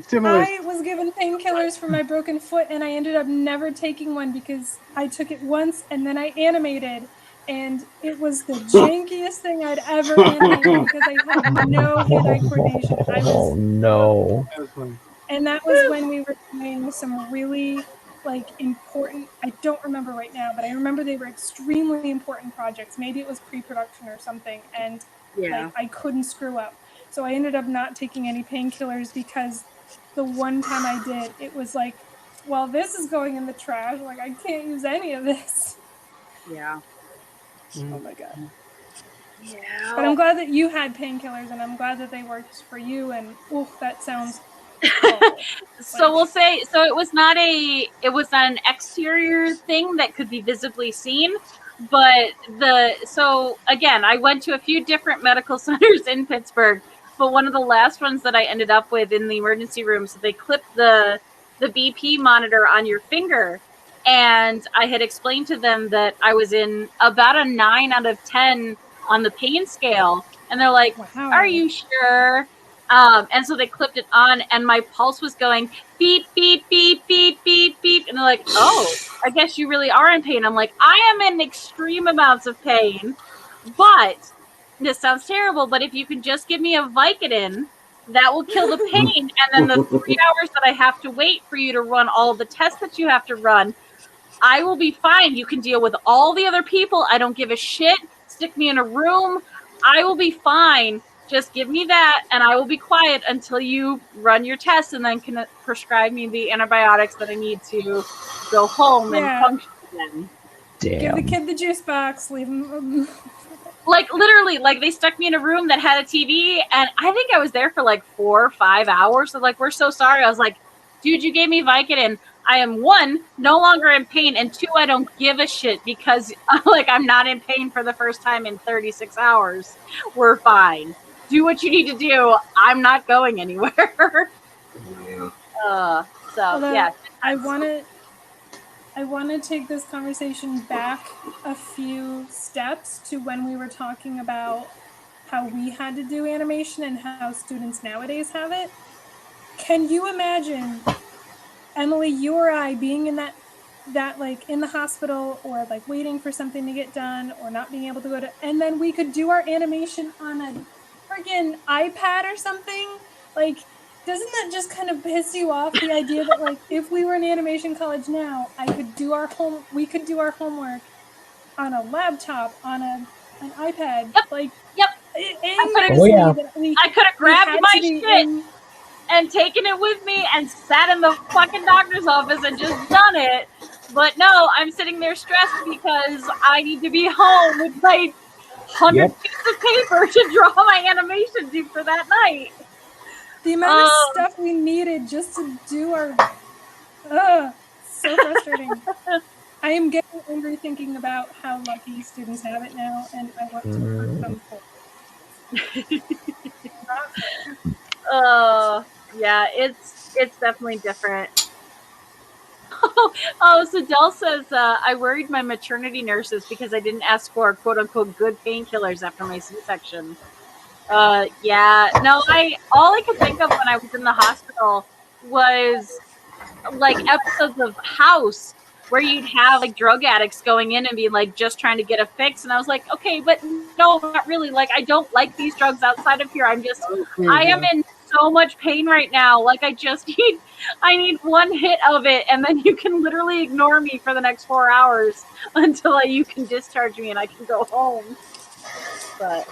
Similar. was given painkillers for my broken foot, and I ended up never taking one because I took it once and then I animated, and it was the jankiest thing I'd ever animated because I had no hand-eye coordination. Oh no! That was funny. And that was when we were doing some really important, I don't remember right now, but I remember they were extremely important projects. Maybe it was pre-production or something, and I couldn't screw up. So I ended up not taking any painkillers because the one time I did, it was like, well, this is going in the trash. Like, I can't use any of this. Yeah. Oh my God. Yeah. But I'm glad that you had painkillers, and I'm glad that they worked for you. And that sounds So we'll say, so it was not an exterior thing that could be visibly seen, but so again, I went to a few different medical centers in Pittsburgh, but one of the last ones that I ended up with in the emergency room, so they clipped the BP monitor on your finger, and I had explained to them that I was in about a 9 out of 10 on the pain scale, and they're like, wow. Are you sure? And so they clipped it on, and my pulse was going beep, beep, beep, beep, beep, beep. And they're like, oh, I guess you really are in pain. I'm like, I am in extreme amounts of pain, but this sounds terrible, but if you can just give me a Vicodin, that will kill the pain. And then the 3 hours that I have to wait for you to run all the tests that you have to run, I will be fine. You can deal with all the other people. I don't give a shit. Stick me in a room. I will be fine. Just give me that, and I will be quiet until you run your tests, and then can prescribe me the antibiotics that I need to go home and function again. Damn. Give the kid the juice box. Leave him. Like, literally, like, they stuck me in a room that had a TV, and I think I was there for like 4 or 5 hours. So, like, we're so sorry. I was like, dude, you gave me Vicodin. I am, 1, no longer in pain, and 2, I don't give a shit because, like, I'm not in pain for the first time in 36 hours. We're fine. Do what you need to do. I'm not going anywhere. Yeah. So, yeah. I want to I want to take this conversation back a few steps to when we were talking about how we had to do animation and how students nowadays have it. Can you imagine, Emily, you or I being in that like in the hospital or like waiting for something to get done or not being able to go to, and then we could do our animation on a friggin' iPad or something? Like, doesn't that just kind of piss you off, the idea that like if we were in animation college now, we could do our homework on a laptop, on an iPad, Yep. like Yep. aimlessly, yeah. that we I could have grabbed had my to be shit in. and taken it with me and sat in the fucking doctor's office and just done it. But no, I'm sitting there stressed because I need to be home with my 100 Yep. sheets of paper to draw my animation due for that night. The amount of stuff we needed just to do our so frustrating. I am getting angry thinking about how lucky students have it now, and I want to hurt them for it. Not fair. Yeah, it's definitely different. So Dell says, I worried my maternity nurses because I didn't ask for quote unquote good painkillers after my C-section. Yeah, no, all I could think of when I was in the hospital was like episodes of House where you'd have like drug addicts going in and be like just trying to get a fix, and I was like, okay, but no, not really. Like, I don't like these drugs outside of here. I am in so much pain right now. Like, I need one hit of it, and then you can literally ignore me for the next 4 hours until you can discharge me and I can go home. But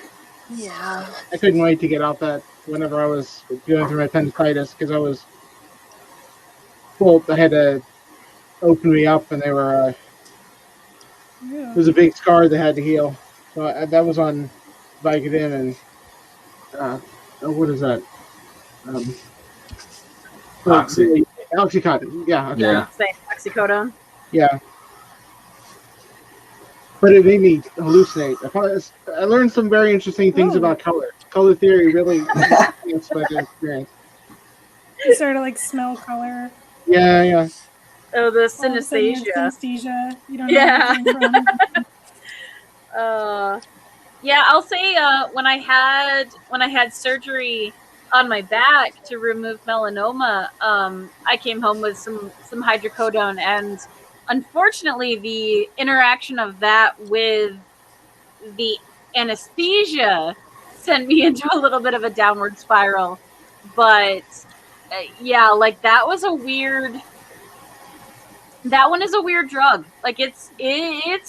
yeah, I couldn't wait to get out that whenever I was going through my appendicitis because I had to open me up and they were, it was a big scar that had to heal. So that was on Vicodin and, what is that? Oxy. Oxycontin. Yeah. Okay. Yeah. say oxycodone. Yeah. But it made me hallucinate. I learned some very interesting things about color. Color theory really enhanced my experience. You sort of like smell color. Yeah, yeah. Oh, the All of a sudden it's synesthesia. synesthesia. You don't know where it came from. Yeah, I'll say when I had surgery on my back to remove melanoma, I came home with some hydrocodone, and unfortunately, the interaction of that with the anesthesia sent me into a little bit of a downward spiral. But yeah, like that one is a weird drug. Like it's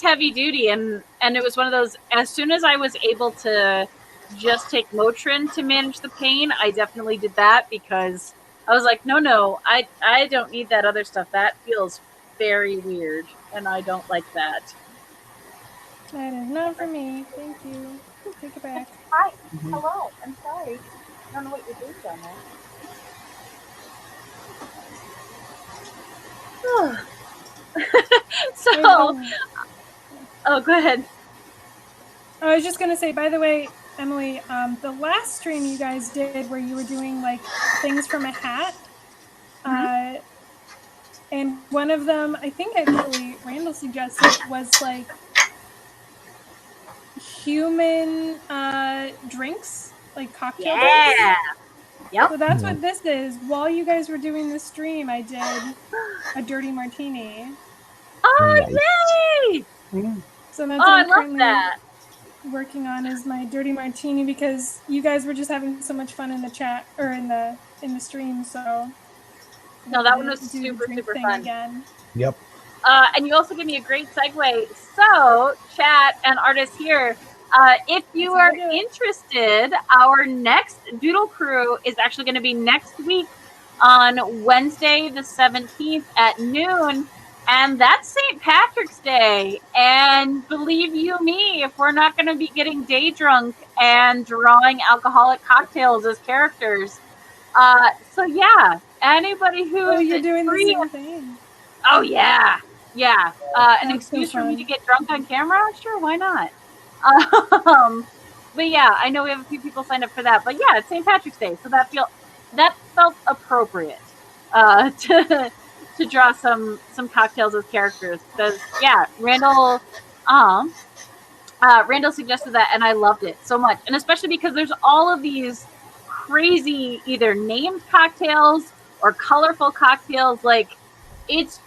heavy duty, and it was one of those. As soon as I was able to just take Motrin to manage the pain, I definitely did that because I was like, no, I don't need that other stuff. That feels very weird, and I don't like that. That is not for me. Thank you. Take it back. Hi, hello. I'm sorry. I don't know what you're doing down there. So, go ahead. I was just gonna say, by the way, Emily, the last stream you guys did where you were doing like things from a hat, and one of them, I think actually Randall suggested, was like human drinks, like cocktail drinks. Yep. So that's what this is. While you guys were doing the stream, I did a dirty martini. Oh, yay! So that's what I I'm love currently that. working on, is my dirty martini, because you guys were just having so much fun in the chat or in the stream. So no, that one was super fun. Again. Yep. And you also gave me a great segue. So, chat and artists here, if you are interested, our next Doodle Crew is actually going to be next week on Wednesday the 17th at noon. And that's St. Patrick's Day. And believe you me, if we're not going to be getting day drunk and drawing alcoholic cocktails as characters. So yeah, anybody who is you're doing free, the same thing. Oh yeah. An excuse for me to get drunk on camera? Sure, why not? But yeah, I know we have a few people signed up for that. But yeah, it's St. Patrick's Day, so that felt appropriate to to draw some cocktails with characters because Randall suggested that, and I loved it so much, and especially because there's all of these crazy either named cocktails or colorful cocktails. Like it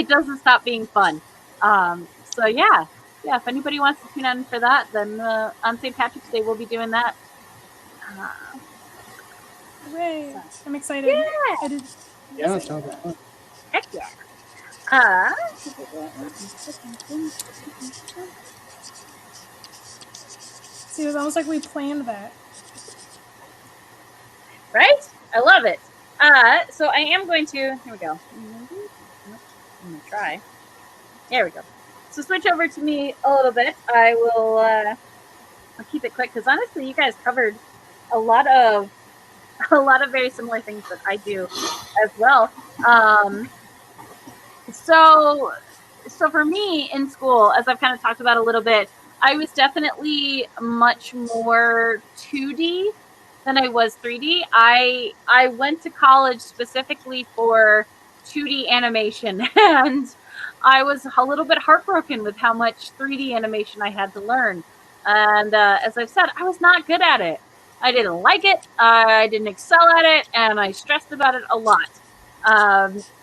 doesn't stop being fun. So yeah. If anybody wants to tune in for that, then on St. Patrick's Day we'll be doing that. Hooray! I'm excited. Yeah. I did. Yeah, it sounds like fun. Heck yeah. See, it was almost like we planned that. Right? I love it. So I am going to. Here we go. I'm gonna try. There we go. So switch over to me a little bit. I will. I'll keep it quick because honestly, you guys covered a lot of very similar things that I do as well. So for me in school, as I've kind of talked about a little bit, I was definitely much more 2D than I was 3D. I went to college specifically for 2D animation, and I was a little bit heartbroken with how much 3D animation I had to learn. And as I've said, I was not good at it. I didn't like it. I didn't excel at it, and I stressed about it a lot.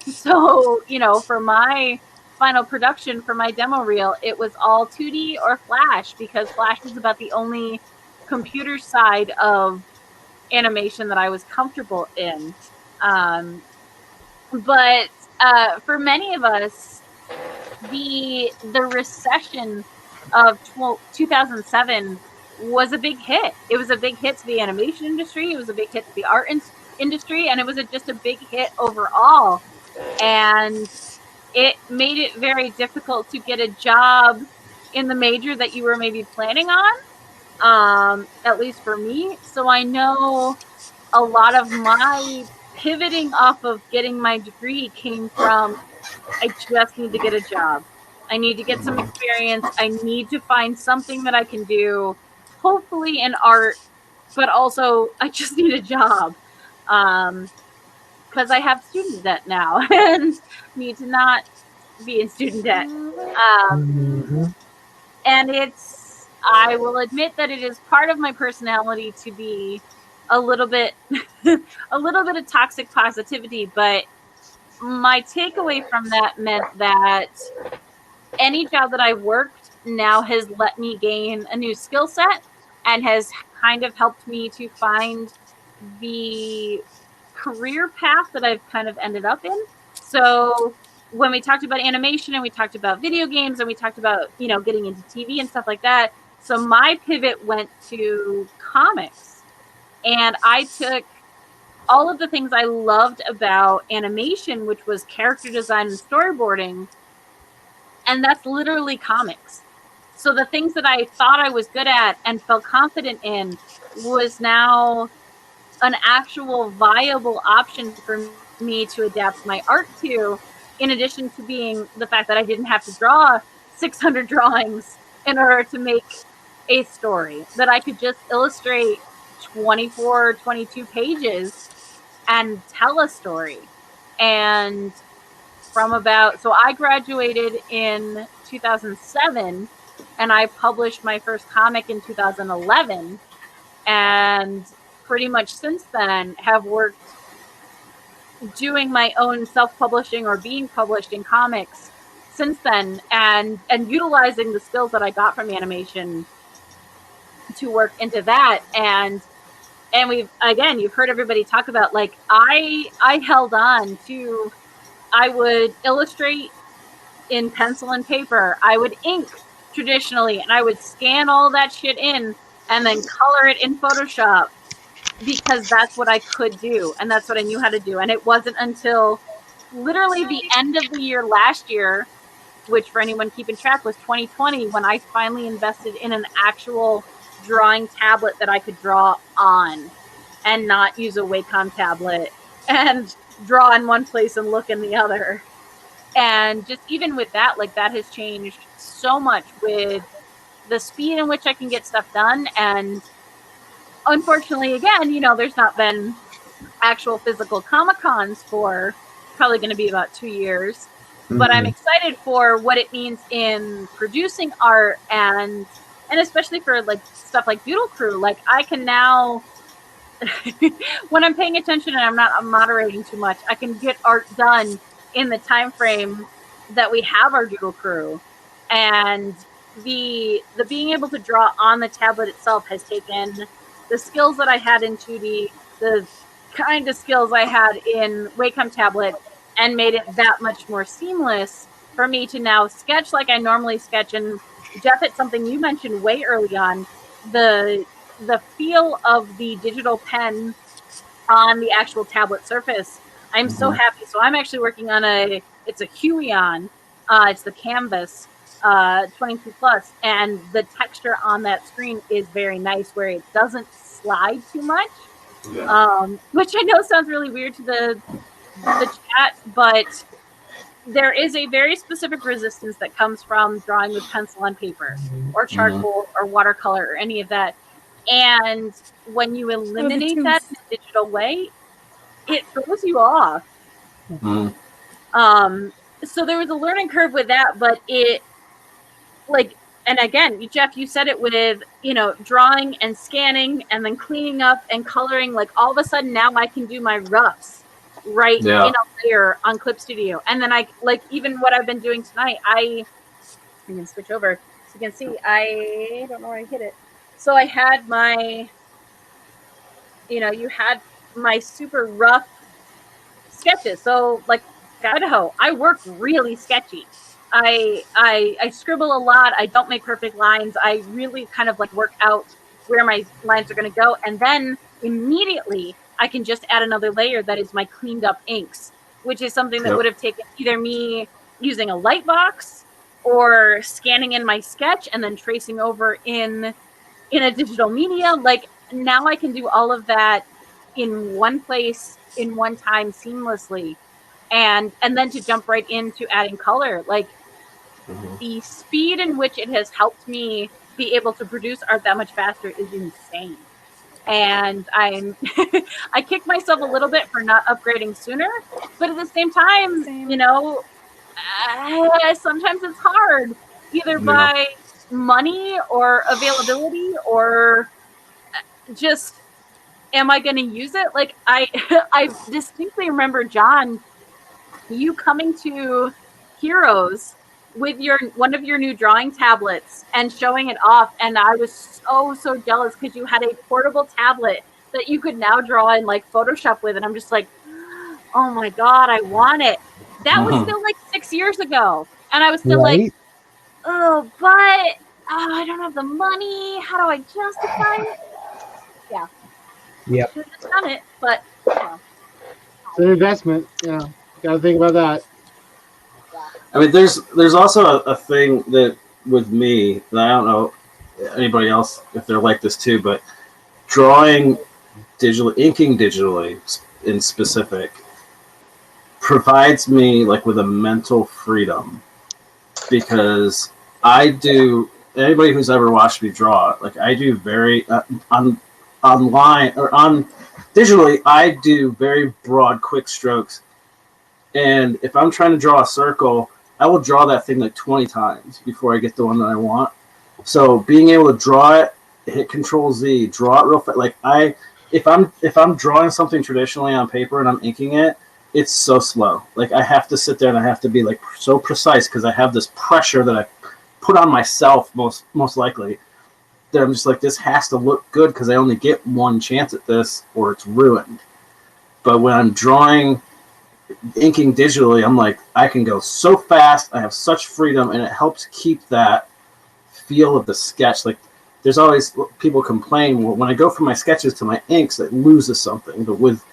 So, for my final production for my demo reel, it was all 2D or Flash because Flash was about the only computer side of animation that I was comfortable in. But for many of us, the recession of 2007 was a big hit. It was a big hit to the animation industry. It was a big hit to the art industry, and it was just a big hit overall. And it made it very difficult to get a job in the major that you were maybe planning on, at least for me. So I know a lot of my pivoting off of getting my degree came from, I just need to get a job. I need to get some experience. I need to find something that I can do, hopefully in art, but also I just need a job. Because I have student debt now and need to not be in student debt. And I will admit that it is part of my personality to be a little bit of toxic positivity, but my takeaway from that meant that any job that I worked now has let me gain a new skill set and has kind of helped me to find the career path that I've kind of ended up in. So when we talked about animation and we talked about video games and we talked about, getting into TV and stuff like that, so my pivot went to comics. And I took all of the things I loved about animation, which was character design and storyboarding, and that's literally comics. So the things that I thought I was good at and felt confident in was now an actual viable option for me to adapt my art to, in addition to being the fact that I didn't have to draw 600 drawings in order to make a story, that I could just illustrate 24, 22 pages and tell a story. And so I graduated in 2007 and I published my first comic in 2011, and pretty much since then have worked doing my own self-publishing or being published in comics since then, and utilizing the skills that I got from animation to work into that. And you've heard everybody talk about, like, I held on to, I would illustrate in pencil and paper, I would ink traditionally, and I would scan all that shit in and then color it in Photoshop because that's what I could do and that's what I knew how to do. And it wasn't until literally the end of the year last year, which for anyone keeping track was 2020, when I finally invested in an actual drawing tablet that I could draw on and not use a Wacom tablet and draw in one place and look in the other. And just even with that, like, that has changed so much with the speed in which I can get stuff done. And unfortunately, again, there's not been actual physical Comic-Cons for probably going to be about 2 years. But I'm excited for what it means in producing art and especially for like stuff like Doodle Crew. Like I can now, when I'm paying attention and I'm moderating too much, I can get art done in the time frame that we have our Doodle Crew. And the being able to draw on the tablet itself has taken the skills that I had in 2D, the kind of skills I had in Wacom tablet, and made it that much more seamless for me to now sketch like I normally sketch. And Jeff, it's something you mentioned way early on, the feel of the digital pen on the actual tablet surface. I'm so happy. So I'm actually working on it's a Huion. It's the Canvas 22 plus, and the texture on that screen is very nice where it doesn't slide too much. Which I know sounds really weird to the chat, but there is a very specific resistance that comes from drawing with pencil on paper or charcoal or watercolor or any of that. And when you eliminate that in a digital way, it throws you off. So there was a learning curve with that, but it, like, and again, Jeff, you said it with, drawing and scanning and then cleaning up and coloring. Like all of a sudden now I can do my roughs in a layer on Clip Studio. And then I, like, even what I've been doing tonight, I can switch over so you can see, I don't know where I hit it. So I had my, you had my super rough sketches. So like Idaho, I work really sketchy. I scribble a lot. I don't make perfect lines. I really kind of like work out where my lines are going to go. And then immediately I can just add another layer that is my cleaned up inks, which is something that would have taken either me using a light box or scanning in my sketch and then tracing over in a digital media. Like now I can do all of that in one place, in one time, seamlessly. And then to jump right into adding color, like the speed in which it has helped me be able to produce art that much faster is insane. And I kick myself a little bit for not upgrading sooner, but at the same time, sometimes it's hard, either by money or availability or just, am I going to use it? Like I distinctly remember, John, you coming to Heroes with one of your new drawing tablets and showing it off, and I was so jealous because you had a portable tablet that you could now draw in like Photoshop with, and I'm just like, oh my god, I want it. That was still like 6 years ago, and I was still like, oh, but I don't have the money. How do I justify it? Yep. Should have done it, but It's an investment. Yeah, gotta think about that. I mean, there's also a thing that with me that I don't know anybody else if they're like this too, but drawing digitally, inking digitally in specific, provides me like with a mental freedom, because I do, anybody who's ever watched me draw, like I do very online or on digitally, I do very broad, quick strokes. And if I'm trying to draw a circle, I will draw that thing like 20 times before I get the one that I want. So being able to draw it, hit Control Z, draw it real fast. Like if I'm drawing something traditionally on paper and I'm inking it, it's so slow. Like I have to sit there and I have to be like so precise because I have this pressure that I put on myself most likely, that I'm just like, this has to look good because I only get one chance at this or it's ruined. But when I'm inking digitally, I'm like, I can go so fast, I have such freedom, and it helps keep that feel of the sketch. Like there's always people complain, well, when I go from my sketches to my inks, it loses something. But with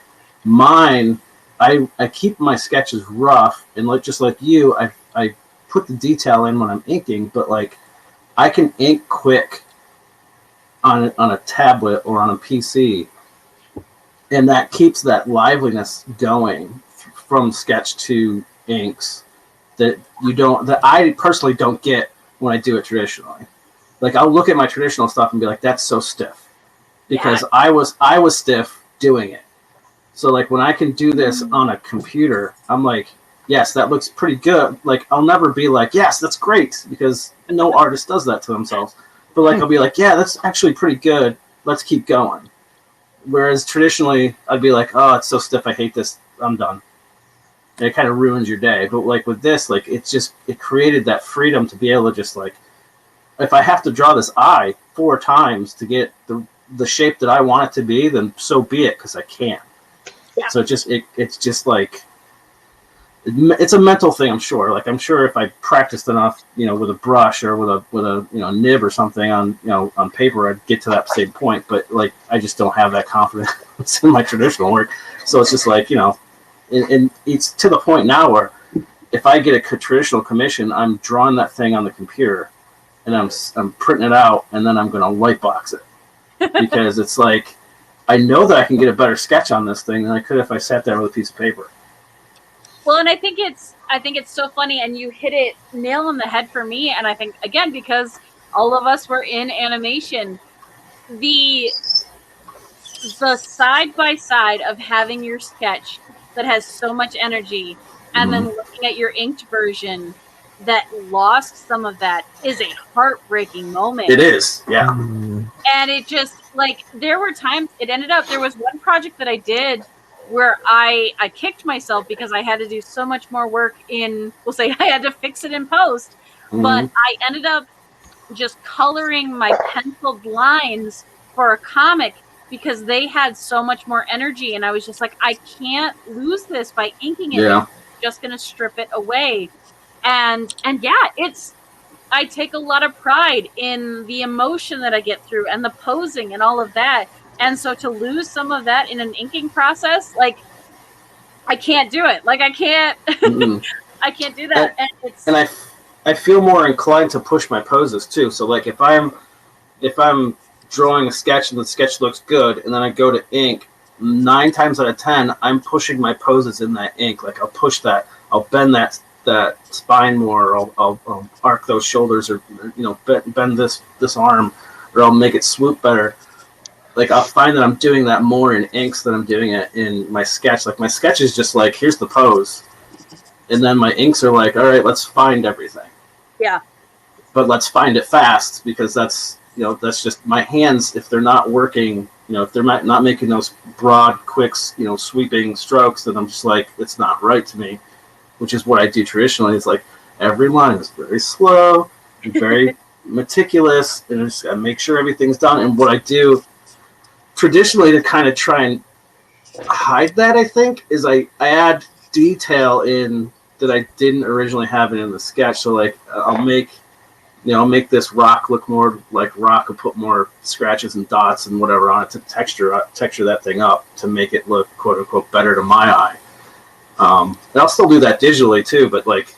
mine, I keep my sketches rough, and like just like you, I put the detail in when I'm inking, but like I can ink quick on a tablet or on a PC, and that keeps that liveliness going from sketch to inks that I personally don't get when I do it traditionally. Like I'll look at my traditional stuff and be like, that's so stiff, because I was stiff doing it. So like when I can do this on a computer, I'm like, yes, that looks pretty good. Like I'll never be like, yes, that's great, because no artist does that to themselves. But like I'll be like, yeah, that's actually pretty good. Let's keep going. Whereas traditionally, I'd be like, oh, it's so stiff. I hate this. I'm done. And it kind of ruins your day. But like with this, like it created that freedom to be able to just like, if I have to draw this eye 4 times to get the shape that I want it to be, then so be it, because I can. Yeah. So it's just like, it's a mental thing, I'm sure. Like I'm sure if I practiced enough, with a brush or with a nib or something on on paper, I'd get to that same point. But like I just don't have that confidence in my traditional work. So it's just like and it's to the point now where if I get a traditional commission, I'm drawing that thing on the computer, and I'm printing it out, and then I'm going to lightbox it because it's like I know that I can get a better sketch on this thing than I could if I sat there with a piece of paper. Well, and I think it's so funny, and you hit it nail on the head for me. And I think, again, because all of us were in animation, the side by side of having your sketch that has so much energy, and then looking at your inked version that lost some of that is a heartbreaking moment. It is, yeah. And it just, like, there were times there was one project that I did where I kicked myself because I had to do so much more work we'll say I had to fix it in post, but I ended up just coloring my penciled lines for a comic because they had so much more energy, and I was just like, I can't lose this by inking it. Yeah. I'm just going to strip it away. And yeah, I take a lot of pride in the emotion that I get through and the posing and all of that. And so to lose some of that in an inking process, like, I can't do it. Like, I can't, I can't do that. And I feel more inclined to push my poses too. So like if I'm drawing a sketch and the sketch looks good, and then I go to ink, 9 times out of 10, I'm pushing my poses in that ink. Like I'll push that, I'll bend that spine more, or I'll arc those shoulders, or bend this arm, or I'll make it swoop better. Like I'll find that I'm doing that more in inks than I'm doing it in my sketch. Like my sketch is just like, here's the pose, and then my inks are like, all right, let's find everything. Yeah. But let's find it fast, because that's just my hands. If they're not working, if they're not making those broad, quick, sweeping strokes, then I'm just like, it's not right to me. Which is what I do traditionally. It's like every line is very slow and very meticulous, and I make sure everything's done. And what I do traditionally to kind of try and hide that, I think, is I add detail in that I didn't originally have it in the sketch. So like I'll make this rock look more like rock, and put more scratches and dots and whatever on it to texture that thing up to make it look quote unquote better to my eye. And I'll still do that digitally too, but like,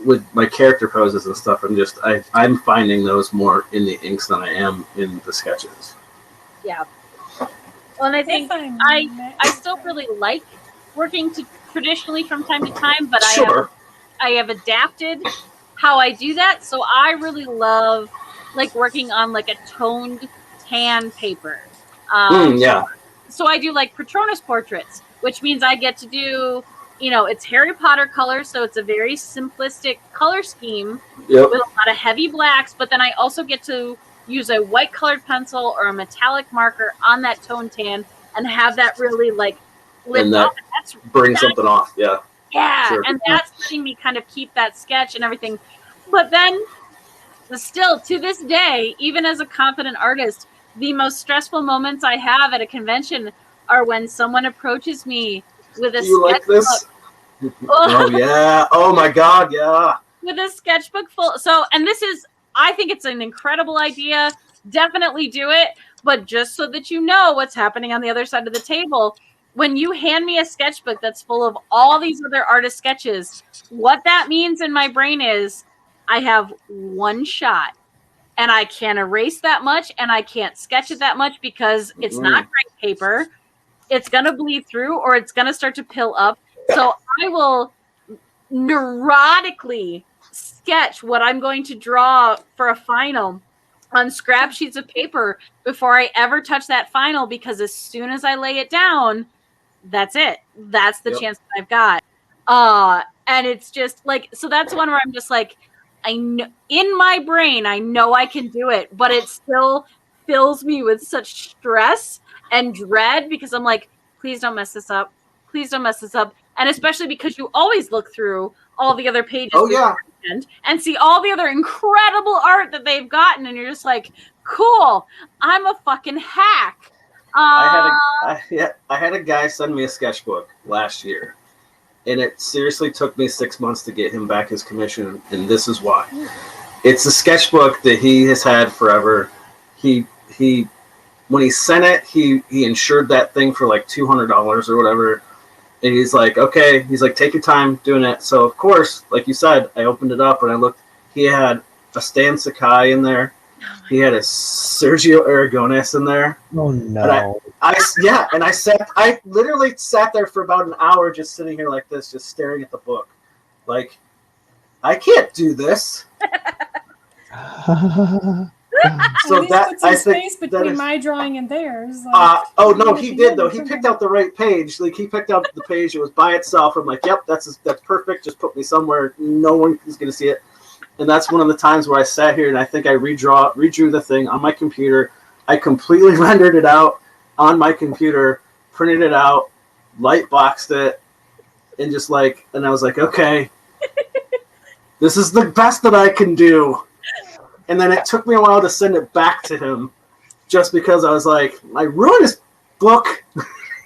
with my character poses and stuff, I'm finding those more in the inks than I am in the sketches. Yeah. Well, and I think I still really like working traditionally from time to time, but sure. I have adapted how I do that. So I really love like working on like a toned tan paper. Yeah. So I do like Patronus portraits, which means I get to do, it's Harry Potter colors, so it's a very simplistic color scheme with a lot of heavy blacks, but then I also get to use a white colored pencil or a metallic marker on that tone tan and have that really like lift off. Bring something off, yeah. Yeah, sure. And that's letting me kind of keep that sketch and everything. But then, still, to this day, even as a confident artist, the most stressful moments I have at a convention are when someone approaches me with a sketchbook. Like this? Oh, yeah. Oh, my God, yeah. With a sketchbook full. So, and this is, I think it's an incredible idea. Definitely do it. But just so that you know what's happening on the other side of the table, when you hand me a sketchbook that's full of all these other artist sketches, what that means in my brain is I have one shot. And I can't erase that much, and I can't sketch it that much because it's not great paper. It's going to bleed through, or it's going to start to pill up. So I will neurotically sketch what I'm going to draw for a final. on scrap sheets of paper before I ever touch that final, because as soon as I lay it down, that's it. That's the chance that I've got. And it's just like, so that's one where I'm just like, I know in my brain, I know I can do it, but it still fills me with such stress and dread because I'm like, please don't mess this up. Please don't mess this up. And especially because you always look through all the other pages beforehand and see all the other incredible art that they've gotten, and you're just like, cool, I'm a fucking hack. I had a guy send me a sketchbook last year, and it seriously took me 6 months to get him back his commission, and this is why. It's a sketchbook that he has had forever. He when he sent it, he insured that thing for like $200 or whatever. And he's like, okay, he's like, take your time doing it. So of course, like you said, I opened it up and I looked. He had a Stan Sakai in there. He had a Sergio Aragonés in there. Oh no! And I literally sat there for about an hour, just sitting here like this, just staring at the book, like, I can't do this. So that puts some space between my drawing and theirs. Like, oh no, he did though. He picked out the right page. Like he picked out the page. It was by itself. I'm like, yep, that's perfect. Just put me somewhere no one is going to see it. And that's one of the times where I sat here and I think I redrew the thing on my computer. I completely rendered it out on my computer, printed it out, light boxed it, and I was like, okay, this is the best that I can do. And then it took me a while to send it back to him, just because I was like, I ruined his book.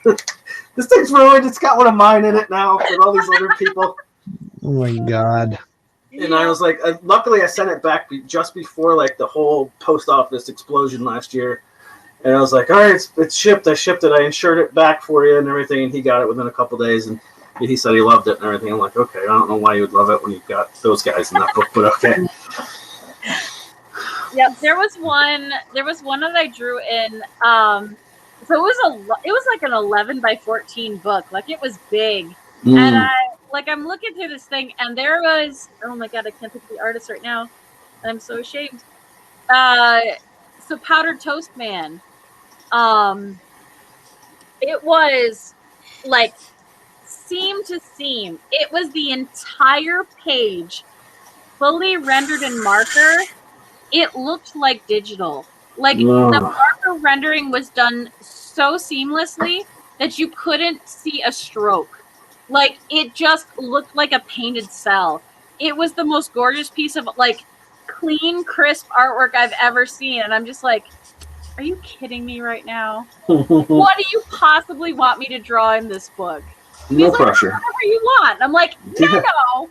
This thing's ruined. It's got one of mine in it now with all these other people. Oh my god. And I was like, luckily I sent it back just before like the whole post office explosion last year. And I was like, all right, it's shipped. I shipped it. I insured it back for you and everything. And he got it within a couple days. And he said he loved it and everything. I'm like, okay, I don't know why you would love it when you've got those guys in that book, but okay. Yeah, there was one that I drew in. So it was like an 11 by 14 book. Like it was big. And I'm looking through this thing, and there was, oh my god, I can't think of the artist right now. I'm so ashamed. So Powdered Toast Man. It was like seam to seam. It was the entire page fully rendered in marker. It looked like digital. Like the marker rendering was done so seamlessly that you couldn't see a stroke. Like it just looked like a painted cell. It was the most gorgeous piece of like clean, crisp artwork I've ever seen. And I'm just like, are you kidding me right now? What do you possibly want me to draw in this book? No He's pressure. Like, whatever you want. I'm like, no.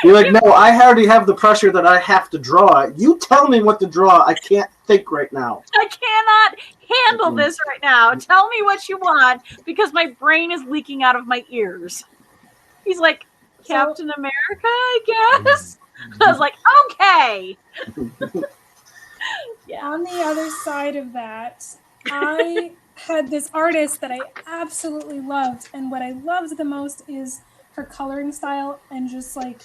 You're like, no, I already have the pressure that I have to draw. You tell me what to draw. I can't think right now. I cannot handle this right now. Tell me what you want, because my brain is leaking out of my ears. He's like, Captain America, I guess. I was like, okay. Yeah. On the other side of that, I had this artist that I absolutely loved, and what I loved the most is her coloring style, and just like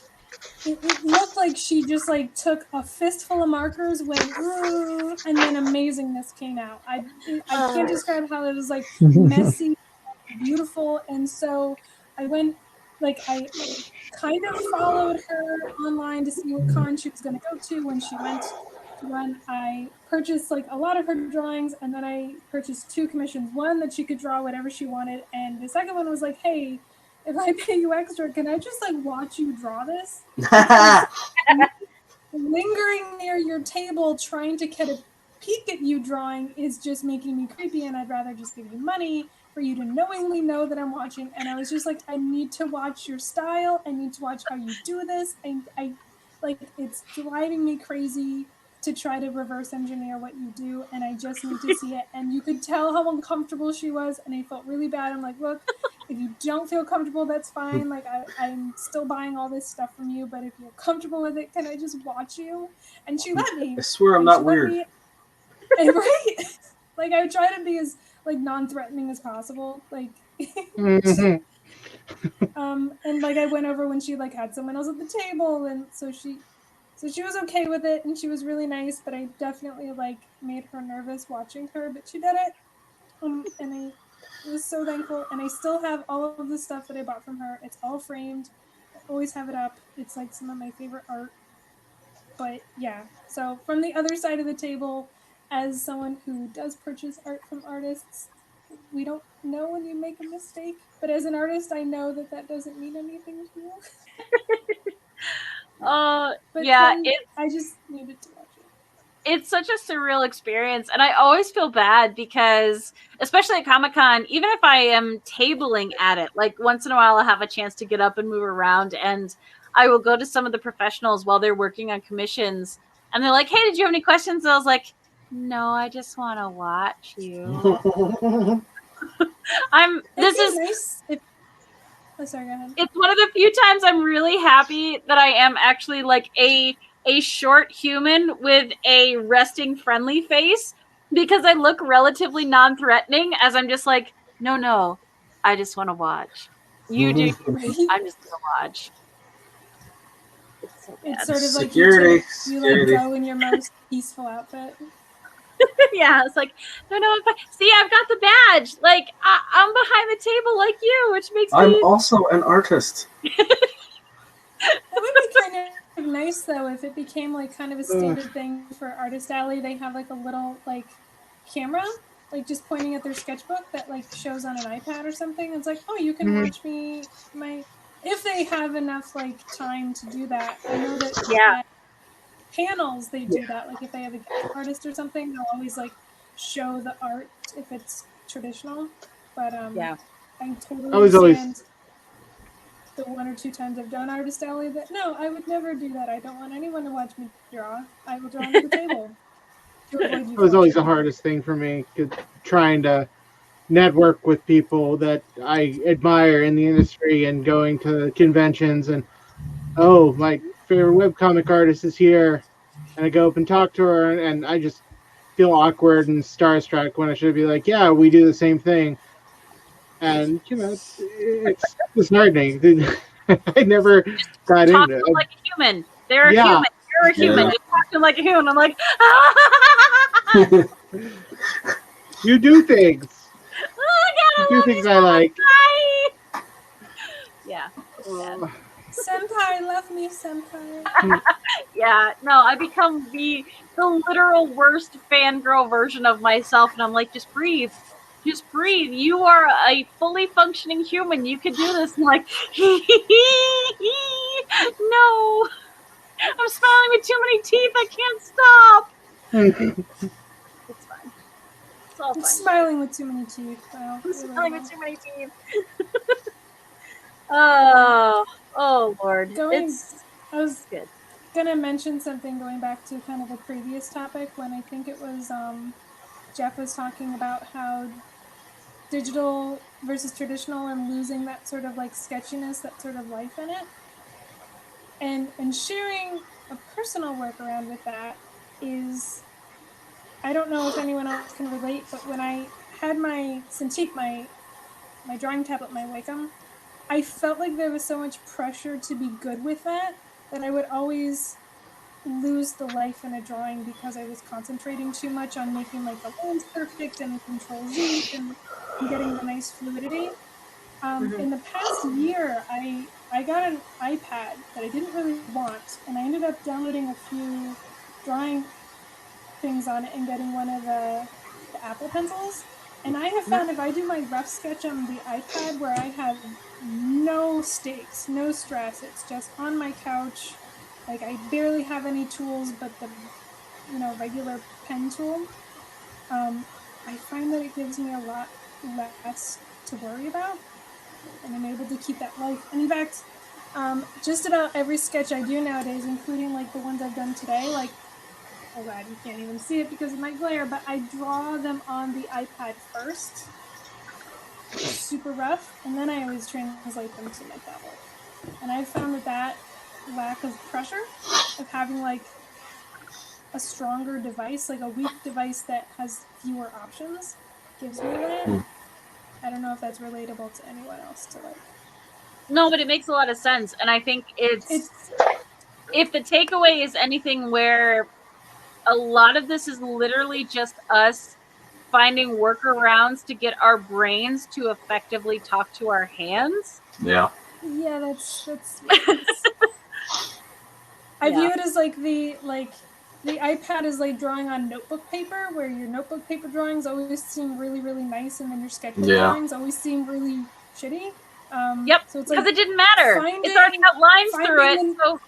it looked like she just like took a fistful of markers, went and then amazingness came out. I can't describe how it was like messy, beautiful, and so I went like I kind of followed her online to see what con she was going to go to when she went to one. I purchased like a lot of her drawings, and then I purchased 2 commissions. One that she could draw whatever she wanted, and the second one was like, hey, if I pay you extra, can I just like watch you draw this? Lingering near your table trying to get a peek at you drawing is just making me creepy, and I'd rather just give you money for you to knowingly know that I'm watching. And I was just like, I need to watch your style. I need to watch how you do this. I like, it's driving me crazy to try to reverse engineer what you do, and I just need to see it. And you could tell how uncomfortable she was, and I felt really bad. I'm like, look, if you don't feel comfortable, that's fine. Like I'm still buying all this stuff from you, but if you're comfortable with it, can I just watch you? And she let me. I swear I'm not weird. Right? Like I try to be as like non-threatening as possible. Like and like I went over when she like had someone else at the table, and so she So she was okay with it, and she was really nice. But I definitely like made her nervous watching her. But she did it, and I was so thankful. And I still have all of the stuff that I bought from her. It's all framed. I always have it up. It's like some of my favorite art. But yeah, so from the other side of the table, as someone who does purchase art from artists, we don't know when you make a mistake. But as an artist, I know that that doesn't mean anything to you. But Yeah, then I just needed to watch it. it's such a surreal experience, and I always feel bad because, especially at Comic-Con, even if I am tabling at it, like once in a while I'll have a chance to get up and move around, and I will go to some of the professionals while they're working on commissions, and they're like, hey, did you have any questions? And I was like, no, I just want to watch you. This is nice if oh, sorry, go ahead. It's one of the few times I'm really happy that I am actually like a short human with a resting friendly face, because I look relatively non-threatening, as I'm just like, no, I just want to watch. You do you. I'm just gonna watch. It's so bad. It's sort of like Security. you like go in your most peaceful outfit. Yeah, it's like, no, see, I've got the badge. Like, I'm behind the table like you, which makes I'm me also an artist. That would be kind of nice though if it became like kind of a standard thing for Artist Alley. They have like a little like camera, like just pointing at their sketchbook that like shows on an iPad or something. It's like, oh, you can watch me if they have enough like time to do that. I know that yeah. panels they do that. Like if they have a guest artist or something, they'll always like show the art if it's traditional. But Yeah. I totally I was always understand the one or two times I've done Artist Alley that no, I would never do that. I don't want anyone to watch me draw. I will draw under the table to avoid you. it was always the watching. hardest thing for me, trying to network with people that I admire in the industry and going to conventions and oh, my favorite webcomic artist is here, and I go up and talk to her, and I just feel awkward and starstruck when I should be like, yeah, we do the same thing, and it's disheartening. I never got Talk to into them like a human. They're a Yeah. human. You're a human. Yeah. Just talk to them like a human. I'm like, You do things. oh You do things I like. Bye. Yeah. Uh, Senpai, love me, senpai. Yeah. No, I become the literal worst fangirl version of myself, and I'm like, just breathe. Just breathe. You are a fully functioning human. You can do this. And like, no. I'm smiling with too many teeth. I can't stop. It's fine. It's all I'm fine. smiling with too many teeth. Well, I'm smiling with too many teeth. Oh Lord. I was good. gonna mention something going back to kind of a previous topic when I think it was Jeff was talking about how digital versus traditional and losing that sort of like sketchiness, that sort of life in it. And sharing a personal workaround with that is, I don't know if anyone else can relate, but when I had my Cintiq, my drawing tablet, my Wacom, I felt like there was so much pressure to be good with that I would always lose the life in a drawing because I was concentrating too much on making like the lines perfect and Control Z and getting the nice fluidity. In the past year, I got an iPad that I didn't really want, and I ended up downloading a few drawing things on it and getting one of the Apple pencils. And I have found if I do my rough sketch on the iPad where I have no stakes, no stress, it's just on my couch, like I barely have any tools but the regular pen tool. I find that it gives me a lot less to worry about, and I'm able to keep that life. And in fact, just about every sketch I do nowadays, including like the ones I've done today, like, oh god, you can't even see it because of my glare, but I draw them on the iPad first, super rough, and then I always translate them to my tablet. And I've found that lack of pressure of having like a stronger device, like a weak device that has fewer options, gives me that. I don't know if that's relatable to anyone else to like. No, but it makes a lot of sense, and I think It's if the takeaway is anything where a lot of this is literally just us finding workarounds to get our brains to effectively talk to our hands. Yeah. Yeah, that's I view it as like the iPad is like drawing on notebook paper, where your notebook paper drawings always seem really, really nice, and then your sketchbook drawings always seem really shitty. Yep, So it's because like it didn't matter. It's already got lines through it, so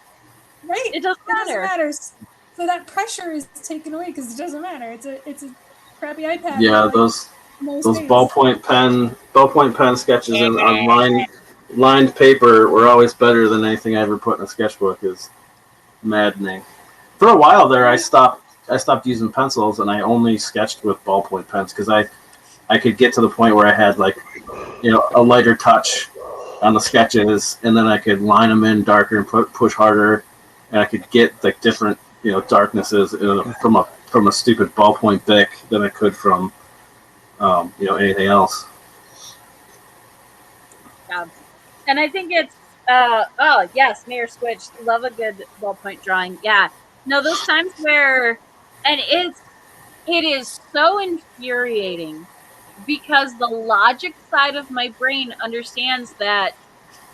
right. It doesn't matter. So that pressure is taken away because it doesn't matter. It's a crappy iPad. Yeah, with, like, those ballpoint pen sketches on lined paper were always better than anything I ever put in a sketchbook. Is maddening. For a while there, I stopped using pencils and I only sketched with ballpoint pens because I could get to the point where I had like, you know, a lighter touch on the sketches, and then I could line them in darker and push harder, and I could get like different, you know, darknesses from a stupid ballpoint Bic than I could from you know, anything else. Yeah. And I think it's oh yes, Mayor Squitch, love a good ballpoint drawing. Yeah. No, those times where, and it is so infuriating because the logic side of my brain understands that,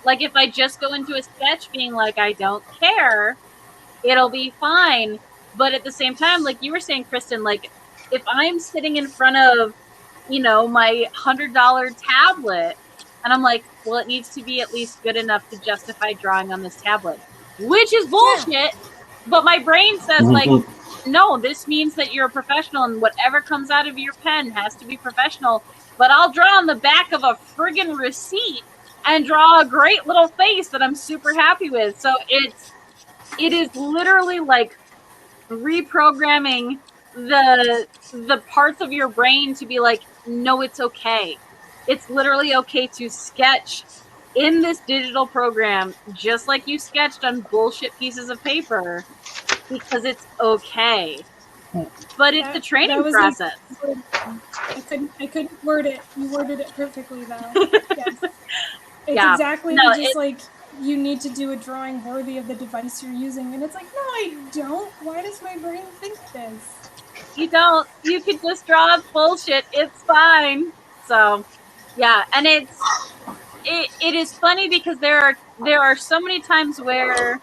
like, if I just go into a sketch being like, I don't care, it'll be fine. But at the same time, like you were saying, Kristen, like if I'm sitting in front of, you know, my $100 tablet and I'm like, well, it needs to be at least good enough to justify drawing on this tablet, which is bullshit. Yeah. But my brain says, like, no, this means that you're a professional and whatever comes out of your pen has to be professional. But I'll draw on the back of a friggin' receipt and draw a great little face that I'm super happy with. So it is literally like reprogramming the parts of your brain to be like, no, it's okay. It's literally okay to sketch in this digital program just like you sketched on bullshit pieces of paper because it's okay. But it's the training process. I couldn't word it. You worded it perfectly, though. Yes. It's exactly just like, you need to do a drawing worthy of the device you're using. And it's like, no, I don't. Why does my brain think this? You don't. You could just draw bullshit. It's fine. So, yeah. And it is funny because there are so many times where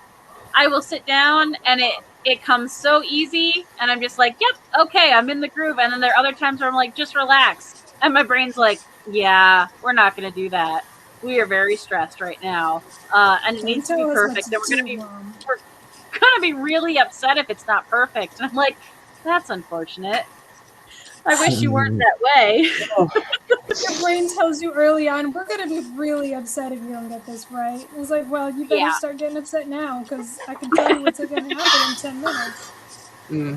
I will sit down and it comes so easy and I'm just like, yep, okay, I'm in the groove. And then there are other times where I'm like, just relax. And my brain's like, yeah, we're not going to do that. We are very stressed right now. And it needs to be perfect. And we're going to be really upset if it's not perfect. And I'm like, that's unfortunate. I wish you weren't that way. Your brain tells you early on, we're going to be really upset if you don't get this right. It's like, well, you better start getting upset now because I can tell you what's going to happen in 10 minutes. You're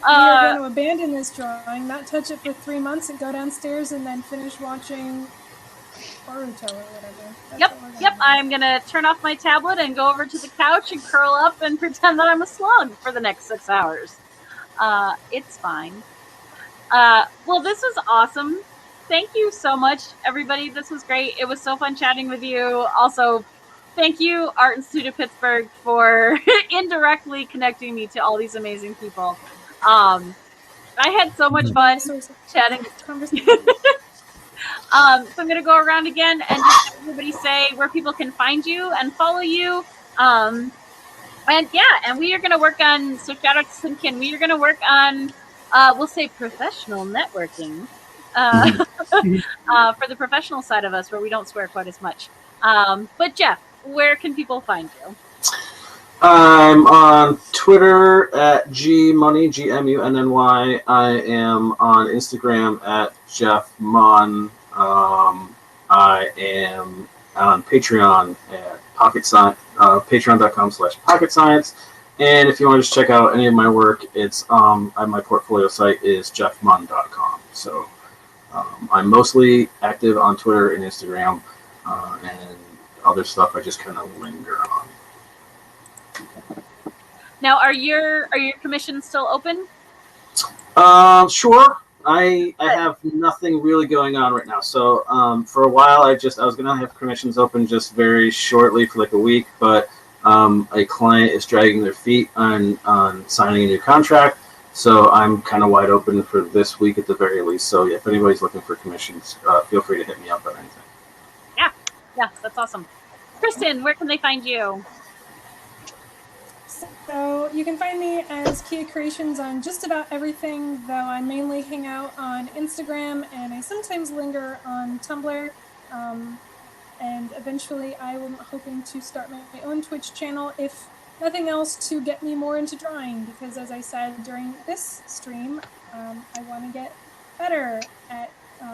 going to abandon this drawing, not touch it for 3 months, and go downstairs and then finish watching Boruto or whatever. Yep. I'm going to turn off my tablet and go over to the couch and curl up and pretend that I'm a slug for the next 6 hours. It's fine. Well, this was awesome. Thank you so much, everybody. This was great. It was so fun chatting with you. Also, thank you, Art Institute of Pittsburgh, for indirectly connecting me to all these amazing people. I had so much fun chatting. So I'm going to go around again and just have everybody say where people can find you and follow you. And we are going to work on, so shout out to Simkin, we are going to work on, we'll say professional networking for the professional side of us where we don't swear quite as much. But Jeff, where can people find you? I'm on Twitter at gmunny, GMUNNY. I am on Instagram at JeffMunn. I am on Patreon at patreon.com/pocketscience. And if you want to just check out any of my work, it's my portfolio site is jeffmunn.com. So I'm mostly active on Twitter and Instagram, and other stuff I just kind of linger on. Now, are your commissions still open? Sure. I have nothing really going on right now. So for a while, I was gonna have commissions open just very shortly for like a week, but a client is dragging their feet on signing a new contract. So I'm kind of wide open for this week at the very least. So if anybody's looking for commissions, feel free to hit me up on anything. Yeah, that's awesome. Kristen, where can they find you? So you can find me as Kia Creations on just about everything, though I mainly hang out on Instagram and I sometimes linger on Tumblr. And eventually I am hoping to start my own Twitch channel, if nothing else, to get me more into drawing, because as I said during this stream, I want to get better at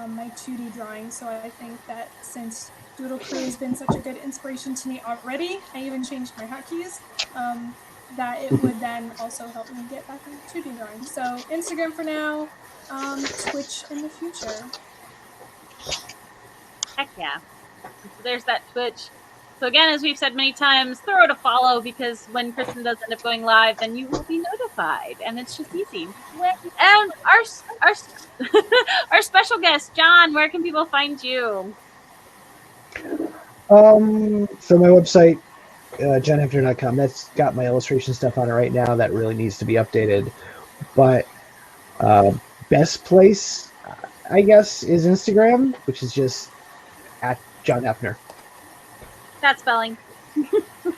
my 2D drawing. So I think that since Doodle Crew has been such a good inspiration to me already, I even changed my hotkeys, that it would then also help me get back into 2D drawing. So Instagram for now, Twitch in the future. Heck yeah. So there's that Twitch. So again, as we've said many times, throw it a follow, because when Kristen does end up going live, then you will be notified, and it's just easy. And our our special guest, John, where can people find you? So my website, johnhefner.com, that's got my illustration stuff on it right now. That really needs to be updated. But best place, I guess, is Instagram, which is just at John Hefner. That spelling.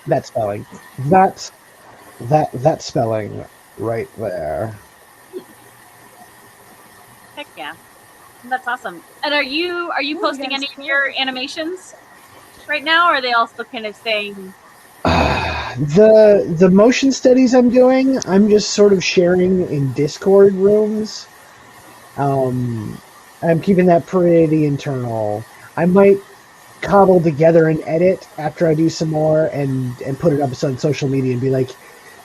That spelling. That spelling right there. Heck yeah. That's awesome. And are you posting any of your animations right now, or are they all still kind of staying? The motion studies I'm doing, I'm just sort of sharing in Discord rooms. I'm keeping that pretty internal. I might cobble together an edit after I do some more and put it up on social media and be like,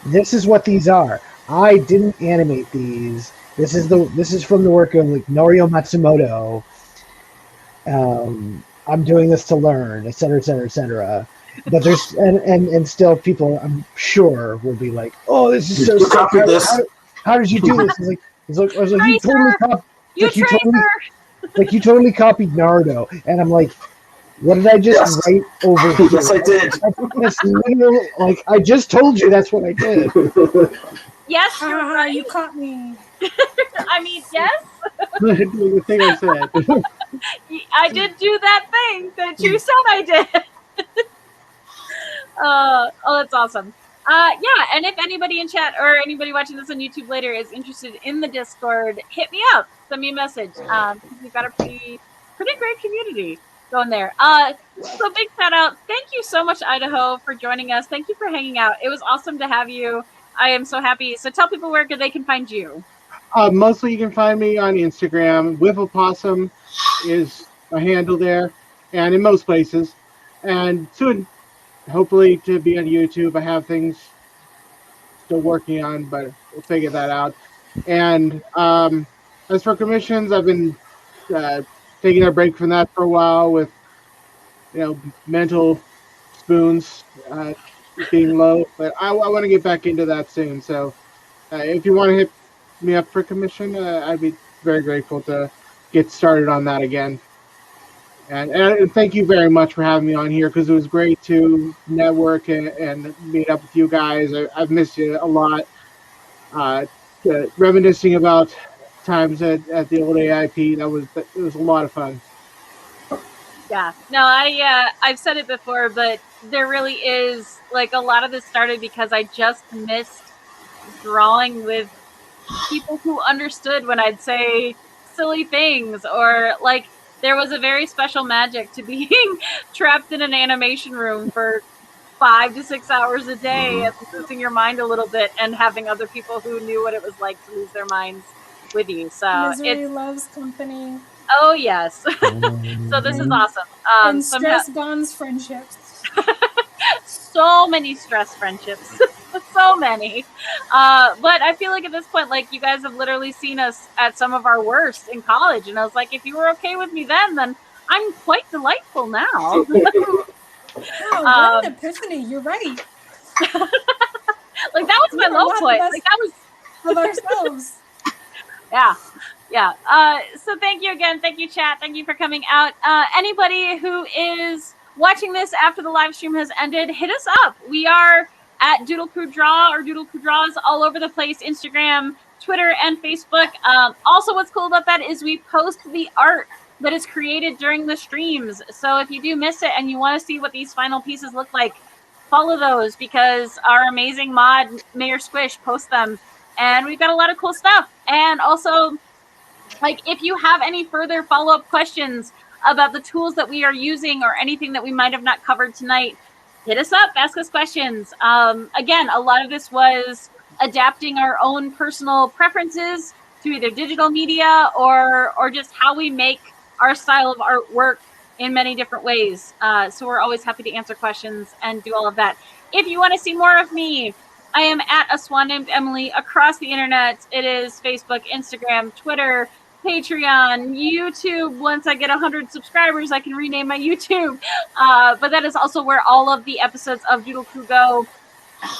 this is what these are. I didn't animate these. This is from the work of like Norio Matsumoto. I'm doing this to learn, etc., etc., etc. But there's and still people, I'm sure, will be like, "Oh, this is so sick. How did you do this?" I was like, you totally copied Naruto, and I'm like, what did I just write over here? Yes, I did. Like I just told you that's what I did. Yes, you're right. You caught me. I mean, yes. The thing I said. I did do that thing that you said I did. Oh, that's awesome. Yeah, and if anybody in chat or anybody watching this on YouTube later is interested in the Discord, hit me up. Send me a message. We've got a pretty great community going there. So big shout out. Thank you so much, Idaho, for joining us. Thank you for hanging out. It was awesome to have you. I am so happy. So tell people where they can find you. Mostly you can find me on Instagram. Whifflepossum is a handle there, and in most places. And soon, hopefully, to be on YouTube. I have things still working on, but we'll figure that out. And as for commissions, I've been taking a break from that for a while with, mental spoons being low. But I want to get back into that soon. So if you want to hit me up for commission, I'd be very grateful to get started on that again. And thank you very much for having me on here, because it was great to network and meet up with you guys. I've missed you a lot. Reminiscing about times at the old AIP, it was a lot of fun. Yeah, no, I've said it before, but there really is, like, a lot of this started because I just missed drawing with people who understood when I'd say silly things, or like there was a very special magic to being trapped in an animation room for 5 to 6 hours a day and losing your mind a little bit and having other people who knew what it was like to lose their minds with you. So misery loves company. Oh yes. So this is awesome. And stress bonds friendships. So many stress friendships. So many. But I feel like at this point, like, you guys have literally seen us at some of our worst in college. And I was like, if you were okay with me then I'm quite delightful now. Wow, what an epiphany. You're right. Like, that was my low point. Like, that was of ourselves. Yeah. So thank you again. Thank you, chat. Thank you for coming out. Anybody who is watching this after the live stream has ended, hit us up. We are at Doodle Crew Draw or Doodle Crew Draws all over the place, Instagram, Twitter, and Facebook. Also, what's cool about that is we post the art that is created during the streams. So if you do miss it and you want to see what these final pieces look like, follow those because our amazing mod, Mayor Squish, posts them. And we've got a lot of cool stuff. And also, like, if you have any further follow-up questions about the tools that we are using or anything that we might have not covered tonight, hit us up, ask us questions. Again, a lot of this was adapting our own personal preferences to either digital media or just how we make our style of artwork in many different ways. So we're always happy to answer questions and do all of that. If you want to see more of me, I am at A Swan Named Emily across the internet. It is Facebook, Instagram, Twitter, Patreon, YouTube. Once I get 100 subscribers, I can rename my YouTube. But that is also where all of the episodes of Doodle Crew go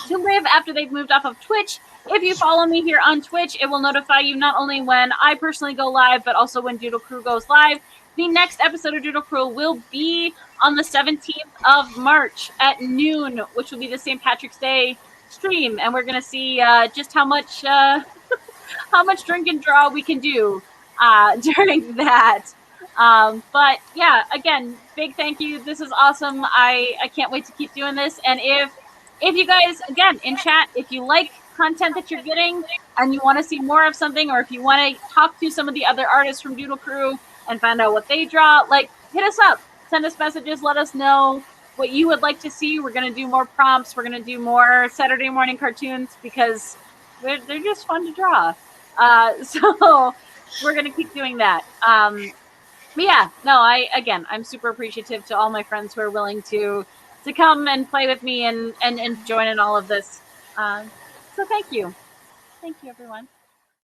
to live after they've moved off of Twitch. If you follow me here on Twitch, it will notify you not only when I personally go live, but also when Doodle Crew goes live. The next episode of Doodle Crew will be on the 17th of March at noon, which will be the St. Patrick's Day stream, and we're gonna see just how much drink and draw we can do during that. But yeah, again, big thank you. This is awesome. I can't wait to keep doing this. And if you guys, again, in chat, if you like content that you're getting and you want to see more of something, or if you want to talk to some of the other artists from Doodle Crew and find out what they draw, like, hit us up, send us messages, let us know what you would like to see. We're going to do more prompts. We're going to do more Saturday morning cartoons because they're just fun to draw. So we're going to keep doing that. But yeah, no, I'm super appreciative to all my friends who are willing to come and play with me and join in all of this. So thank you. Thank you, everyone.